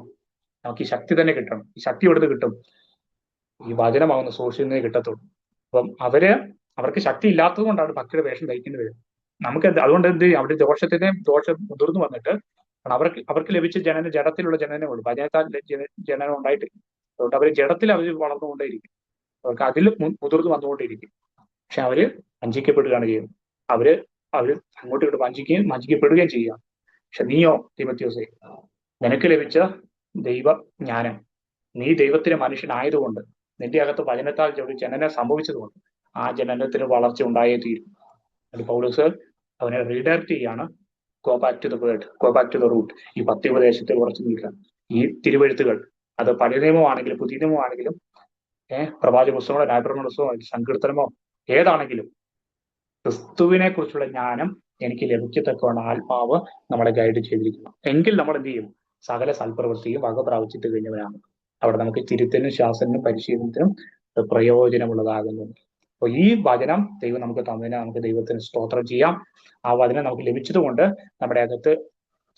നമുക്ക് ഈ ശക്തി തന്നെ കിട്ടണം. ഈ ശക്തി എവിടുന്ന് കിട്ടും? ഈ വചനമാകുന്ന സോഴ്സിൽ നിന്നേ കിട്ടത്തുള്ളൂ. അപ്പം അവർക്ക് ശക്തി ഇല്ലാത്തത് കൊണ്ടാണ് ഭക്തിയുടെ വേഷം ധരിക്കേണ്ടി വരും. നമുക്ക് അതുകൊണ്ട് എന്ത് ചെയ്യും, അവരുടെ ദോഷം മുതിർന്നു വന്നിട്ട് അവർക്ക് ലഭിച്ച ജഡത്തിലുള്ള ജനനമേ ഉള്ളൂ, വചനത്താൽ ജനനം ഉണ്ടായിട്ടില്ല. അതുകൊണ്ട് അവർ ജഡത്തിൽ അവർ വളർന്നുകൊണ്ടേയിരിക്കും, അവർക്ക് അതിൽ മുതിർന്നു വന്നുകൊണ്ടേയിരിക്കും. പക്ഷെ അവര് വഞ്ചിക്കപ്പെടുകയാണ് ചെയ്യുന്നത്. അവര് അങ്ങോട്ടും ഇങ്ങോട്ട് വഞ്ചിക്കപ്പെടുകയും ചെയ്യുക. പക്ഷെ നീയോ തിമോഥെയോസേ, നിനക്ക് ലഭിച്ച ദൈവജ്ഞാനം, നീ ദൈവത്തിന്റെ മനുഷ്യനായതുകൊണ്ട്, നിന്റെ അകത്ത് വചനത്താൽ ജനനം സംഭവിച്ചതുകൊണ്ട് ആ ജനനത്തിന് വളർച്ച ഉണ്ടായേ തീരും. അത് പൗലോസ് അവനെ റീഡയറക്ട് ചെയ്യാണ്. Go back to the word, go back to the root. ഈ പത്യോപദേശത്തിൽ ഉറച്ചു നിൽക്കാൻ ഈ തിരുവെഴുത്തുകൾ, അത് പഴയ നിയമമാണെങ്കിലും പുതിയ നിയമമാണെങ്കിലും പ്രവാചക പുസ്തകമോ ന്യായപ്രമാണ പുസ്തകമോ സങ്കീർത്തനമോ ഏതാണെങ്കിലും ക്രിസ്തുവിനെ കുറിച്ചുള്ള ജ്ഞാനം എനിക്ക് ലഭിക്കത്തക്കവണ്ണം ആത്മാവ് നമ്മളെ ഗൈഡ് ചെയ്തിരിക്കുന്നു. എങ്കിൽ നമ്മൾ എന്ത് ചെയ്യും, സകല സൽപ്രവൃത്തിയും വക പ്രാപിച്ചിട്ട് കഴിഞ്ഞവരാണ്. അവിടെ നമുക്ക് തിരുത്തലിനും ശാസനത്തിനും പരിശീലനത്തിനും പ്രയോജനമുള്ളതാകുന്നു. അപ്പൊ ഈ വചനം ദൈവം നമുക്ക് തന്നതിന് നമുക്ക് ദൈവത്തിന് സ്തോത്രം ചെയ്യാം. ആ വചനം നമുക്ക് ലഭിച്ചതുകൊണ്ട് നമ്മുടെ അകത്ത്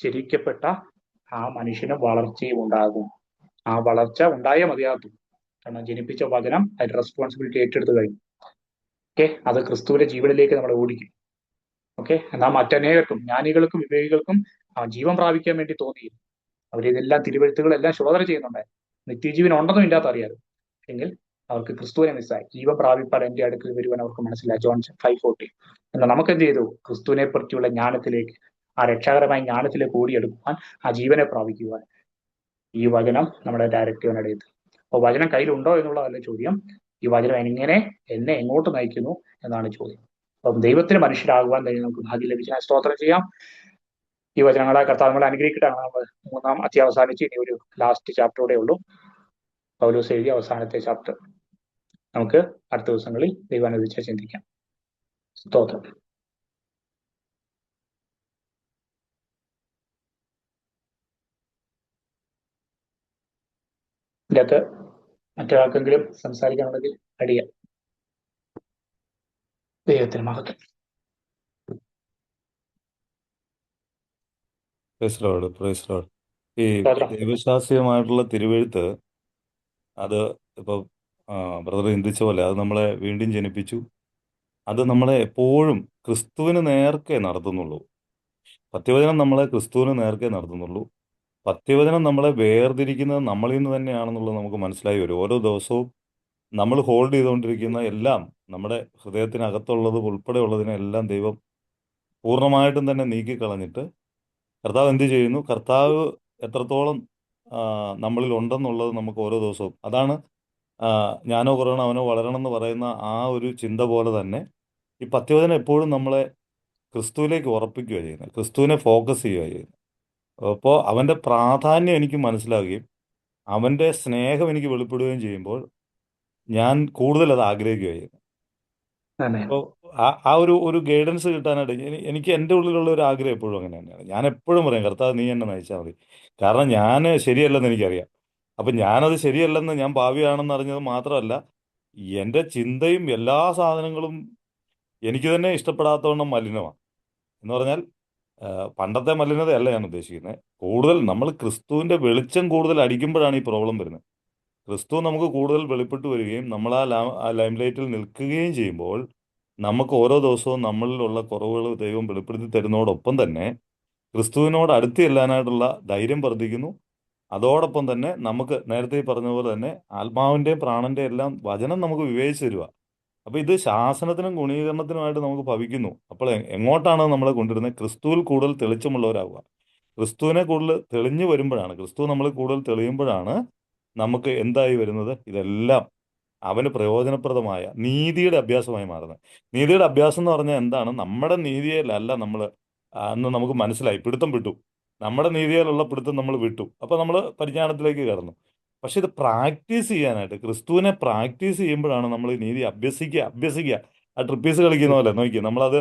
ജനിക്കപ്പെട്ട ആ മനുഷ്യന് വളർച്ചയും ഉണ്ടാകും. ആ വളർച്ച ഉണ്ടായേ മതിയാകൂ. കാരണം ജനിപ്പിച്ച വചനം അതിന്റെ റെസ്പോൺസിബിലിറ്റി ഏറ്റെടുത്ത് കഴിഞ്ഞു. ഓക്കെ, അത് ക്രിസ്തുവിന്റെ ജീവനിലേക്ക് നമ്മളെ ഓടിക്കും. ഓക്കെ, എന്നാൽ മറ്റനേകർക്കും ജ്ഞാനികൾക്കും വിവേകികൾക്കും ജീവൻ പ്രാപിക്കാൻ വേണ്ടി തോന്നിയിരുന്നു. അവരിതെല്ലാം തിരുവെഴുത്തുകളെല്ലാം ശോധന ചെയ്യുന്നുണ്ടായി. നിത്യജീവൻ ഉണ്ടെന്നും ഇല്ലാത്ത അറിയാതെ, എങ്കിൽ അവർക്ക് ക്രിസ്തുവിനെ മിസ്സായി. ജീവൻ പ്രാപിപ്പാൻ എന്റെ അടുക്കൽ വരുവാൻ അവർക്ക് മനസ്സിലായി. ജോൺ 5:40. എന്നാൽ നമുക്ക് എന്ത് ചെയ്തു? ക്രിസ്തുവിനെ പറ്റിയുള്ള ജ്ഞാനത്തിലേക്ക്, ആ രക്ഷാകരമായ ജ്ഞാനത്തിലേക്ക് ഓടിയെടുക്കുവാൻ, ആ ജീവനെ പ്രാപിക്കുവാൻ ഈ വചനം നമ്മുടെ ഡയറക്റ്റീവിനിടെ എത്തും. അപ്പോൾ വചനം കയ്യിലുണ്ടോ എന്നുള്ളതല്ല ചോദ്യം. ഈ വചനം എന്നെ എങ്ങോട്ട് നയിക്കുന്നു എന്നാണ് ചോദ്യം. അപ്പം ദൈവത്തിന് മനുഷ്യരാകുവാൻ തന്നെ നമുക്ക് ഭാഗ്യം ലഭിച്ച സ്തോത്രം ചെയ്യാം. ഈ വചനങ്ങളെ കർത്താവ് നമ്മളെ അനുഗ്രഹിക്കട്ടാണ്. നമ്മൾ 3-ാം അധ്യായം അവസാനിച്ച് ഇനി ഒരു ലാസ്റ്റ് ചാപ്റ്ററോടെ ഉള്ളൂ. പൗലോസ് എഴുതിയ അവസാനത്തെ ചാപ്റ്റർ. നമുക്ക് അടുത്ത ദിവസങ്ങളിൽ ദൈവം അനുവദിച്ച് ചിന്തിക്കാം. സ്തോത്രം. ഇതിനകത്ത് മറ്റൊരാൾക്കെങ്കിലും സംസാരിക്കാനുണ്ടെങ്കിൽ അടിയ. ദൈവത്തിന് മഹത്വം. ഈ ദൈവശാസ്ത്രീയമായിട്ടുള്ള തിരുവെഴുത്ത് അത് ഇപ്പൊ ബ്രദർ ചിന്തിച്ച പോലെ അത് നമ്മളെ വീണ്ടും ജനിപ്പിച്ചു. അത് നമ്മളെ എപ്പോഴും ക്രിസ്തുവിന് നേർക്കേ നടത്തുന്നുള്ളൂ. പത്യവചനം നമ്മളെ ക്രിസ്തുവിന് നേർക്കേ നടത്തുന്നുള്ളൂ. പത്യവചനം നമ്മളെ വേർതിരിക്കുന്നത് നമ്മളിൽ നിന്ന് തന്നെയാണെന്നുള്ളത് നമുക്ക് മനസ്സിലായി വരും. ഓരോ ദിവസവും നമ്മൾ ഹോൾഡ് ചെയ്തുകൊണ്ടിരിക്കുന്ന എല്ലാം, നമ്മുടെ ഹൃദയത്തിനകത്തുള്ളത് ഉൾപ്പെടെയുള്ളതിനെല്ലാം ദൈവം പൂർണ്ണമായിട്ടും തന്നെ നീക്കിക്കളഞ്ഞിട്ട് കർത്താവ് എന്ത് ചെയ്യുന്നു? കർത്താവ് എത്രത്തോളം നമ്മളിൽ ഉണ്ടെന്നുള്ളത് നമുക്ക് ഓരോ ദിവസവും, അതാണ് ഞാനോ കുറയണം അവനോ വളരണം എന്ന് പറയുന്ന ആ ഒരു ചിന്ത പോലെ തന്നെ ഈ പത്യവചനം എപ്പോഴും നമ്മളെ ക്രിസ്തുവിലേക്ക് ഉറപ്പിക്കുക ചെയ്യുന്നത്, ക്രിസ്തുവിനെ ഫോക്കസ് ചെയ്യുക ചെയ്യുന്നത്. അപ്പോൾ അവൻ്റെ പ്രാധാന്യം എനിക്ക് മനസ്സിലാകുകയും അവൻ്റെ സ്നേഹം എനിക്ക് വെളിപ്പെടുകയും ചെയ്യുമ്പോൾ ഞാൻ കൂടുതൽ അത് ആഗ്രഹിക്കുക ചെയ്യുന്നു. അപ്പോൾ ആ ഒരു ഗൈഡൻസ് കിട്ടാനായിട്ട് എനിക്ക് എൻ്റെ ഉള്ളിലുള്ള ഒരു ആഗ്രഹം എപ്പോഴും അങ്ങനെ തന്നെയാണ്. ഞാൻ എപ്പോഴും പറയും, കർത്താവ് നീ എന്നെ നയിച്ചാൽ മതി. കാരണം ഞാൻ ശരിയല്ലെന്ന് എനിക്കറിയാം. അപ്പം ഞാനത് ശരിയല്ലെന്ന്, ഞാൻ പാപിയാണെന്ന് അറിഞ്ഞത് മാത്രമല്ല, എൻ്റെ ചിന്തയും എല്ലാ സാധനങ്ങളും എനിക്ക് തന്നെ ഇഷ്ടപ്പെടാത്തവണ്ണം മലിനമാണ്. എന്ന് പറഞ്ഞാൽ പണ്ടത്തെ മലിനതയല്ല ഞാൻ ഉദ്ദേശിക്കുന്നത്. കൂടുതൽ നമ്മൾ ക്രിസ്തുവിൻ്റെ വെളിച്ചം കൂടുതൽ അടിക്കുമ്പോഴാണ് ഈ പ്രോബ്ലം വരുന്നത്. ക്രിസ്തു നമുക്ക് കൂടുതൽ വെളിപ്പെട്ട് വരികയും നമ്മൾ ആ ലൈം ലൈറ്റിൽ നിൽക്കുകയും ചെയ്യുമ്പോൾ നമുക്ക് ഓരോ ദിവസവും നമ്മളിലുള്ള കുറവുകൾ ദൈവം വെളിപ്പെടുത്തി തരുന്നതോടൊപ്പം തന്നെ ക്രിസ്തുവിനോട് അടുത്ത് ചെല്ലാനായിട്ടുള്ള ധൈര്യം വർദ്ധിക്കുന്നു. അതോടൊപ്പം തന്നെ നമുക്ക് നേരത്തെ പറഞ്ഞ പോലെ തന്നെ ആത്മാവിൻ്റെയും പ്രാണൻ്റെയും എല്ലാം വചനം നമുക്ക് വിവേചിച്ച് തരിക. അപ്പോൾ ഇത് ശാസനത്തിനും ഗുണീകരണത്തിനുമായിട്ട് നമുക്ക് ഭവിക്കുന്നു. അപ്പോൾ എങ്ങോട്ടാണ് നമ്മളെ കൊണ്ടുവരുന്നത്? ക്രിസ്തുവിൽ കൂടുതൽ തെളിച്ചമുള്ളവരാകുക. ക്രിസ്തുവിനെ കൂടുതൽ തെളിഞ്ഞു വരുമ്പോഴാണ്, ക്രിസ്തു നമ്മൾ കൂടുതൽ തെളിയുമ്പോഴാണ് നമുക്ക് എന്തായി വരുന്നത്? ഇതെല്ലാം അവന് പ്രയോജനപ്രദമായ നീതിയുടെ അഭ്യാസമായി മാറുന്നത്. നീതിയുടെ അഭ്യാസം എന്ന് പറഞ്ഞാൽ എന്താണ്? നമ്മുടെ നീതിയിലല്ല നമ്മൾ അന്ന് നമുക്ക് മനസ്സിലായി, പിടുത്തം വിട്ടു. നമ്മുടെ നീതിയിലുള്ള പിടുത്തം നമ്മൾ വിട്ടു. അപ്പോൾ നമ്മൾ പരിജ്ഞാനത്തിലേക്ക് കടന്നു. പക്ഷെ ഇത് പ്രാക്ടീസ് ചെയ്യാനായിട്ട്, ക്രിസ്തുവിനെ പ്രാക്ടീസ് ചെയ്യുമ്പോഴാണ് നമ്മൾ ഈ നീതി അഭ്യസിക്കുക. ആ ട്രിപ്പീസ് കളിക്കുന്ന പോലെ നോക്കി നമ്മളത്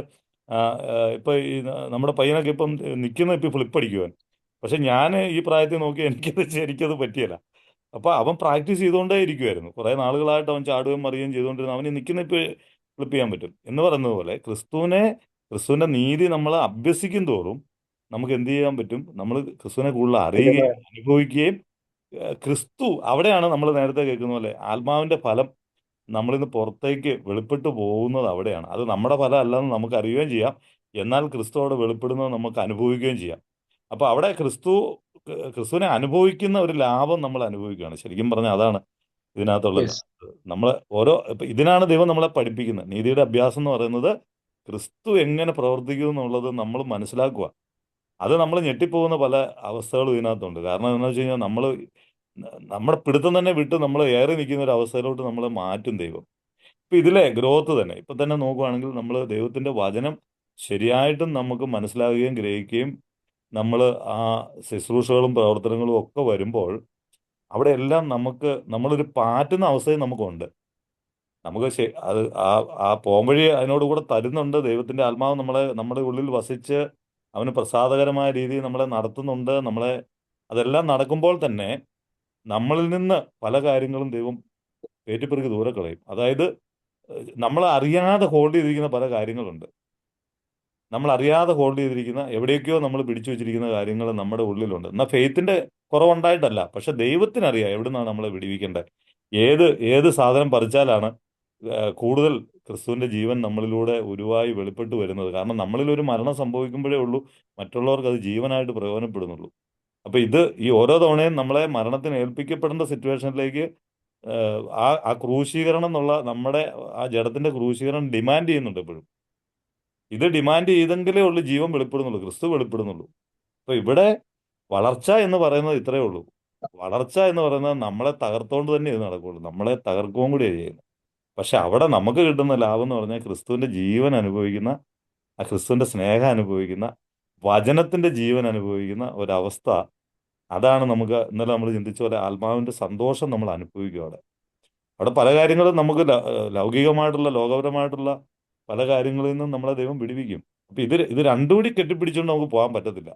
ഇപ്പം ഈ നമ്മുടെ പയ്യനൊക്കെ ഇപ്പം നിൽക്കുന്ന ഇപ്പം ഫ്ലിപ്പ് അടിക്കുവാൻ. പക്ഷെ ഞാൻ ഈ പ്രായത്തിൽ നോക്കി എനിക്കത് പറ്റിയല്ല. അപ്പോൾ അവൻ പ്രാക്ടീസ് ചെയ്തുകൊണ്ടേ ഇരിക്കുമായിരുന്നു. കുറേ നാളുകളായിട്ട് അവൻ ചാടുകയും മറിയുകയും ചെയ്തുകൊണ്ടിരുന്നു. അവന് നിൽക്കുന്ന ഇപ്പോൾ ഫ്ലിപ്പ് ചെയ്യാൻ പറ്റും എന്ന് പറയുന്നത് പോലെ ക്രിസ്തുവിൻ്റെ നീതി നമ്മൾ അഭ്യസിക്കും തോറും നമുക്ക് എന്ത് ചെയ്യാൻ പറ്റും? നമ്മൾ ക്രിസ്തുവിനെ കൂടുതൽ അറിയുകയും അനുഭവിക്കുകയും ക്രിസ്തു അവിടെയാണ് നമ്മൾ നേരത്തെ കേൾക്കുന്ന പോലെ ആത്മാവിൻ്റെ ഫലം നമ്മളിന്ന് പുറത്തേക്ക് വെളിപ്പെട്ടു പോകുന്നത് അവിടെയാണ്. അത് നമ്മുടെ ഫലം അല്ലെന്ന് നമുക്ക് അറിയുകയും ചെയ്യാം. എന്നാൽ ക്രിസ്തു അവിടെ വെളിപ്പെടുന്നത് നമുക്ക് അനുഭവിക്കുകയും ചെയ്യാം. അപ്പോൾ അവിടെ ക്രിസ്തുവിനെ അനുഭവിക്കുന്ന ഒരു ലാഭം നമ്മൾ അനുഭവിക്കുകയാണ്. ശരിക്കും പറഞ്ഞാൽ അതാണ് ഇതിനകത്തുള്ള നമ്മൾ ഇതിനാണ് ദൈവം നമ്മളെ പഠിപ്പിക്കുന്നത്. നീതിയുടെ അഭ്യാസം എന്ന് പറയുന്നത് ക്രിസ്തു എങ്ങനെ പ്രവർത്തിക്കുന്നു എന്നുള്ളത് നമ്മൾ മനസ്സിലാക്കുക. അത് നമ്മൾ ഞെട്ടിപ്പോകുന്ന പല അവസ്ഥകളും ഇതിനകത്തുണ്ട്. കാരണം എന്താണെന്ന് വെച്ച് കഴിഞ്ഞാൽ നമ്മുടെ പിടുത്തം തന്നെ വിട്ട് നമ്മൾ ഏറി നിൽക്കുന്ന ഒരു അവസ്ഥയിലോട്ട് നമ്മളെ മാറ്റും ദൈവം. ഇപ്പം ഇതിലെ ഗ്രോത്ത് തന്നെ ഇപ്പം തന്നെ നോക്കുകയാണെങ്കിൽ നമ്മൾ ദൈവത്തിൻ്റെ വചനം ശരിയായിട്ടും നമുക്ക് മനസ്സിലാകുകയും ഗ്രഹിക്കുകയും നമ്മൾ ആ ശുശ്രൂഷകളും പ്രവർത്തനങ്ങളും ഒക്കെ വരുമ്പോൾ അവിടെ എല്ലാം നമ്മളൊരു പാറ്റുന്ന അവസ്ഥയും നമുക്കുണ്ട്. നമുക്ക് അത് ആ പോംവഴി അതിനോട് കൂടെ തരുന്നുണ്ട്. ദൈവത്തിൻ്റെ ആത്മാവ് നമ്മുടെ ഉള്ളിൽ വസിച്ച് അവന് പ്രസാദകരമായ രീതിയിൽ നമ്മളെ നടത്തുന്നുണ്ട്. അതെല്ലാം നടക്കുമ്പോൾ തന്നെ നമ്മളിൽ നിന്ന് പല കാര്യങ്ങളും ദൈവം ഏറ്റിപ്പെറുക്കി ദൂരെ കളയും. അതായത് നമ്മൾ അറിയാതെ ഹോൾഡ് ചെയ്തിരിക്കുന്ന പല കാര്യങ്ങളുണ്ട്. നമ്മൾ അറിയാതെ ഹോൾഡ് ചെയ്തിരിക്കുന്ന എവിടേക്കോ നമ്മൾ പിടിച്ചു വെച്ചിരിക്കുന്ന കാര്യങ്ങൾ നമ്മുടെ ഉള്ളിലുണ്ട്. എന്നാൽ ഫെയ്ത്തിന്റെ കുറവുണ്ടായിട്ടല്ല, പക്ഷെ ദൈവത്തിനറിയാം എവിടുന്നാണ് നമ്മളെ വിടിവിക്കേണ്ടത്. ഏത് ഏത് സാധനം പറിച്ചാലാണ് കൂടുതൽ ക്രിസ്തുവിന്റെ ജീവൻ നമ്മളിലൂടെ ഉരുവായി വെളിപ്പെട്ട് വരുന്നത്. കാരണം നമ്മളിൽ ഒരു മരണം സംഭവിക്കുമ്പോഴേ ഉള്ളൂ മറ്റുള്ളവർക്ക് അത് ജീവനായിട്ട് പ്രയോജനപ്പെടുന്നുള്ളൂ. അപ്പൊ ഇത് ഈ ഓരോ തവണയും നമ്മളെ മരണത്തിന് ഏൽപ്പിക്കപ്പെടേണ്ട സിറ്റുവേഷനിലേക്ക് ആ ക്രൂശീകരണം എന്നുള്ള നമ്മുടെ ആ ജഡത്തിന്റെ ക്രൂശീകരണം ഡിമാൻഡ് ചെയ്യുന്നുണ്ട് എപ്പോഴും. ഇത് ഡിമാൻഡ് ചെയ്തെങ്കിലേ ഉള്ളൂ ജീവൻ വെളിപ്പെടുന്നുള്ളൂ, ക്രിസ്തു വെളിപ്പെടുന്നുള്ളൂ. അപ്പൊ ഇവിടെ വളർച്ച എന്ന് പറയുന്നത് ഇത്രയേ ഉള്ളൂ. വളർച്ച എന്ന് പറയുന്നത് നമ്മളെ തകർത്തോണ്ട് തന്നെ ഇത് നടക്കുള്ളൂ, നമ്മളെ തകർക്കുകയും കൂടിയാണ് ചെയ്യുന്നത്. പക്ഷെ അവിടെ നമുക്ക് കിട്ടുന്ന ലാഭം എന്ന് പറഞ്ഞാൽ ക്രിസ്തുവിന്റെ ജീവൻ അനുഭവിക്കുന്ന, ആ ക്രിസ്തുവിന്റെ സ്നേഹം അനുഭവിക്കുന്ന, വചനത്തിന്റെ ജീവൻ അനുഭവിക്കുന്ന ഒരവസ്ഥ. അതാണ് നമുക്ക് ഇന്നലെ നമ്മൾ ചിന്തിച്ച പോലെ ആത്മാവിന്റെ സന്തോഷം നമ്മൾ അനുഭവിക്കും അവിടെ. അവിടെ പല കാര്യങ്ങളും നമുക്ക് ലൗകികമായിട്ടുള്ള ലോകപരമായിട്ടുള്ള പല കാര്യങ്ങളിൽ നിന്നും നമ്മളെ ദൈവം വിടുവിക്കും. അപ്പൊ ഇത് രണ്ടും കൂടി കെട്ടിപ്പിടിച്ചുകൊണ്ട് നമുക്ക് പോകാൻ പറ്റത്തില്ല.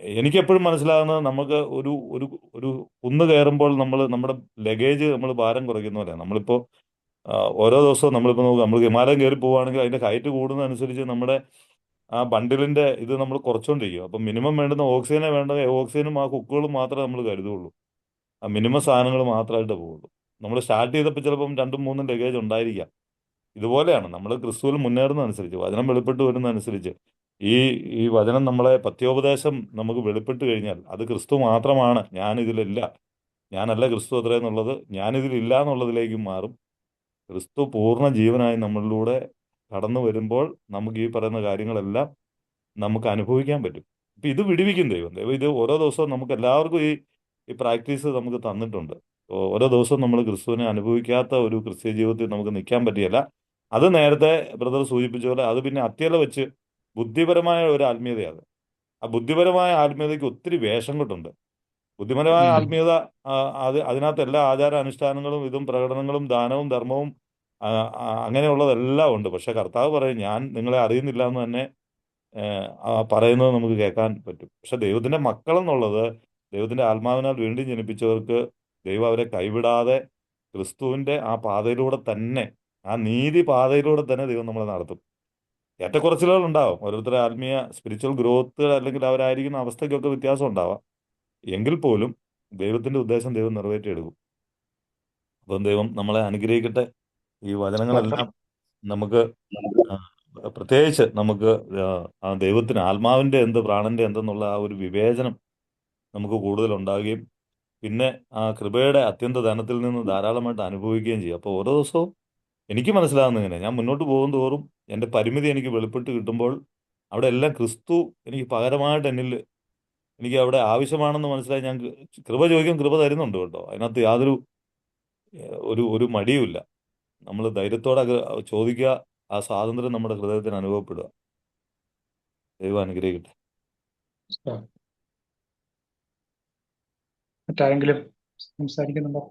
എനിക്ക് എപ്പോഴും മനസ്സിലാകുന്നത് നമുക്ക് ഒരു ഒരു ഒരു കുന്ന് കയറുമ്പോൾ നമ്മൾ നമ്മുടെ ലഗേജ് നമ്മൾ ഭാരം കുറയ്ക്കുന്ന പോലെയാണ്. നമ്മളിപ്പോ ഓരോ ദിവസവും നമ്മളിപ്പോ നോക്കുക, നമ്മൾ ഹിമാലയം കയറി പോവുകയാണെങ്കിൽ അതിന്റെ ഹൈറ്റ് കൂടുന്നതനുസരിച്ച് നമ്മുടെ ആ ബണ്ടിലിന്റെ ഇത് നമ്മൾ കുറച്ചുകൊണ്ടിരിക്കും. അപ്പം മിനിമം വേണ്ടുന്ന ഓക്സിജനെ വേണ്ട ഓക്സിജനും ആ കുക്കുകളും മാത്രമേ നമ്മൾ കരുതുള്ളൂ. ആ മിനിമം സാധനങ്ങൾ മാത്രമായിട്ട് പോകുള്ളൂ. നമ്മൾ സ്റ്റാർട്ട് ചെയ്തപ്പോൾ ചിലപ്പം രണ്ടും മൂന്നും ലഗേജ് ഉണ്ടായിരിക്കാം. ഇതുപോലെയാണ് നമ്മൾ ക്രിസ്തുവിൽ മുന്നേറുന്നതനുസരിച്ച്, വചനം വെളിപ്പെട്ട് വരുന്നതനുസരിച്ച്, ഈ ഈ വചനം നമ്മളെ പത്യോപദേശം നമുക്ക് വെളിപ്പെട്ട് കഴിഞ്ഞാൽ അത് ക്രിസ്തു മാത്രമാണ്, ഞാനിതിലില്ല, ഞാനല്ല ക്രിസ്തു അത്ര എന്നുള്ളത്, ഞാനിതിലില്ല എന്നുള്ളതിലേക്ക് മാറും. ക്രിസ്തു പൂർണ്ണ ജീവനായി നമ്മളിലൂടെ കടന്നു വരുമ്പോൾ നമുക്ക് ഈ പറയുന്ന കാര്യങ്ങളെല്ലാം നമുക്ക് അനുഭവിക്കാൻ പറ്റും. ഇപ്പൊ ഇത് വിടുവിക്കും ദൈവം. ദൈവം ഇത് ഓരോ ദിവസവും നമുക്ക് എല്ലാവർക്കും ഈ പ്രാക്ടീസ് നമുക്ക് തന്നിട്ടുണ്ട്. ഓരോ ദിവസവും നമ്മൾ ക്രിസ്തുവിനെ അനുഭവിക്കാത്ത ഒരു ക്രിസ്ത്യ ജീവിതത്തിൽ നമുക്ക് നിൽക്കാൻ പറ്റിയല്ല. അത് നേരത്തെ ബ്രദർ സൂചിപ്പിച്ച പോലെ അത് പിന്നെ അത്യല വെച്ച് ബുദ്ധിപരമായ ഒരു ആത്മീയതയാണ്. ആ ബുദ്ധിപരമായ ആത്മീയതയ്ക്ക് ഒത്തിരി വേഷം കൊണ്ടുണ്ട്. ബുദ്ധിപരമായ ഉം. ആത്മീയത അതിനകത്ത് എല്ലാ ആചാര അനുഷ്ഠാനങ്ങളും ഇതും പ്രകടനങ്ങളും ദാനവും ധർമ്മവും അങ്ങനെയുള്ളതെല്ലാം ഉണ്ട്. പക്ഷെ കർത്താവ് പറയും, ഞാൻ നിങ്ങളെ അറിയുന്നില്ല എന്ന് തന്നെ പറയുന്നത് നമുക്ക് കേൾക്കാൻ പറ്റും. പക്ഷെ ദൈവത്തിന്റെ മക്കൾ എന്നുള്ളത്, ദൈവത്തിന്റെ ആത്മാവിനാൽ വീണ്ടും ജനിപ്പിച്ചവർക്ക് ദൈവം അവരെ കൈവിടാതെ ക്രിസ്തുവിന്റെ ആ പാതയിലൂടെ തന്നെ, ആ നീതി പാതയിലൂടെ തന്നെ ദൈവം നമ്മളെ നടത്തും. ഏറ്റക്കുറച്ചിലുകൾ ഉണ്ടാവും, ഓരോരുത്തരുടെ ആത്മീയ സ്പിരിച്വൽ ഗ്രോത്ത് അല്ലെങ്കിൽ അവരായിരിക്കുന്ന അവസ്ഥയ്ക്കൊക്കെ വ്യത്യാസം ഉണ്ടാവാം. എങ്കിൽ പോലും ദൈവത്തിന്റെ ഉദ്ദേശം ദൈവം നിറവേറ്റിയെടുക്കും. അപ്പം ദൈവം നമ്മളെ അനുഗ്രഹിക്കട്ടെ. ഈ സ്തോത്രം. വചനങ്ങളെല്ലാം നമുക്ക് ആ, പ്രത്യേകിച്ച് നമുക്ക് ആ ദൈവത്തിന് ആത്മാവിന്റെ എന്ത് പ്രാണന്റെ എന്തെന്നുള്ള ആ ഒരു വിവേചനം നമുക്ക് കൂടുതൽ ഉണ്ടാവുകയും പിന്നെ ആ കൃപയുടെ അത്യന്ത ധനത്തിൽ നിന്ന് ധാരാളമായിട്ട് അനുഭവിക്കുകയും ചെയ്യും. അപ്പോൾ ഓരോ ദിവസവും എനിക്ക് മനസ്സിലാകുന്ന ഇങ്ങനെ ഞാൻ മുന്നോട്ട് പോകും തോറും എൻ്റെ പരിമിതി എനിക്ക് വെളിപ്പെട്ട് കിട്ടുമ്പോൾ അവിടെ എല്ലാം ക്രിസ്തു എനിക്ക് പകരമായിട്ട് എന്നിൽ എനിക്ക് അവിടെ ആവശ്യമാണെന്ന് മനസ്സിലായി. ഞാൻ കൃപ ചോദിക്കും, കൃപ തരുന്നുണ്ട് കേട്ടോ. അതിനകത്ത് യാതൊരു ഒരു ഒരു മടിയുമില്ല. നമ്മൾ ധൈര്യത്തോടെ ചോദിക്കുക, ആ സ്വാതന്ത്ര്യം നമ്മുടെ ഹൃദയത്തിന് അനുഭവപ്പെടുക. ദൈവം അനുഗ്രഹിക്കട്ടെ. മറ്റാരെങ്കിലും സംസാരിക്കുന്നുണ്ടോ?